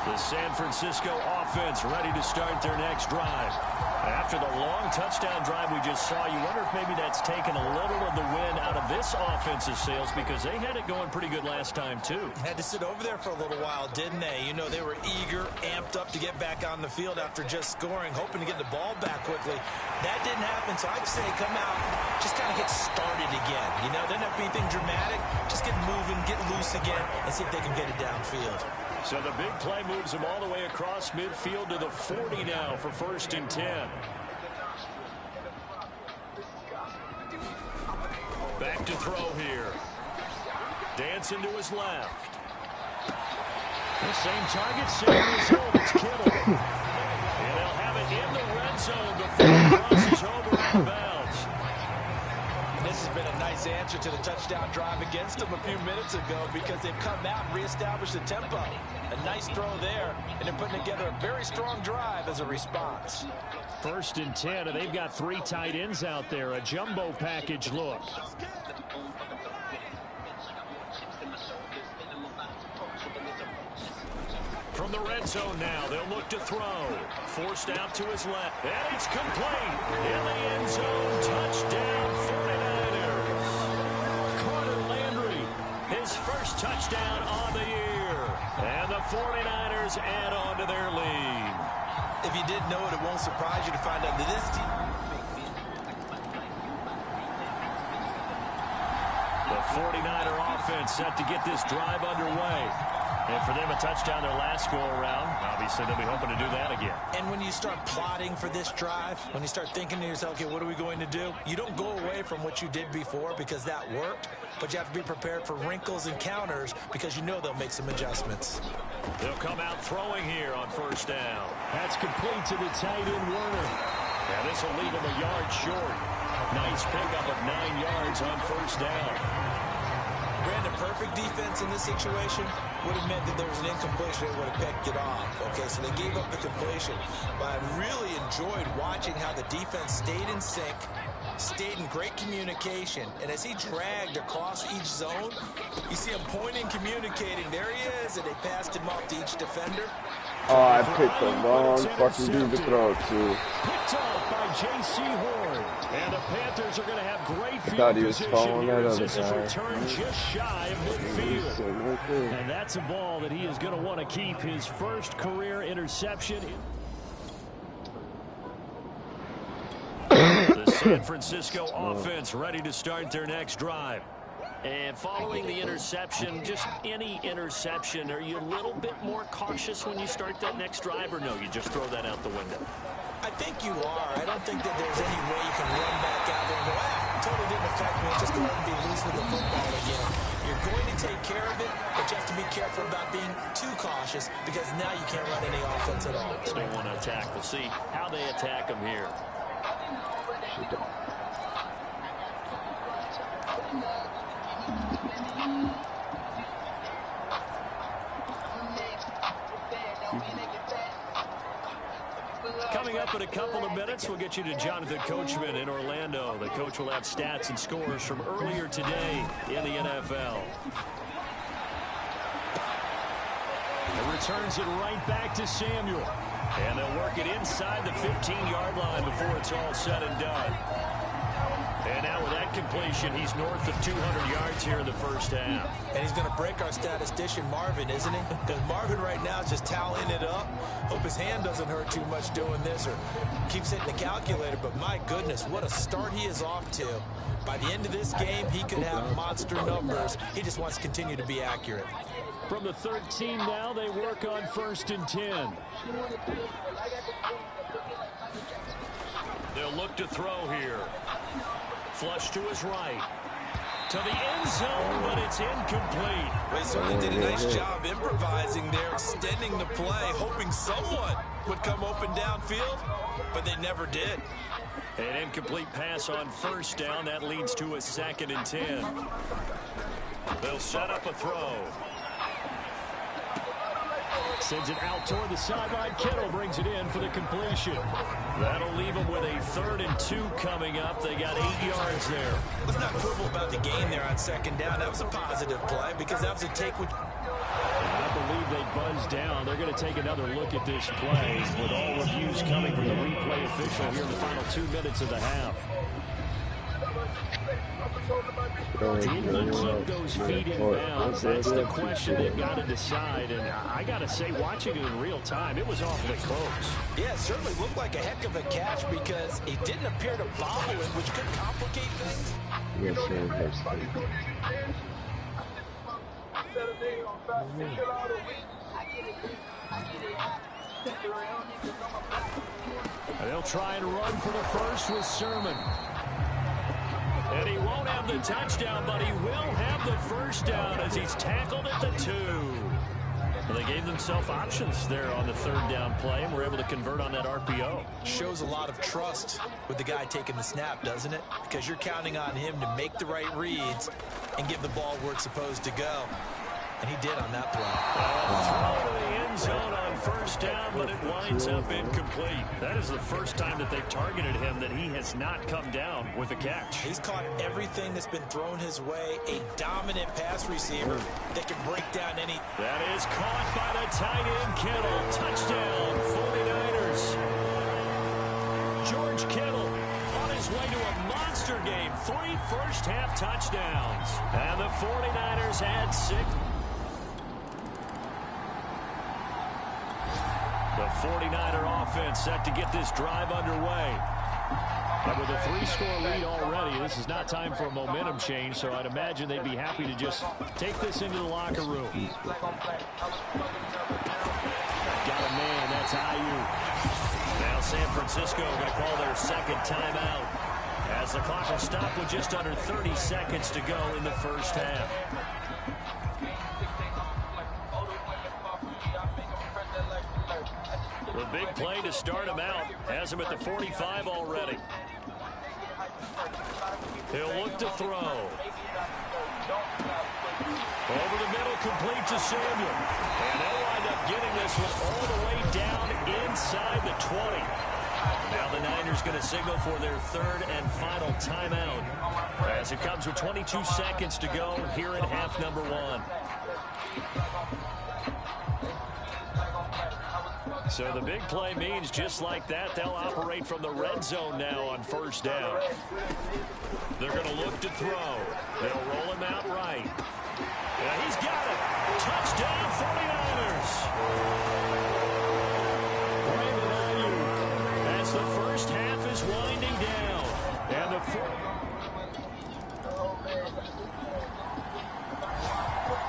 The San Francisco offense ready to start their next drive. After the long touchdown drive we just saw, you wonder if maybe that's taken a little of the wind out of this offense's sails because they had it going pretty good last time, too. Had to sit over there for a little while, didn't they? You know, they were eager, amped up to get back on the field after just scoring, hoping to get the ball back quickly. That didn't happen, so I'd say come out, just kind of get started again. You know, doesn't have to be anything dramatic. Just get moving, get loose again, and see if they can get it downfield. So the big play moves them all the way across midfield to the 40 now for 1st and 10. Back to throw here. Dancing to his left. The same target, same result. It's Kittle. And they'll have it in the red zone before it crosses over out of bounds. This has been a nice answer to the touchdown drive against them a few minutes ago because they've come out and reestablished the tempo. A nice throw there, and they're putting together a very strong drive as a response. 1st and 10, and they've got 3 tight ends out there. A jumbo package look. From the red zone now, they'll look to throw. Forced out to his left, and it's complete. In the end zone, touchdown 49ers. Carter Landry, his first touchdown on the year. And the 49ers add on to their lead. If you didn't know it, it won't surprise you to find out that this team... The 49er offense set to get this drive underway. And for them, a touchdown their last go-around. Obviously, they'll be hoping to do that again. And when you start plotting for this drive, when you start thinking to yourself, okay, what are we going to do? You don't go away from what you did before because that worked, but you have to be prepared for wrinkles and counters because you know they'll make some adjustments. They'll come out throwing here on 1st down. That's complete to the tight end, Werner. Yeah, this will leave him a yard short. Nice pickup of 9 yards on 1st down. Brandon, perfect defense in this situation would have meant that there was an incompletion that would have picked it off. Okay, so they gave up the completion. But I really enjoyed watching how the defense stayed in sync, stayed in great communication. And as he dragged across each zone, you see him pointing, communicating. There he is, and they passed him off to each defender. Oh, I picked the wrong fucking dude to throw it to. Picked off by J.C. Horn. And the Panthers are going to have great thought he field was position following here that as other this is guy. returned just shy of midfield. And that's a ball that he is going to want to keep, his first career interception. The San Francisco offense ready to start their next drive. And following the interception, just any interception, are you a little bit more cautious when you start that next drive, or no, you just throw that out the window? I think you are. I don't think that there's any way you can run back out there and go, totally didn't affect me. Just go ahead and be loose with the football again. You're going to take care of it, but you have to be careful about being too cautious because now you can't run any offense at all. Still want to attack. We'll see how they attack them here. Coming up in a couple of minutes, we'll get you to Jonathan Coachman in Orlando. The coach will have stats and scores from earlier today in the NFL. And returns it right back to Samuel. And they'll work it inside the 15-yard line before it's all said and done. And now with that completion, he's north of 200 yards here in the first half. And he's going to break our statistician, Marvin, isn't he? Because Marvin right now is just tallying it up. Hope his hand doesn't hurt too much doing this or keeps hitting the calculator. But my goodness, what a start he is off to. By the end of this game, he could have monster numbers. He just wants to continue to be accurate. From the 13 now, they work on 1st and 10. They'll look to throw here. Flush to his right. To the end zone, but it's incomplete. They certainly did a nice job improvising there, extending the play, hoping someone would come open downfield, but they never did. An incomplete pass on 1st down. That leads to a 2nd and 10. They'll set up a throw. Sends it out toward the sideline. Kittle brings it in for the completion. That'll leave them with a 3rd and 2 coming up. They got 8 yards there. Let's not quibble about the gain there on 2nd down. That was a positive play because that was a take. I believe they buzzed down. They're going to take another look at this play with all reviews coming from the replay official here in the final 2 minutes of the half. Did he keep those feet in bounds? That's the question they've got to decide. And I got to say, watching it in real time, it was awfully close. Yeah, it certainly looked like a heck of a catch because it didn't appear to bobble it, which could complicate things. They'll try and run for the first with Sermon. And he won't have the touchdown, but he will have the 1st down as he's tackled at the 2. Well, they gave themselves options there on the 3rd down play and were able to convert on that RPO. Shows a lot of trust with the guy taking the snap, doesn't it? Because you're counting on him to make the right reads and give the ball where it's supposed to go. And he did on that play. Throw to the end zone on 1st down, but it winds up incomplete. That is the first time that they've targeted him that he has not come down with a catch. He's caught everything that's been thrown his way. A dominant pass receiver that can break down any. That is caught by the tight end, Kittle. Touchdown, 49ers. George Kittle on his way to a monster game. 3 first-half touchdowns. And the 49ers had 6. The 49er offense set to get this drive underway. And with a 3-score lead already, this is not time for a momentum change, so I'd imagine they'd be happy to just take this into the locker room. Got a man, that's Ayuk. Now San Francisco going to call their 2nd timeout as the clock will stop with just under 30 seconds to go in the 1st half. The big play to start him out has him at the 45 already. He'll look to throw. Over the middle, complete to Samuel. And they'll wind up getting this one all the way down inside the 20. Now the Niners going to signal for their 3rd and final timeout as it comes with 22 seconds to go here in half number 1. So the big play means just like that, they'll operate from the red zone now on 1st down. They're going to look to throw. They'll roll him out right. And he's got it. Touchdown, 49ers. Brandon Ayuk as the 1st half is winding down. And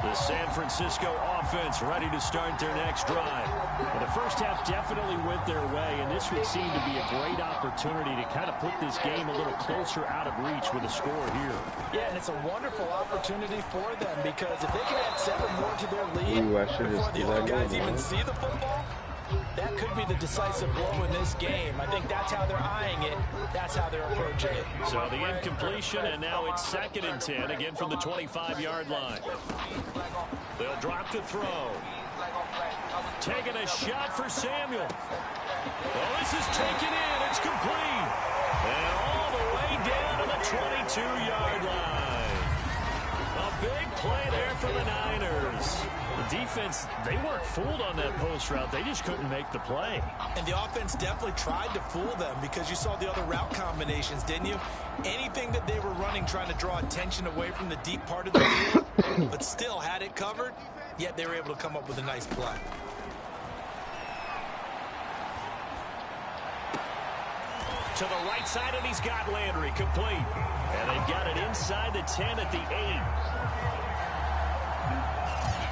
the San Francisco offense ready to start their next drive. Well, the 1st half definitely went their way, and this would seem to be a great opportunity to kind of put this game a little closer out of reach with a score here. Yeah, and it's a wonderful opportunity for them because if they can add 7 more to their lead before the other guys even see the football, that could be the decisive blow in this game. I think that's how they're eyeing it. That's how they're approaching it. So the incompletion, and now it's 2nd and 10, again from the 25-yard line. They'll drop to throw. Taking a shot for Samuel. Well, this is taken in. It's complete. And all the way down to the 22-yard line. A big play there for the Niners. The defense, they weren't fooled on that post route. They just couldn't make the play. And the offense definitely tried to fool them because you saw the other route combinations, didn't you? Anything that they were running trying to draw attention away from the deep part of the field, but still had it covered, yet they were able to come up with a nice play. To the right side, and he's got Landry complete. And they've got it inside the 10 at the 8.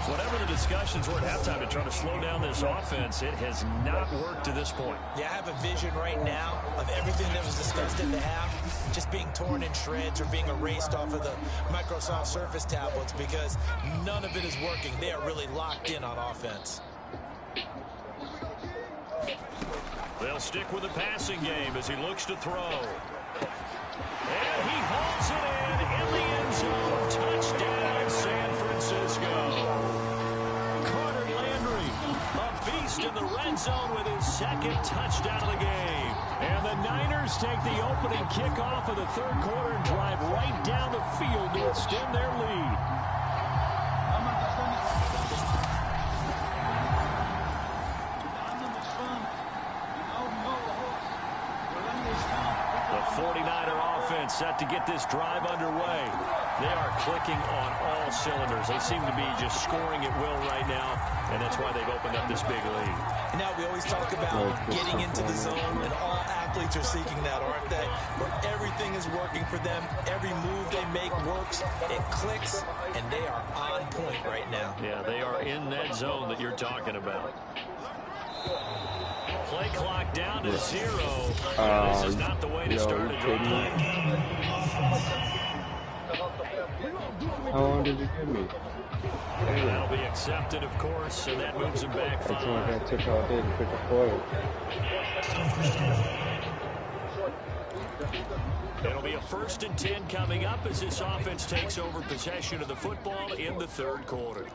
Whatever the discussions were at halftime to try to slow down this offense, it has not worked to this point. Yeah, I have a vision right now of everything that was discussed in the half just being torn in shreds or being erased off of the Microsoft Surface tablets because none of it is working. They are really locked in on offense. They'll stick with the passing game as he looks to throw. And he hauls it in the end zone. Touchdown, San Francisco. In the red zone with his second touchdown of the game. And the Niners take the opening kickoff of the third quarter and drive right down the field to extend their lead. The 49er offense set to get this drive underway. They are clicking on all cylinders. They seem to be just scoring at will right now, and that's why they've opened up this big lead. And now we always talk about getting into the zone, and all athletes are seeking that, aren't they? Where everything is working for them. Every move they make works. It clicks, and they are on point right now. Yeah, they are in that zone that you're talking about. Play clock down to 0. This is not the way to start a drive. How long did you give me? That'll be accepted, of course, and that moves him back 5. It's not going to take all day to pick a play. It'll be a 1st and 10 coming up as this offense takes over possession of the football in the third quarter.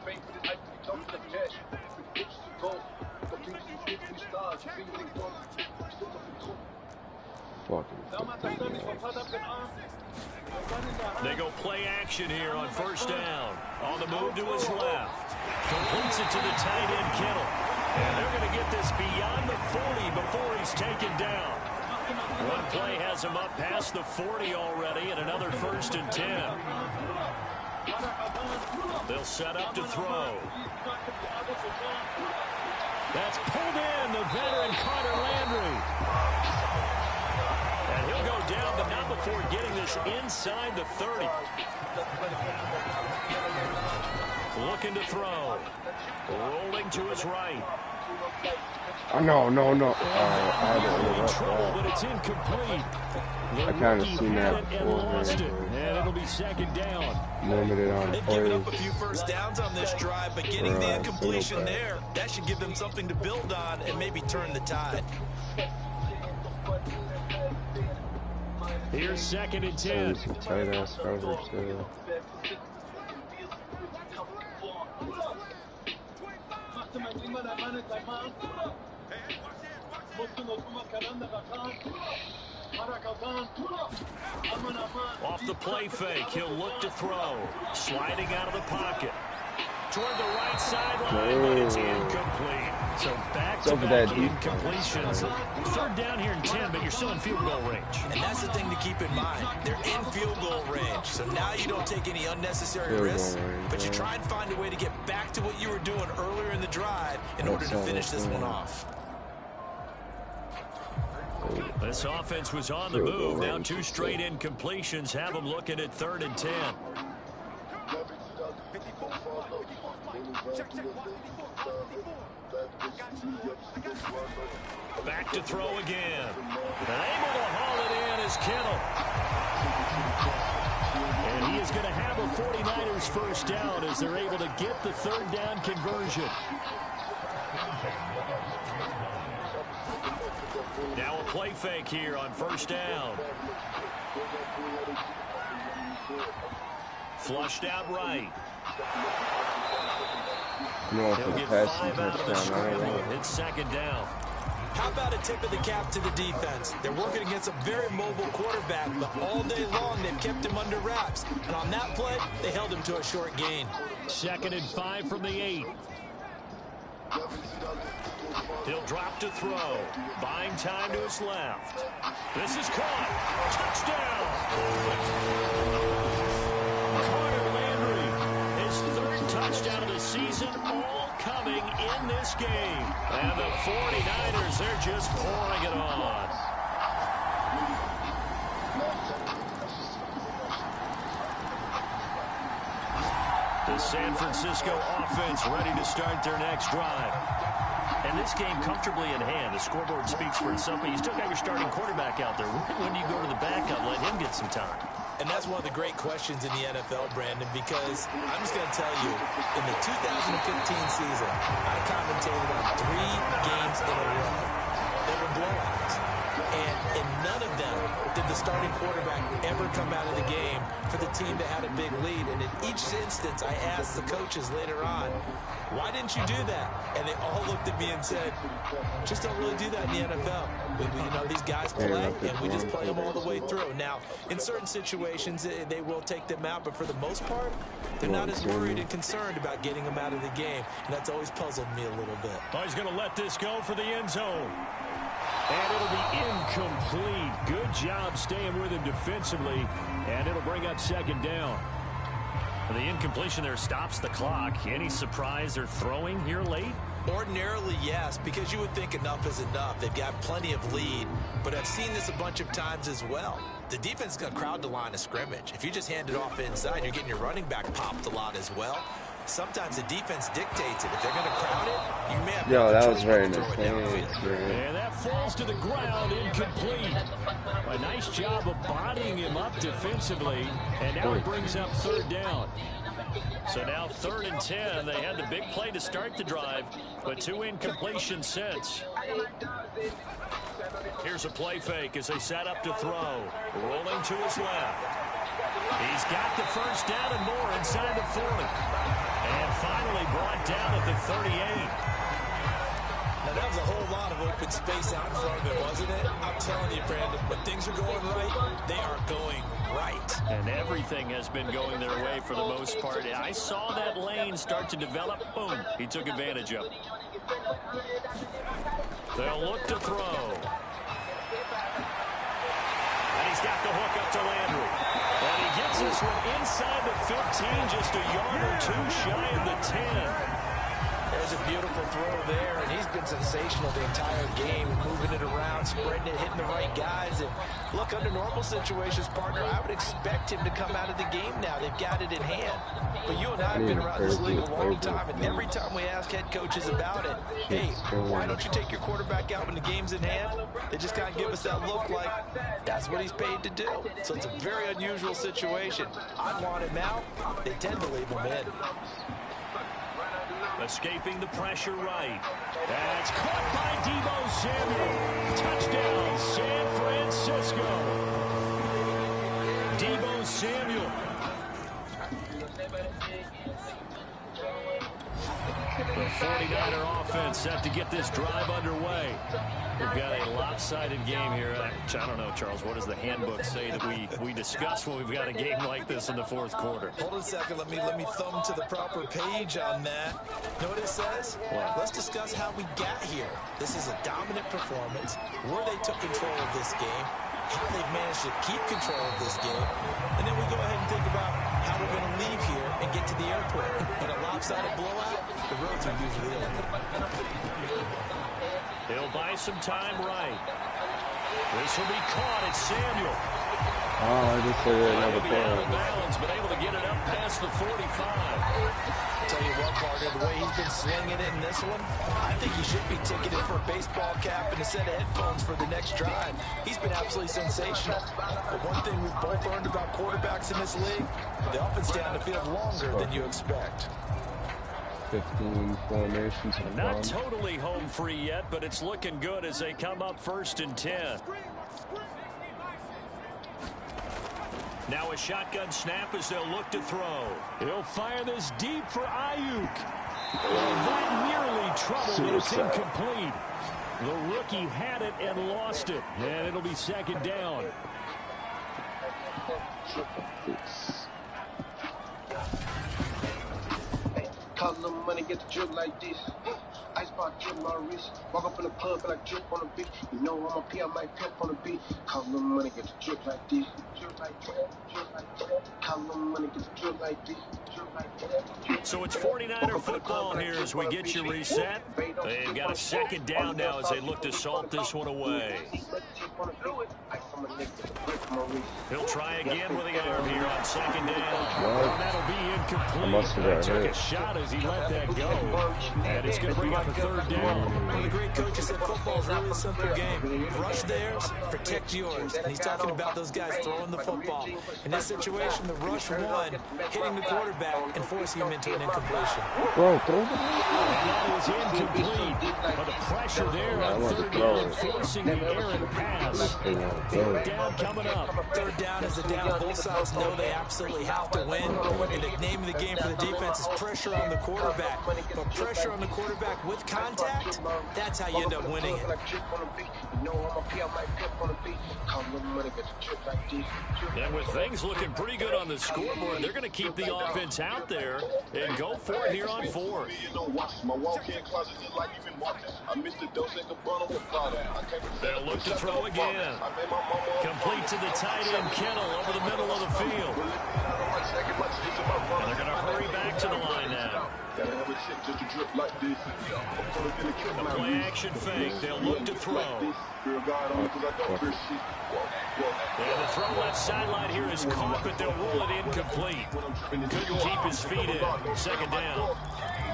They go play action here on 1st down. On the move to his left. Completes it to the tight end, Kittle. And they're going to get this beyond the 40 before he's taken down. One play has him up past the 40 already, and another 1st and 10. They'll set up to throw. That's pulled in, the veteran Carter Landry. And he'll go down, but not before getting this inside the 30. Looking to throw. Rolling to his right. Oh, no. In trouble, but it's incomplete. I kind of seen that before. And it'll be 2nd down. Limited on They've given up a few first downs on this drive, but getting the incompletion there, that should give them something to build on and maybe turn the tide. Here's 2nd and 10. Some tight ass coverage there. Off the play fake, he'll look to throw. Sliding out of the pocket. Toward the right sideline, but it's incomplete. So back-to-back incompletions. 3rd down here and 10, but you're still in field goal range. And that's the thing to keep in mind. They're in field goal range. So now you don't take any unnecessary risks, but you try and find a way to get back to what you were doing earlier in the drive in order to finish this one off. This offense was on the move. Now 2 straight incompletions have them looking at 3rd and 10. Back to throw again. And able to haul it in is Kittle. And he is going to have a 49ers 1st down as they're able to get the 3rd down conversion. Now a play fake here on 1st down. Flushed out right. He'll get 5 out of the scramble. It's 2nd down. How about a tip of the cap to the defense? They're working against a very mobile quarterback, but all day long they've kept him under wraps. And on that play, they held him to a short gain. 2nd and 5 from the 8. He'll drop to throw. Buying time to his left. This is caught. Touchdown! Carter Landry, his 3rd touchdown of the season, all coming in this game. And the 49ers, they're just pouring it on. The San Francisco offense ready to start their next drive. And this game comfortably in hand. The scoreboard speaks for itself, but you still got your starting quarterback out there. When do you go to the backup, let him get some time? And that's one of the great questions in the NFL, Brandon, because I'm just going to tell you, in the 2015 season, I commentated on 3 games in a row. They were blowouts. And in none of them did the starting quarterback ever come out of the game for the team that had a big lead. And in each instance, I asked the coaches later on, why didn't you do that? And they all looked at me and said, just don't really do that in the NFL. You know, these guys play, and we just play them all the way through. Now, in certain situations, they will take them out, but for the most part, they're not as worried and concerned about getting them out of the game. And that's always puzzled me a little bit. Oh, he's going to let this go for the end zone. And it'll be incomplete. Good job staying with him defensively, and it'll bring up second down. The incompletion there stops the clock. Any surprise they're throwing here late? Ordinarily, yes, because you would think enough is enough. They've got plenty of lead, but I've seen this a bunch of times as well. The defense is going to crowd the line of scrimmage. If you just hand it off inside, you're getting your running back popped a lot as well. Sometimes the defense dictates it. If they're going to crowd it, you may have that was very nice. And that falls to the ground, incomplete. A nice job of bodying him up defensively, and now it brings up third down. So now 3rd and 10. They had the big play to start the drive, but 2 incompletions since. Here's a play fake as they set up to throw. Rolling to his left. He's got the first down and more inside the 40. And finally brought down at the 38. Now, that was a whole lot of open space out in front of it, wasn't it? I'm telling you, Brandon, when things are going right, they are going right. And everything has been going their way for the most part. I saw that lane start to develop. Boom. He took advantage of it. They'll look to throw. And he's got the hook up to Landry. And he gets this one inside the 15, just a yard or 2 shy of the 10. There's a beautiful throw there, and he's been sensational the entire game, moving it around, spreading it, hitting the right guys. And look, under normal situations, partner, I would expect him to come out of the game now. They've got it in hand. But you and I have been around this league a long time, and every time we ask head coaches about it, hey, why don't you take your quarterback out when the game's in hand? They just kind of give us that look like that's what he's paid to do. So it's a very unusual situation. I want him out. They tend to leave him in. Escaping the pressure right. That's caught by Deebo Samuel. Touchdown, San Francisco. Deebo Samuel. The 49er offense set to get this drive underway. We've got a lopsided game here. I don't know, Charles, what does the handbook say that we discuss when we've got a game like this in the 4th quarter? Hold on a second. Let me thumb to the proper page on that. Know what it says? What? Let's discuss how we got here. This is a dominant performance, where they took control of this game, how they've managed to keep control of this game, and then we go ahead and think about how we're going to leave here and get to the airport. In a lopsided blowout, the roads are usually open. He'll buy some time right. This will be caught. It's Samuel. Oh, I just said another play. Out of bounds, but able to get it up past the 45. Tell you what, partner, the way he's been slinging it in this one, I think he should be ticketed for a baseball cap and a set of headphones for the next drive. He's been absolutely sensational. But one thing we've both learned about quarterbacks in this league, they often stay on the field longer than you expect. 15 formations. Not totally home free yet, but it's looking good as they come up 1st and 10. Now a shotgun snap as they'll look to throw. He'll fire this deep for Ayuk. That nearly troubled, but it's incomplete. The rookie had it and lost it, and it'll be 2nd down. Cause little money get the drip like this. Ice pop drip my wrist. Walk up in the club and I drip on the beat. You know I'm a P, I might pimp on the beat. Cause little money get the drip like this. Drip like that, drip like that. Cause little money get the drip like this. Drip like that. So it's 49er football here as we get you reset. They've got a 2nd down now as they look to salt this one away. He'll try again with the arm here on second down. What? That'll be incomplete. I must have got Took hit. a shot as he let that go. And it's going to bring up a third down. One of the great coaches said football is really a simple game. Rush theirs, protect yours. And he's talking about those guys throwing the football. In this situation, the rush one, hitting the quarterback and forcing him into an incompletion. Bro, throw the That is incomplete. But the pressure there on third down, forcing the errant pass. Third down coming up. Third down is the down. Both sides know they absolutely have to win. And the name of the game for the defense is pressure on the quarterback. But pressure on the quarterback with contact, that's how you end up winning it. And with things looking pretty good on the scoreboard, they're going to keep the offense out there and go for it here on fourth. They'll look to throw again. Complete to the tight end, Kittle, over the middle of the field. And they're going to hurry back to the line now. The play action fake. They'll look to throw. And the throw left sideline here is caught, but they'll rule it incomplete. Couldn't keep his feet in. Second down.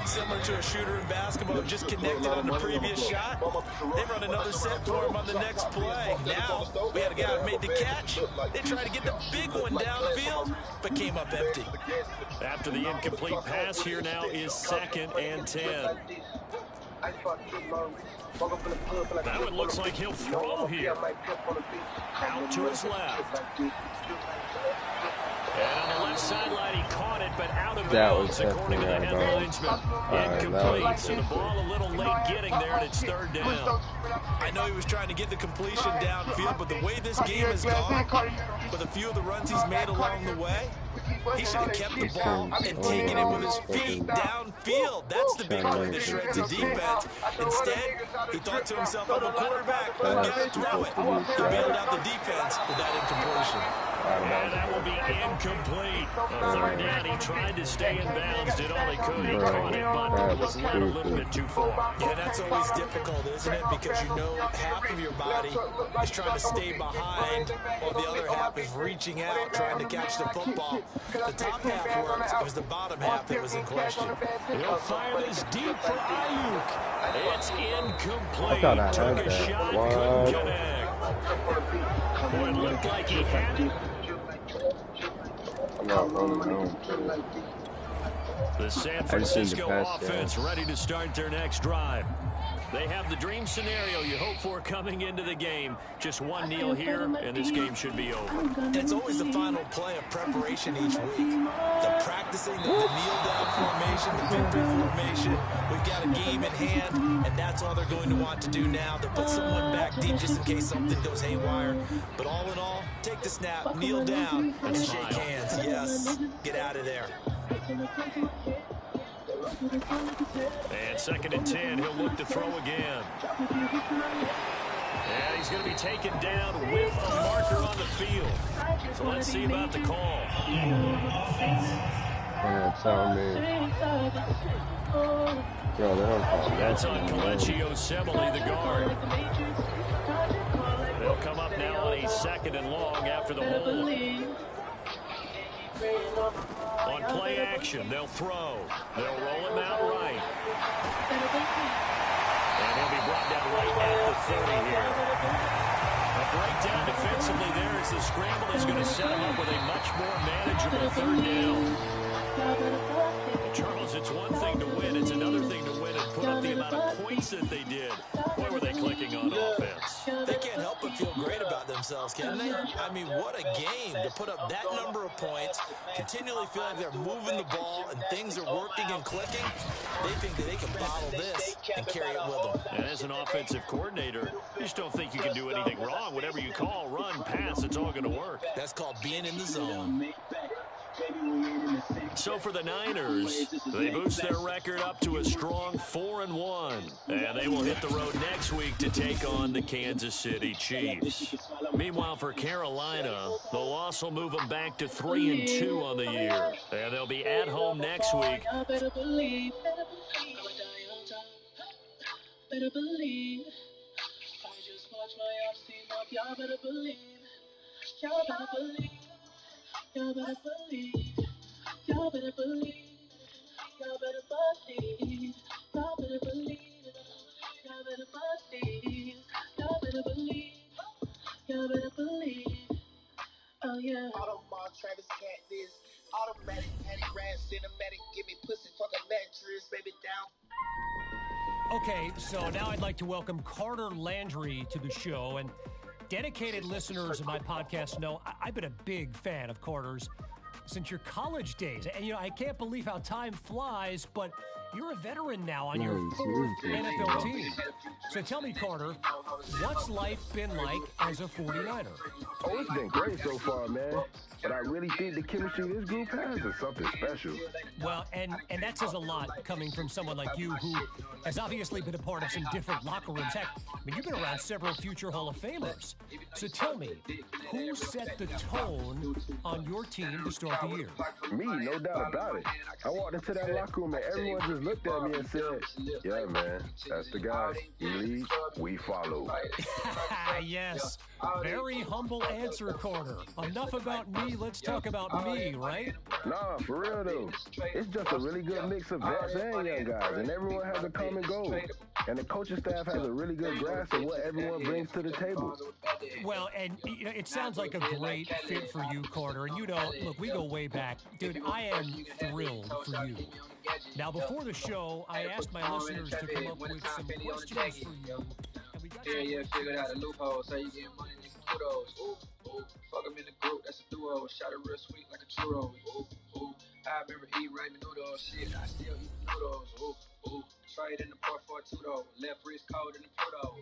Similar to a shooter in basketball who just connected on the previous shot. They run another set for him on the next play. Now, we had a guy who made the catch. They tried to get the big one downfield, but came up empty. After the incomplete pass, here now is 2nd and 10. That one looks like he'll throw here. Out to his left. And on the left sideline, he caught it, but out of bounds, according to the headlinesman. Incomplete, so the ball a little late getting there, and it's third down. I know he was trying to get the completion downfield, but the way this game has gone, with a few of the runs he's made along the way, he should have kept the ball and taken it with his feet downfield. That's the big play that shreds the defense. Instead, he thought to himself, I'm a quarterback, I've got to throw it. He bailed out the defense with that incompletion. And that will be incomplete. On third down, he tried to stay in bounds, did all he could. He caught it, but was led a little bit too far. Yeah, that's always difficult, isn't it? Because you know half of your body is trying to stay behind, while the other half is reaching out, trying to catch the football. The top half worked. It was the bottom half that was in question. He'll fire this deep for Ayuk. It's incomplete. Took a shot, couldn't connect. Boy, it looked like he had it. The San Francisco offense ready to start their next drive. They have the dream scenario you hope for coming into the game. Just one kneel here, and this game should be over. It's always the final play of preparation each week. The practicing, the kneel-down formation, the victory formation. We've got a game in hand, and that's all they're going to want to do now. They'll put someone back deep just in case something goes haywire. But all in all, take the snap, kneel down, and shake hands. Yes, get out of there. And 2nd and 10, he'll look to throw again. And he's going to be taken down with a marker on the field. So let's see about the call. It's on me. Yo, they don't call me. That's on Kelechi Osemele, the guard. They'll come up now on a 2nd and long after the hold. On play action, they'll throw. They'll roll him out right. And he'll be brought down right at the 30 here. A breakdown defensively there as the scramble is going to set him up with a much more manageable third down. Well, Charles, it's one thing to win. It's another thing to win and put up the amount of points that they did. Boy, were they clicking on offense. They can't help but feel great about themselves, can they? I mean, what a game to put up that number of points, continually feel like they're moving the ball and things are working and clicking. They think that they can bottle this and carry it with them. And as an offensive coordinator, you just don't think you can do anything wrong. Whatever you call, run, pass, it's all going to work. That's called being in the zone. So for the Niners, they boost their record up to a strong 4-1. And they will hit the road next week to take on the Kansas City Chiefs. Meanwhile, for Carolina, the loss will move them back to 3-2 on the year. And they'll be at home next week. Better believe. Better believe. I just watch my off team up, y'all better believe. Y'all better believe, y'all better believe, y'all better believe, y'all better believe, y'all better believe, y'all better believe, y'all better believe, y'all better believe. Oh yeah. Audemars, Travis Cat, this automatic, paddy rat, cinematic, give me pussy, fuck a mattress, baby down. Okay, so now I'd like to welcome Carter Landry to the show. And dedicated listeners of my podcast know I've been a big fan of Carter's since your college days. And, I can't believe how time flies, but you're a veteran now on your fourth NFL team. So tell me, Carter, what's life been like as a 49er? Oh, it's been great so far, man. But I really think the chemistry this group has is something special. Well, and that says a lot coming from someone like you who has obviously been a part of some different locker rooms. Heck, you've been around several future Hall of Famers. So tell me, who set the tone on your team to start the year? Me, no doubt about it. I walked into that locker room and everyone just looked at me and said, yeah, man, that's the guy. He leads, we follow. Yes, very humble answer, Carter. Enough about me, let's talk about me, right? Nah, for real though. It's just a really good mix of vets and young guys, and everyone has a common goal. And the coaching staff has a really good grasp of what everyone brings to the table. Well, and it sounds like a great fit for you, Carter. And look, we go way back. Dude, I am thrilled for you. Now, before the show, I asked my listeners to come up with some questions for you. Yeah, figured out the loophole. Say you getting money, nigga, kudos. Ooh, fuck 'em in the group, that's a duo. Shot it real sweet like a churro. Ooh, I remember eating ramen noodles. Shit, I still eat the noodles. Ooh, trade in the part for a two-door. Left wrist cold in the Pluto.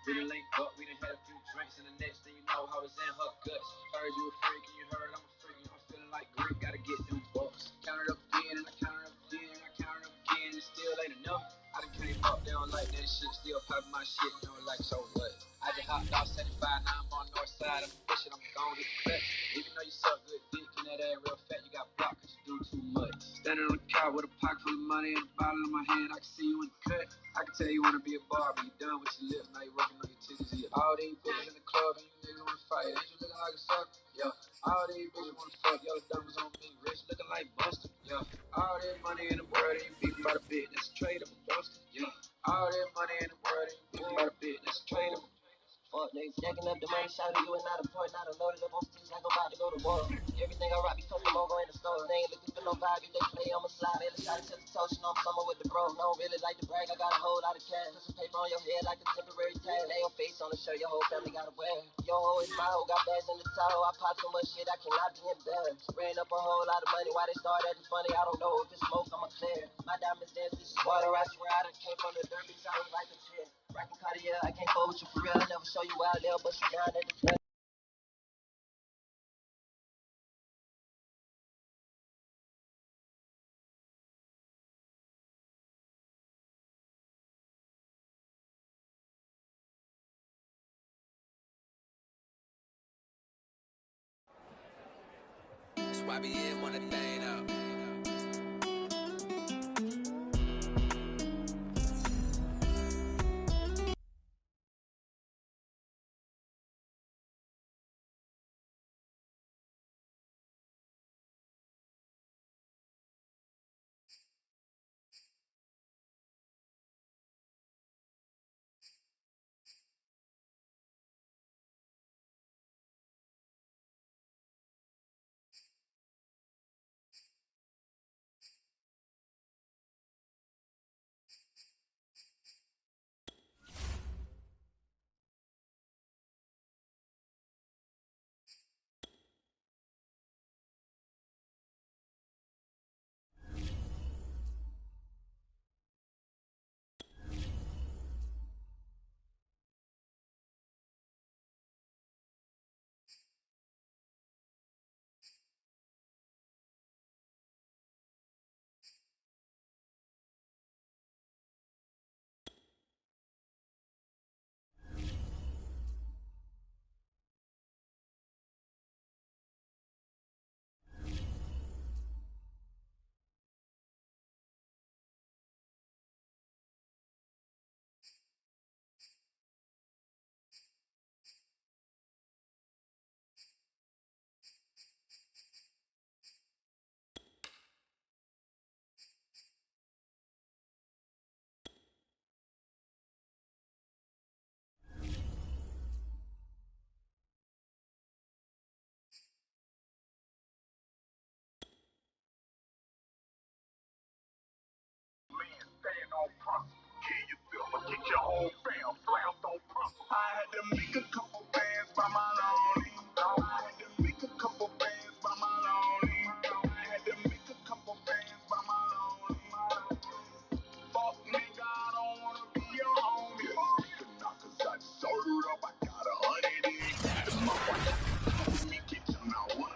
We done linked up, we done had a few drinks, and the next thing you know, I was in her guts. Heard you a freak, and you heard I'm a freak. I'm feeling like Greek, gotta get them bucks. Count it up again, and I count it up again, and I count it up again, and it still ain't enough. I done came up, they don't like that shit, still popping my shit, they don't like so what? I just hopped off 75, now I'm on north side, I'm fishing, I'm gon' get the clutch. Even though you suck good dick, and that ass real fat, you got blocked, cause you do too much. Standing on the couch with a pocket full of money and a bottle in my hand, I can see you in the cut. I can tell you wanna be a barber, you done with your lips, now you working on your titties. Yeah. All these bitches in the club and you niggas wanna fight. Ain't you looking like a sucker? Yeah. All these bitches wanna fuck, yellow diamonds on me, rich looking like Buster. Yeah. All that money in the world ain't beefing about a bit, that's a trade of a Buster. Yeah. All that money in the world ain't beefing about a bit, that's a trade of a fuck, niggas stacking up the money, shouting you and not a point, not a loaded up on sticks like I'm about to go to war. Everything I rock be custom over in the store. They ain't looking for no vibe, if they play on my slide. They try to set the toast, I'm summer with the bro. No, really like to brag, I got a whole lot of cash. Put some paper on your head like a temporary tag. Lay your face on the shirt, your whole family gotta wear. Your hoe is my hoe, got bags in the towel. I pop so much shit, I cannot be embarrassed. Ran up a whole lot of money, why they start acting funny, I don't know. If it's smoke, I'ma clear. My diamonds dance, this is water, I swear I done came from the dirt, bitch, I was like a chick. Rockin' Cartier, I can't fold with you for real. I never show you out there, but you down at the club. That's why we in one thing up.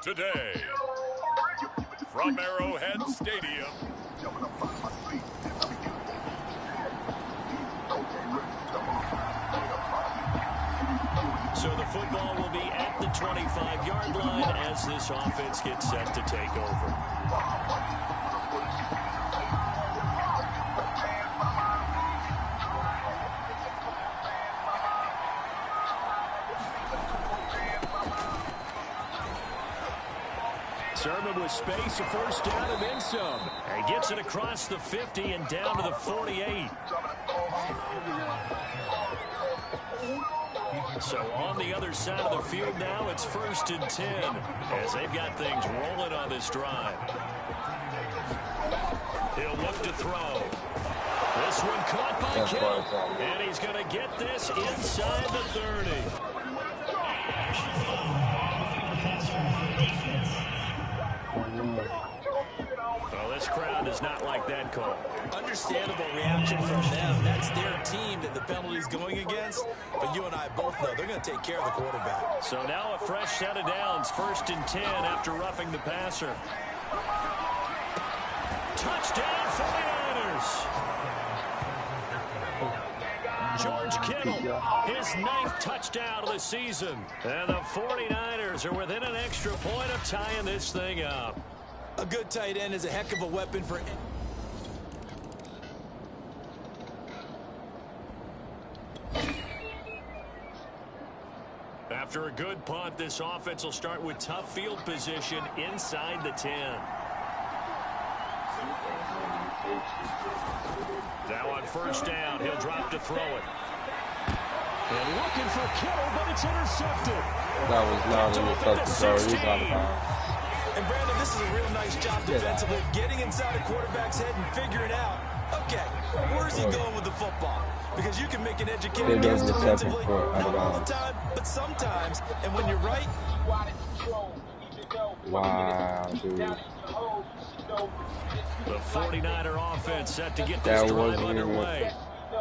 today. From Arrowhead Stadium, so the football will be at the 25-yard line as this offense gets set to take over. Sermon with space, a first down and then some. And gets it across the 50 and down to the 48. So on the other side of the field now, it's 1st and 10 as they've got things rolling on this drive. He'll look to throw. This one caught by Kittle, and he's going to get this inside the 30. Well, this crowd does not like that call. Understandable reaction from them. That's their team that the penalty's going against. But you and I both know they're going to take care of the quarterback. So now a fresh set of downs. 1st and 10 after roughing the passer. Touchdown 49ers. George Kittle, his 9th touchdown of the season. And the 49ers are within an extra point of tying this thing up. A good tight end is a heck of a weapon for... After a good punt, this offense will start with tough field position inside the 10. Now on 1st down, he'll drop to throw it. And looking for Kittle, but it's intercepted. That was not intercepted, bro. He's out of bounds. And Brandon, this is a real nice job defensively, getting inside a quarterback's head and figuring out, okay, where's he going with the football? Because you can make an educated guess defensively, not all the time, but sometimes. And when you're right, wow, dude. The 49er offense set to get this drive underway.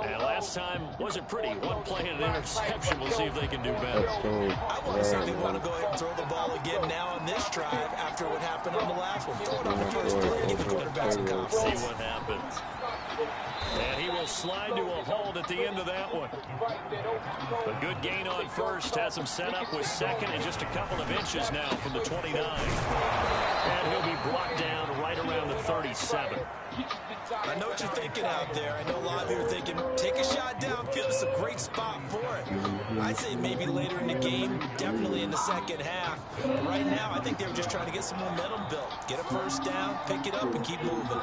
And last time wasn't pretty. One play and an interception. We'll see if they can do better. I want to see if they want to go ahead and throw the ball again now on this drive after what happened on the last one. Throw it on the first play, give the quarterback some confidence. See what happens. And he will slide to a hold at the end of that one. A good gain on 1st. Has him set up with 2nd and just a couple of inches now from the 29. And he'll be brought down right around the 37. I know what you're thinking out there. I know a lot of you are thinking, take a shot downfield. It's a great spot for it. I'd say maybe later in the game, definitely in the second half. But right now, I think they were just trying to get some momentum built. Get a 1st down, pick it up, and keep moving.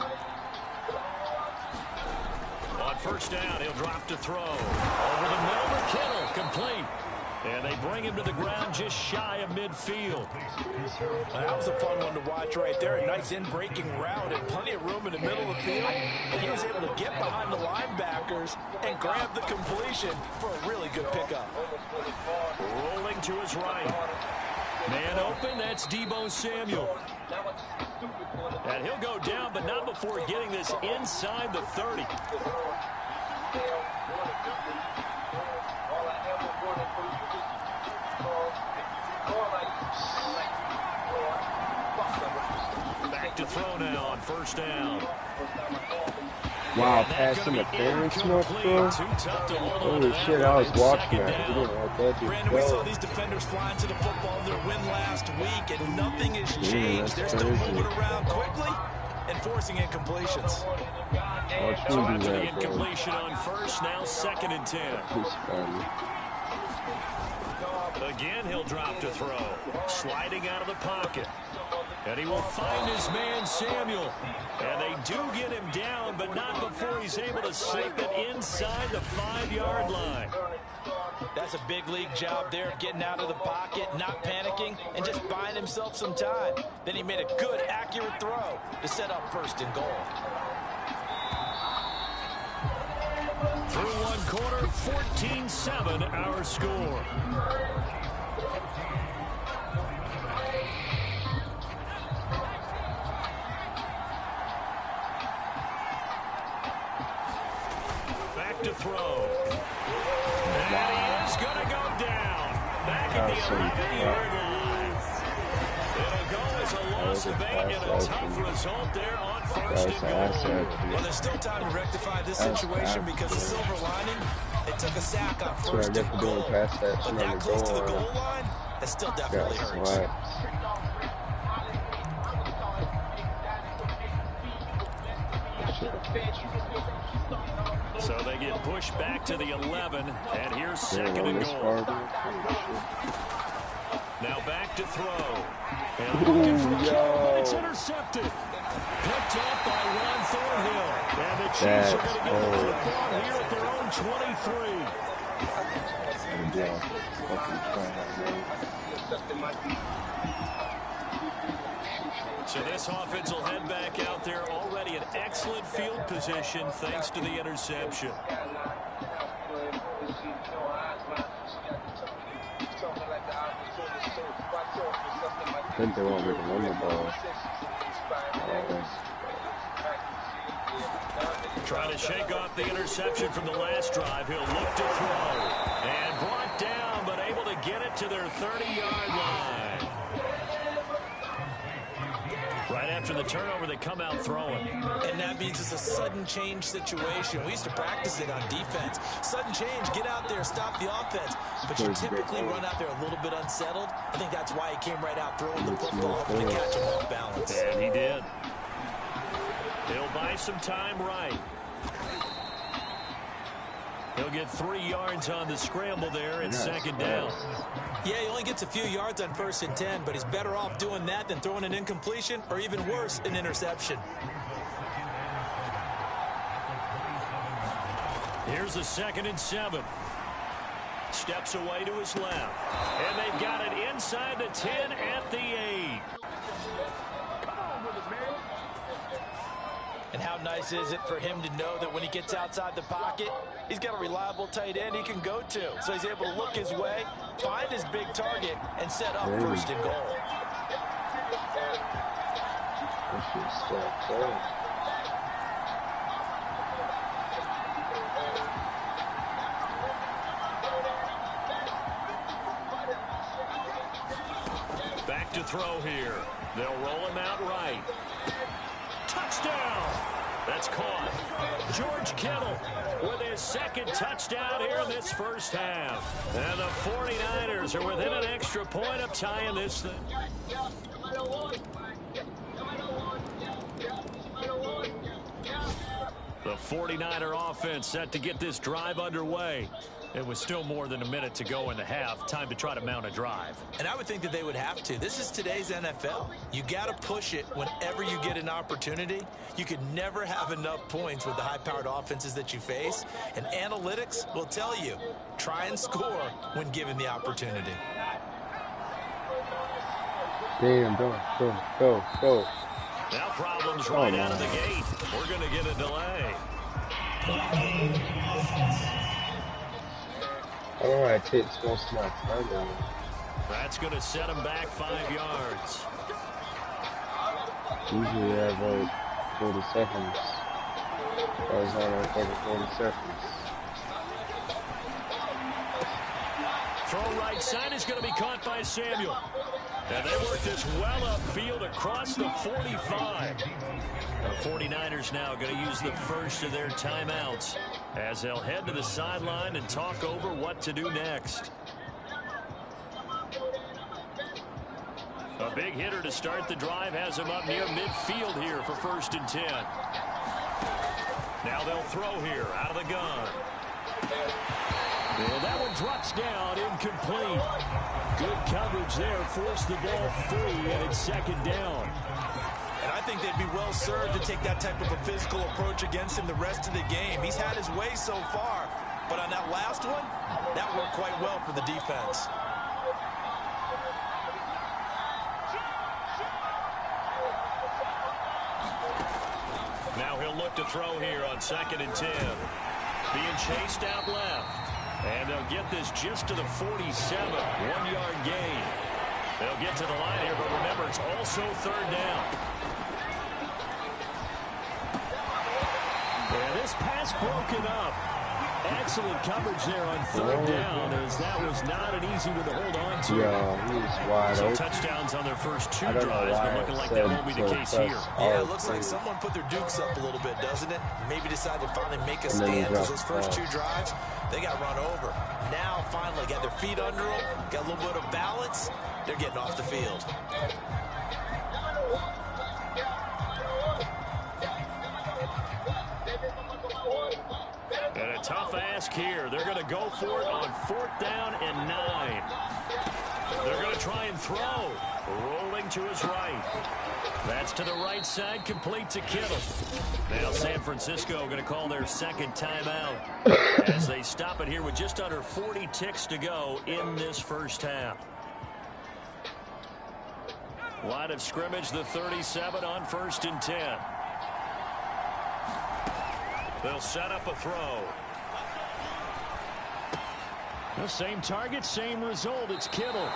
On 1st down, he'll drop to throw. Over the middle to Kittle, complete. And they bring him to the ground just shy of midfield. That was a fun one to watch right there. A nice in-breaking route and plenty of room in the middle of the field. And he was able to get behind the linebackers and grab the completion for a really good pickup. Rolling to his right. Man open, that's Deebo Samuel. And he'll go down, but not before getting this inside the 30. Back to throw now on 1st down. Wow, pass interference, bro. Holy shit, I was watching that. Brandon, we saw these defenders flying to the football in their win last week, and nothing has changed. They're still moving around quickly and forcing incompletions. So after the incompletion on 1st, now 2nd and 10. Again, he'll drop to throw. Sliding out of the pocket. And he will find his man, Samuel. And they do get him down, but not before he's able to slip it inside the 5-yard line. That's a big league job there of getting out of the pocket, not panicking, and just buying himself some time. Then he made a good, accurate throw to set up 1st and goal. Through one quarter, 14-7 our score. Back to throw. And he is going to go down. Back at the 11-yard line. It'll go was a loss of 8 and a tough result there on first and goal. Well, there's still time to rectify this situation because the silver lining, they took a sack on first and goal. But that close to the goal line, that still definitely hurts. So they get pushed back to the 11, and here's second and goal. Now back to throw. And looking for Kittle, it's intercepted. Picked off by Ron Thornhill. And the Chiefs are going to get the football here at their own 23. So this offense will head back out there, already in excellent field position thanks to the interception. I think they want me to run the ball. Trying to shake off the interception from the last drive. He'll look to throw. And brought down, but able to get it to their 30-yard line. Right after the turnover, they come out throwing. And that means it's a sudden change situation. We used to practice it on defense. Sudden change, get out there, stop the offense. But you typically run out there a little bit unsettled. I think that's why he came right out throwing the football, hoping to catch him off balance. And he did. He'll buy some time right. He'll get 3 yards on the scramble there at second down. Yeah, he only gets a few yards on 1st and 10, but he's better off doing that than throwing an incompletion or even worse, an interception. Here's the 2nd and 7. Steps away to his left. And they've got it inside the 10 at the 8. And how nice is it for him to know that when he gets outside the pocket, he's got a reliable tight end he can go to. So he's able to look his way, find his big target, and set up 1st and goal. Back to throw here. They'll roll him out right. Touchdown! That's caught. George Kittle with his 2nd touchdown here in this first half. And the 49ers are within an extra point of tying this thing. The 49er offense set to get this drive underway. It was still more than a minute to go in the half. Time to try to mount a drive. And I would think that they would have to. This is today's NFL. You got to push it whenever you get an opportunity. You could never have enough points with the high-powered offenses that you face. And analytics will tell you, try and score when given the opportunity. Damn, go. Now problems right out of the gate. We're going to get a delay. I don't know how it takes most of my time down. That's going to set him back 5 yards. Usually I have like 40 seconds. I was on like 40 seconds. Throw right side is going to be caught by Samuel. And they work this well upfield across the 45. The 49ers now going to use the first of their timeouts as they'll head to the sideline and talk over what to do next. A big hitter to start the drive has him up near midfield here for 1st and 10. Now they'll throw here out of the gun. And that one drops down, incomplete. Good coverage there, forced the ball free, and it's 2nd down. And I think they'd be well served to take that type of a physical approach against him the rest of the game. He's had his way so far, but on that last one, that worked quite well for the defense. Now he'll look to throw here on 2nd and 10. Being chased out left. And they'll get this just to the 47, 1-yard gain. They'll get to the line here, but remember, it's also 3rd down. And this pass broken up. Excellent coverage there on third down, as that was not an easy one to hold on to. Yeah, he's wide open. Touchdowns on their first 2 drives, but looking like that won't be the case here. Yeah, it looks like someone put their dukes up a little bit, doesn't it? Maybe decided to finally make a stand, because those first 2 drives, they got run over. Now, finally, got their feet under them, got a little bit of balance. They're getting off the field. And a tough ask here. They're going to go for it on 4th down and 9. They're going to try and throw. Rolling to his right. That's to the right side, complete to Kittle. Now San Francisco going to call their second timeout as they stop it here with just under 40 ticks to go in this first half. Line of scrimmage, the 37 on 1st and 10. They'll set up a throw. The same target, same result. It's Kittle.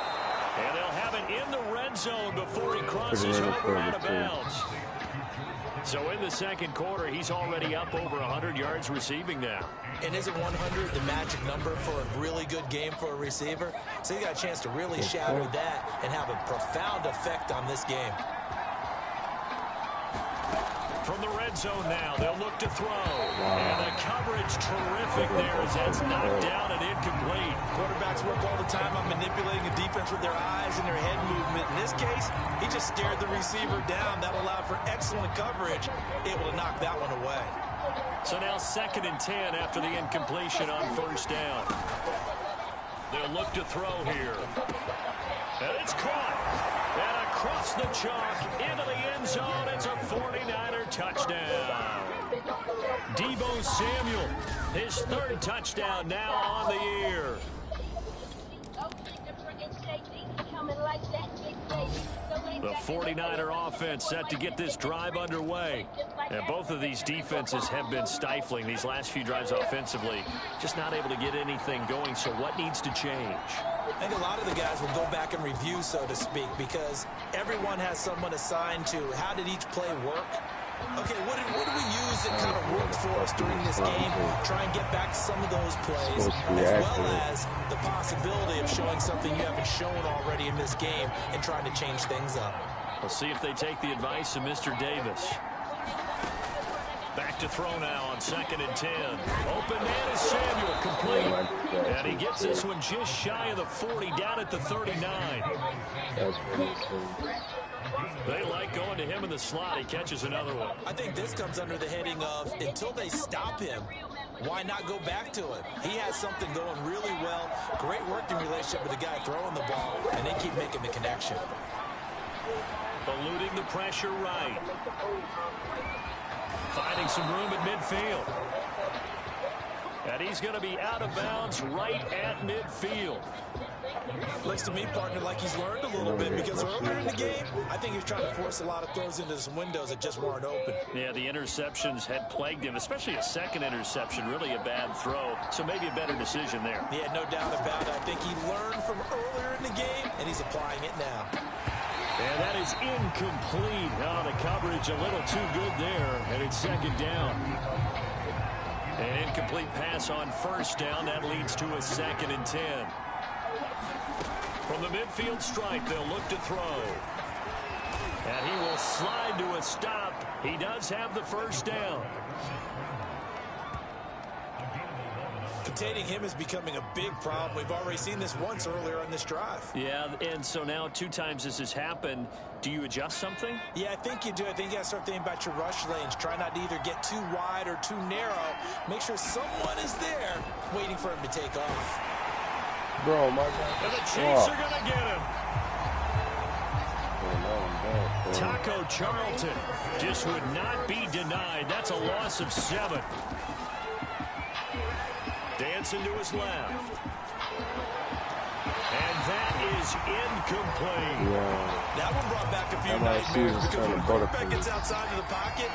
And they'll have it in the red zone before he crosses over out of bounds. So in the second quarter, he's already up over 100 yards receiving now. And isn't 100 the magic number for a really good game for a receiver? So you got a chance to really shatter that and have a profound effect on this game. From the red zone now, they'll look to throw. And the coverage terrific there as that's knocked down and incomplete. Quarterbacks work all the time on manipulating a defense with their eyes and their head movement. In this case, he just stared the receiver down. That allowed for excellent coverage, able to knock that one away. So now 2nd and 10 after the incompletion on 1st down. They'll look to throw here. And it's caught. And across the chalk into the end zone. It's a 49er touchdown. Deebo Samuel, his 3rd touchdown now on the year. The 49er offense set to get this drive underway. And both of these defenses have been stifling these last few drives offensively. Just not able to get anything going, so what needs to change? I think a lot of the guys will go back and review, so to speak, because everyone has someone assigned to how did each play work. Okay, what did we use that kind of worked for us during this game? Try and get back to some of those plays, as well as the possibility of showing something you haven't shown already in this game and trying to change things up. We'll see if they take the advice of Mr. Davis. Back to throw now on 2nd and 10. Open man is Samuel, complete. And he gets this one just shy of the 40, down at the 39. They like going to him in the slot. He catches another one. I think this comes under the heading of until they stop him, why not go back to it? He has something going really well. Great working relationship with the guy throwing the ball, and they keep making the connection. Eluding the pressure right. Finding some room at midfield. And he's going to be out of bounds right at midfield. Looks to me, partner, like he's learned a little bit, because earlier in the game, I think he was trying to force a lot of throws into some windows that just weren't open. Yeah, the interceptions had plagued him, especially a second interception, really a bad throw. So maybe a better decision there. Yeah, no doubt about it. I think he learned from earlier in the game, and he's applying it now. And that is incomplete. Oh, the coverage a little too good there, and it's 2nd down. An incomplete pass on 1st down. That leads to a 2nd and 10. From the midfield stripe, they'll look to throw. And he will slide to a stop. He does have the 1st down. Containing him is becoming a big problem. We've already seen this once earlier on this drive. Yeah, and so now 2 times this has happened. Do you adjust something? Yeah, I think you do. I think you got to start thinking about your rush lanes. Try not to either get too wide or too narrow. Make sure someone is there waiting for him to take off. Bro, my God. And the Chiefs are going to get him. Taco Charlton just would not be denied. That's a loss of 7. Dancing to his left. And that is incomplete. Yeah. That one brought back a few nightmares, because when a quarterback gets outside of the pocket,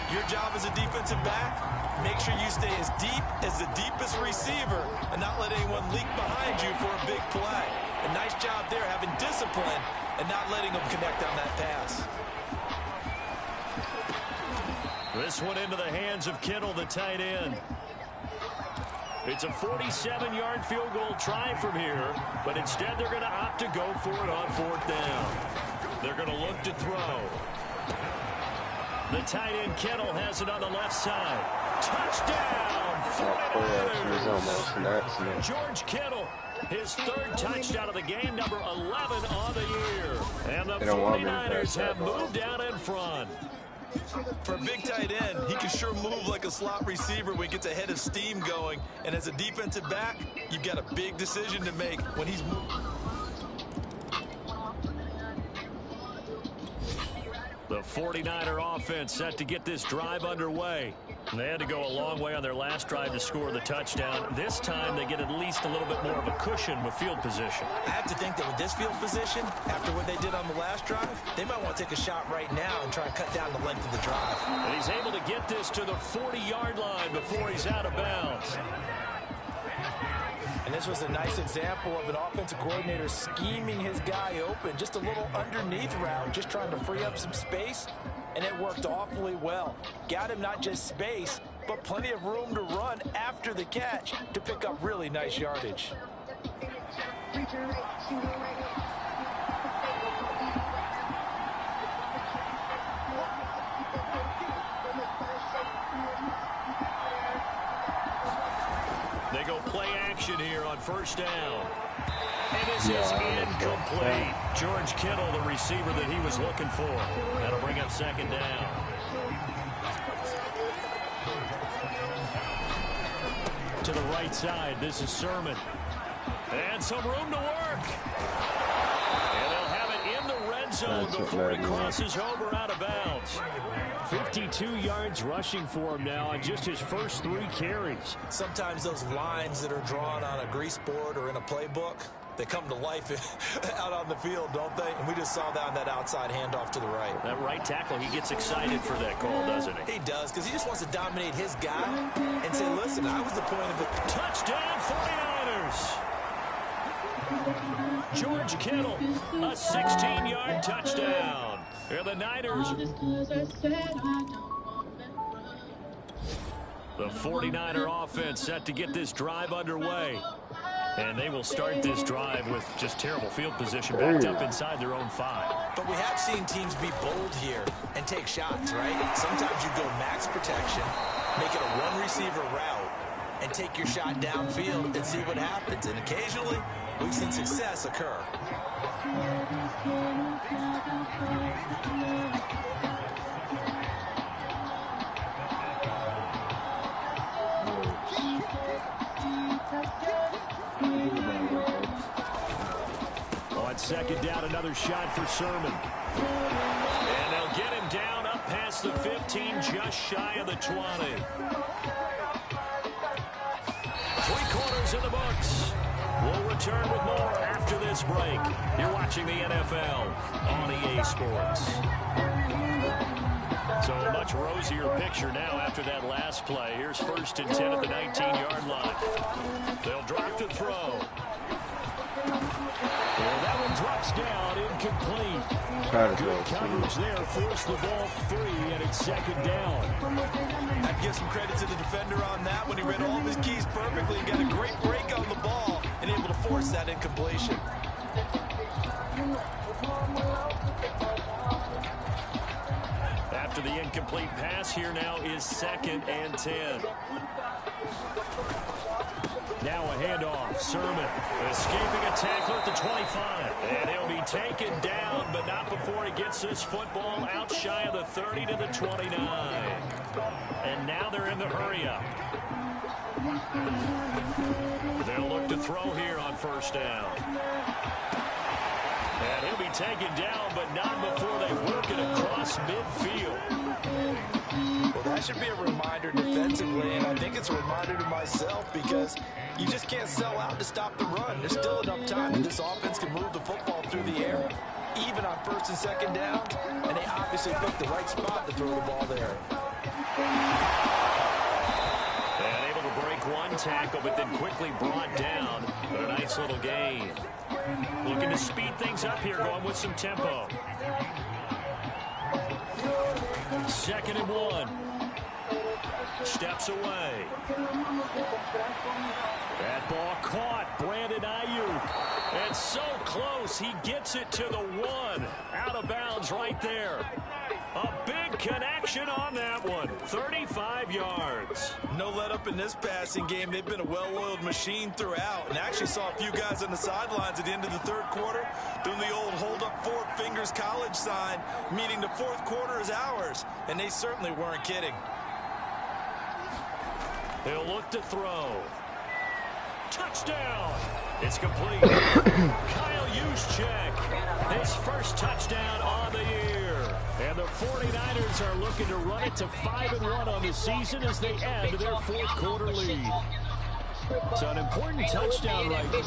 your job as a defensive back, make sure you stay as deep as the deepest receiver and not let anyone leak behind you for a big play. A nice job there, having discipline and not letting them connect on that pass. This one into the hands of Kittle, the tight end. It's a 47-yard field goal try from here, but instead they're going to opt to go for it on 4th down. They're going to look to throw. The tight end Kittle has it on the left side. Touchdown! 49ers! George Kittle, his 3rd touchdown of the game, number 11 on the year. And the 49ers have moved out in front. For a big tight end, he can sure move like a slot receiver when he gets a head of steam going. And as a defensive back, you've got a big decision to make when he's moving. The 49er offense set to get this drive underway. They had to go a long way on their last drive to score the touchdown. This time they get at least a little bit more of a cushion with field position. I have to think that with this field position, after what they did on the last drive, they might want to take a shot right now and try and cut down the length of the drive. And he's able to get this to the 40-yard line before he's out of bounds. And this was a nice example of an offensive coordinator scheming his guy open. Just a little underneath route, just trying to free up some space. And it worked awfully well. Got him not just space, but plenty of room to run after the catch to pick up really nice yardage. They go play action here on 1st down. And this is incomplete. George Kittle, the receiver that he was looking for. That'll bring up 2nd down. To the right side, this is Sermon. And some room to work. And they'll have it in the red zone before he crosses over out of bounds. 52 yards rushing for him now on just his first 3 carries. Sometimes those lines that are drawn on a grease board or in a playbook, they come to life out on the field, don't they? And we just saw that on that outside handoff to the right. That right tackle, he gets excited for that call, doesn't he? He does, because he just wants to dominate his guy and say, listen, I was the point of it. Touchdown, 49ers! George Kittle, a 16-yard touchdown. Here the Niners. The 49er offense set to get this drive underway. And they will start this drive with just terrible field position backed up inside their own 5. But we have seen teams be bold here and take shots, right? Sometimes you go max protection, make it a one-receiver route, and take your shot downfield and see what happens. And occasionally, we've seen success occur. On 2nd down, another shot for Sermon. And they'll get him down up past the 15, just shy of the 20. 3/4 in the books. We'll return with more after this break. You're watching the NFL on EA Sports. So a much rosier picture now after that last play. Here's 1st and 10 at the 19-yard line. They'll drop to throw. And that one drops down, incomplete. Good coverage there, forced the ball free, and it's 2nd down. I have to give some credit to the defender on that when he read all of his keys perfectly and got a great break on the ball and able to force that incompletion. After the incomplete pass, here now is 2nd and 10. Now a handoff. Sermon escaping a tackle at the 25. And he'll be taken down, but not before he gets this football out shy of the 30 to the 29. And now they're in the hurry-up. They'll look to throw here on 1st down. And he'll be taken down, but not before they work it across midfield. Well, that should be a reminder defensively, and I think it's a reminder to myself because you just can't sell out to stop the run. There's still enough time that this offense can move the football through the air, even on 1st and 2nd down, and they obviously picked the right spot to throw the ball there. And able to break one tackle, but then quickly brought down. But a nice little gain. Looking to speed things up here, going with some tempo. 2nd and 1. Steps away. That ball caught. Brandon Ayuk. It's so close. He gets it to the 1. Out of bounds right there. A big connection on that one. 35 yards. No let up in this passing game. They've been a well-oiled machine throughout. And actually saw a few guys on the sidelines at the end of the third quarter doing the old hold up 4 fingers college sign, meaning the fourth quarter is ours. And they certainly weren't kidding. He'll look to throw. Touchdown. It's complete. Kyle Juszczyk, his first touchdown on the year. And the 49ers are looking to run it to 5-1 on the season as they end their fourth quarter lead. It's an important touchdown right there.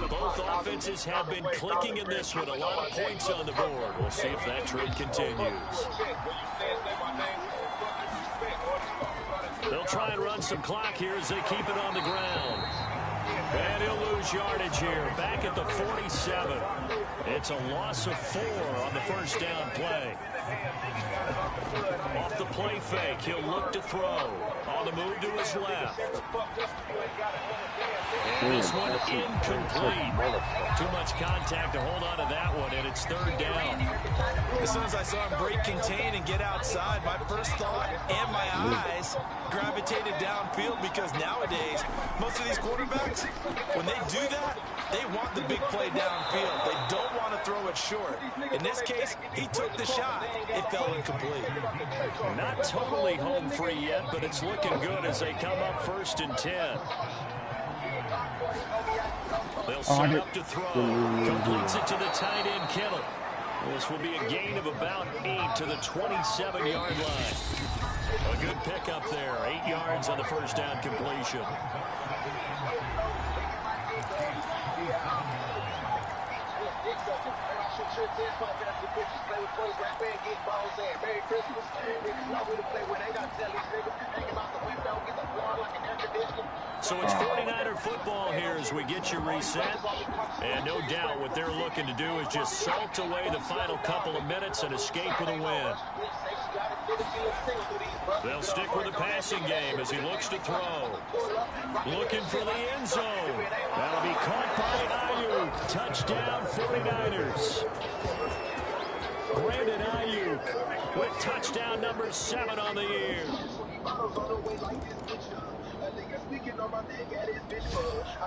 Both offenses have been clicking in this one. A lot of points on the board. We'll see if that trend continues. They'll try and run some clock here as they keep it on the ground. And he'll lose yardage here. Back at the 47. It's a loss of 4 on the first down play. Off the play fake, he'll look to throw. On the move to his left. And this one incomplete. Too much contact to hold on to that one, and it's third down. As soon as I saw him break contain and get outside, my first thought and my eyes gravitated downfield, because nowadays, most of these quarterbacks, when they do that, they want the big play downfield. They don't want to throw it short. In this case, he took the shot. It fell incomplete. Not totally home free yet, but it's looking good as they come up 1st and 10. They'll set up to throw. Completes it to the tight end, Kittle. This will be a gain of about 8 to the 27-yard line. A good pickup there. 8 yards on the first down completion. So it's 49er football here as we get you reset. And no doubt what they're looking to do is just salt away the final couple of minutes and escape with a win. They'll stick with the passing game as he looks to throw. Looking for the end zone. That'll be caught by Ayuk. Touchdown 49ers. Brandon Ayuk with touchdown number 7 on the year.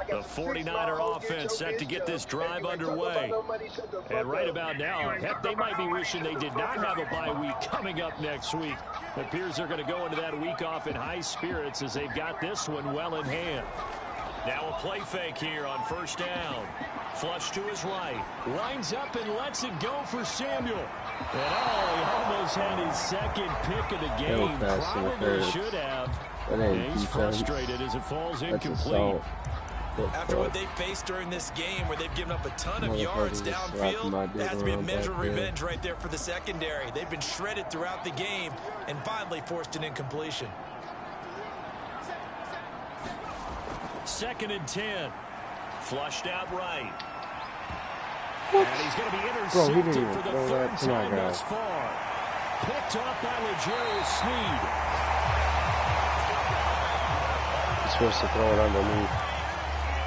The 49er offense set to get this drive underway. And right about now, heck, they might be wishing they did not have a bye week coming up next week. It appears they're going to go into that week off in high spirits as they've got this one well in hand. Now a play fake here on first down. Flush to his right. Winds up and lets it go for Samuel. And he almost had his second pick of the game. Probably should have. And he's frustrated as it falls incomplete. After what they faced during this game, where they've given up a ton of yards downfield, that has to be a measure of revenge right there for the secondary. They've been shredded throughout the game and finally forced an incompletion. 2nd and 10. Flushed out right. And he's going to be intercepted for the 3rd time thus far. Picked off by L'Jarius Sneed. He's supposed to throw it underneath.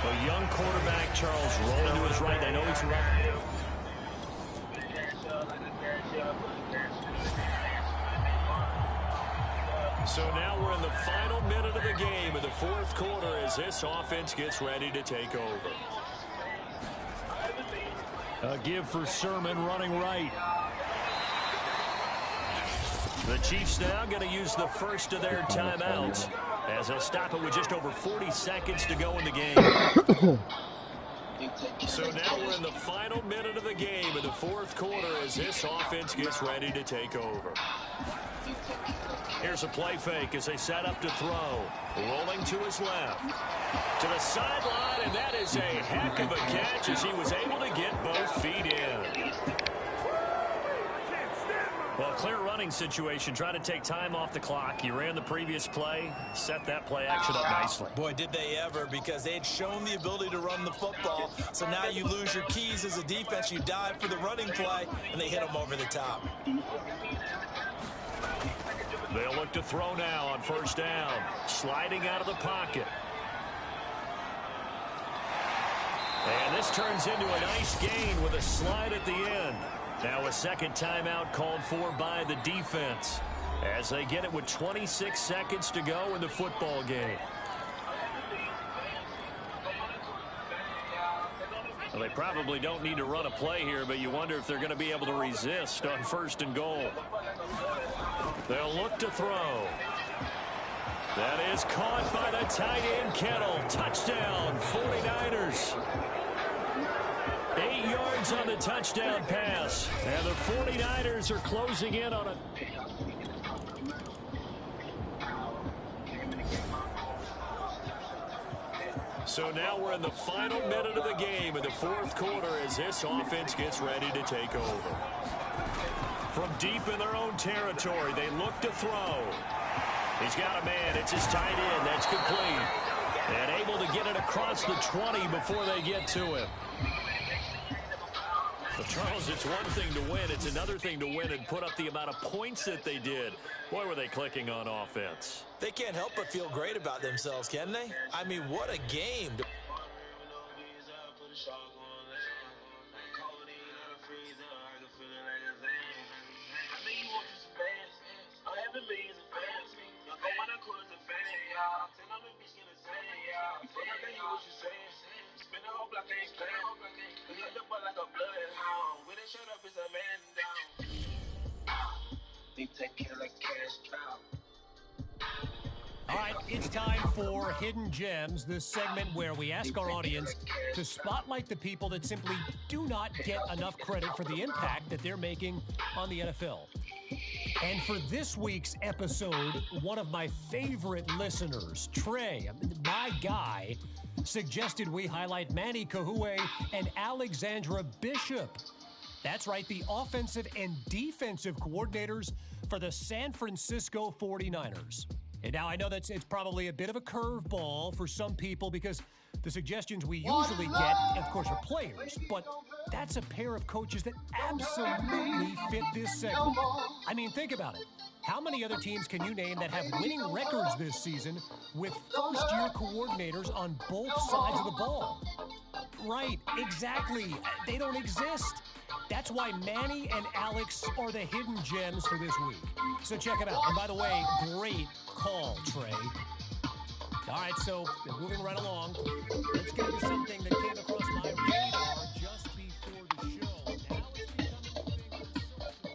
A young quarterback, Charles, rolling to his right. I know he's right. So now we're in the final minute of the game of the fourth quarter as this offense gets ready to take over. A give for Sermon running right. The Chiefs now going to use the first of their timeouts as they'll stop it with just over 40 seconds to go in the game. So now we're in the final minute of the game in the fourth quarter as this offense gets ready to take over. Here's a play fake as they set up to throw. Rolling to his left. To the sideline, and that is a heck of a catch as he was able to get both feet in. Well, clear running situation. Try to take time off the clock. You ran the previous play, set that play action up nicely. Boy, did they ever, because they had shown the ability to run the football. So now you lose your keys as a defense. You dive for the running play, and they hit them over the top. They'll look to throw now on first down. Sliding out of the pocket. And this turns into a nice gain with a slide at the end. Now a second timeout called for by the defense as they get it with 26 seconds to go in the football game. Well, they probably don't need to run a play here, but you wonder if they're going to be able to resist on first and goal. They'll look to throw. That is caught by the tight end, Kittle. Touchdown, 49ers. 8 yards on the touchdown pass. And the 49ers are closing in on it. So now we're in the final minute of the game in the fourth quarter as this offense gets ready to take over. From deep in their own territory, they look to throw. He's got a man. It's his tight end. That's complete. And able to get it across the 20 before they get to him. But Charles, it's one thing to win. It's another thing to win and put up the amount of points that they did. Boy, were they clicking on offense. They can't help but feel great about themselves, can they? I mean, what a game. All right, it's time for Hidden Gems, this segment where we ask our audience to spotlight the people that simply do not get enough credit for the impact that they're making on the NFL. And for this week's episode, one of my favorite listeners, Trey, my guy, suggested we highlight Manny Kahue and Alexandra Bishop. That's right, the offensive and defensive coordinators for the San Francisco 49ers. And now I know that it's probably a bit of a curveball for some people because the suggestions we usually get, of course, are players. But that's a pair of coaches that absolutely fit this segment. I mean, think about it. How many other teams can you name that have winning records this season with first-year coordinators on both sides of the ball? Right, exactly. They don't exist. That's why Manny and Alex are the hidden gems for this week. So check it out. And by the way, great call, Trey. All right, so moving right along, let's get into something that came across my radar just before the show. Now it's becoming a thing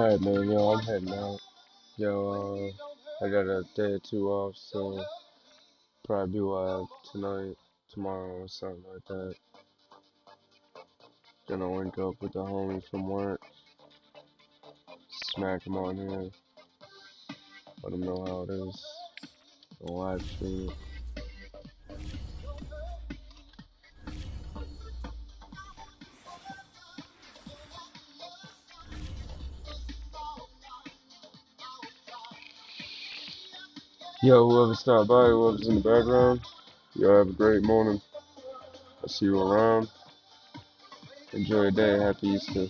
Alright, man, yo, I'm heading out. Yo, I got a day or two off, so probably be live tonight, tomorrow, or something like that. Gonna link up with the homies from work, smack them on here, let them know how it is, and live stream it. Yo, whoever stopped by, whoever's in the background, y'all have a great morning. I'll see you around. Enjoy your day. Happy Easter.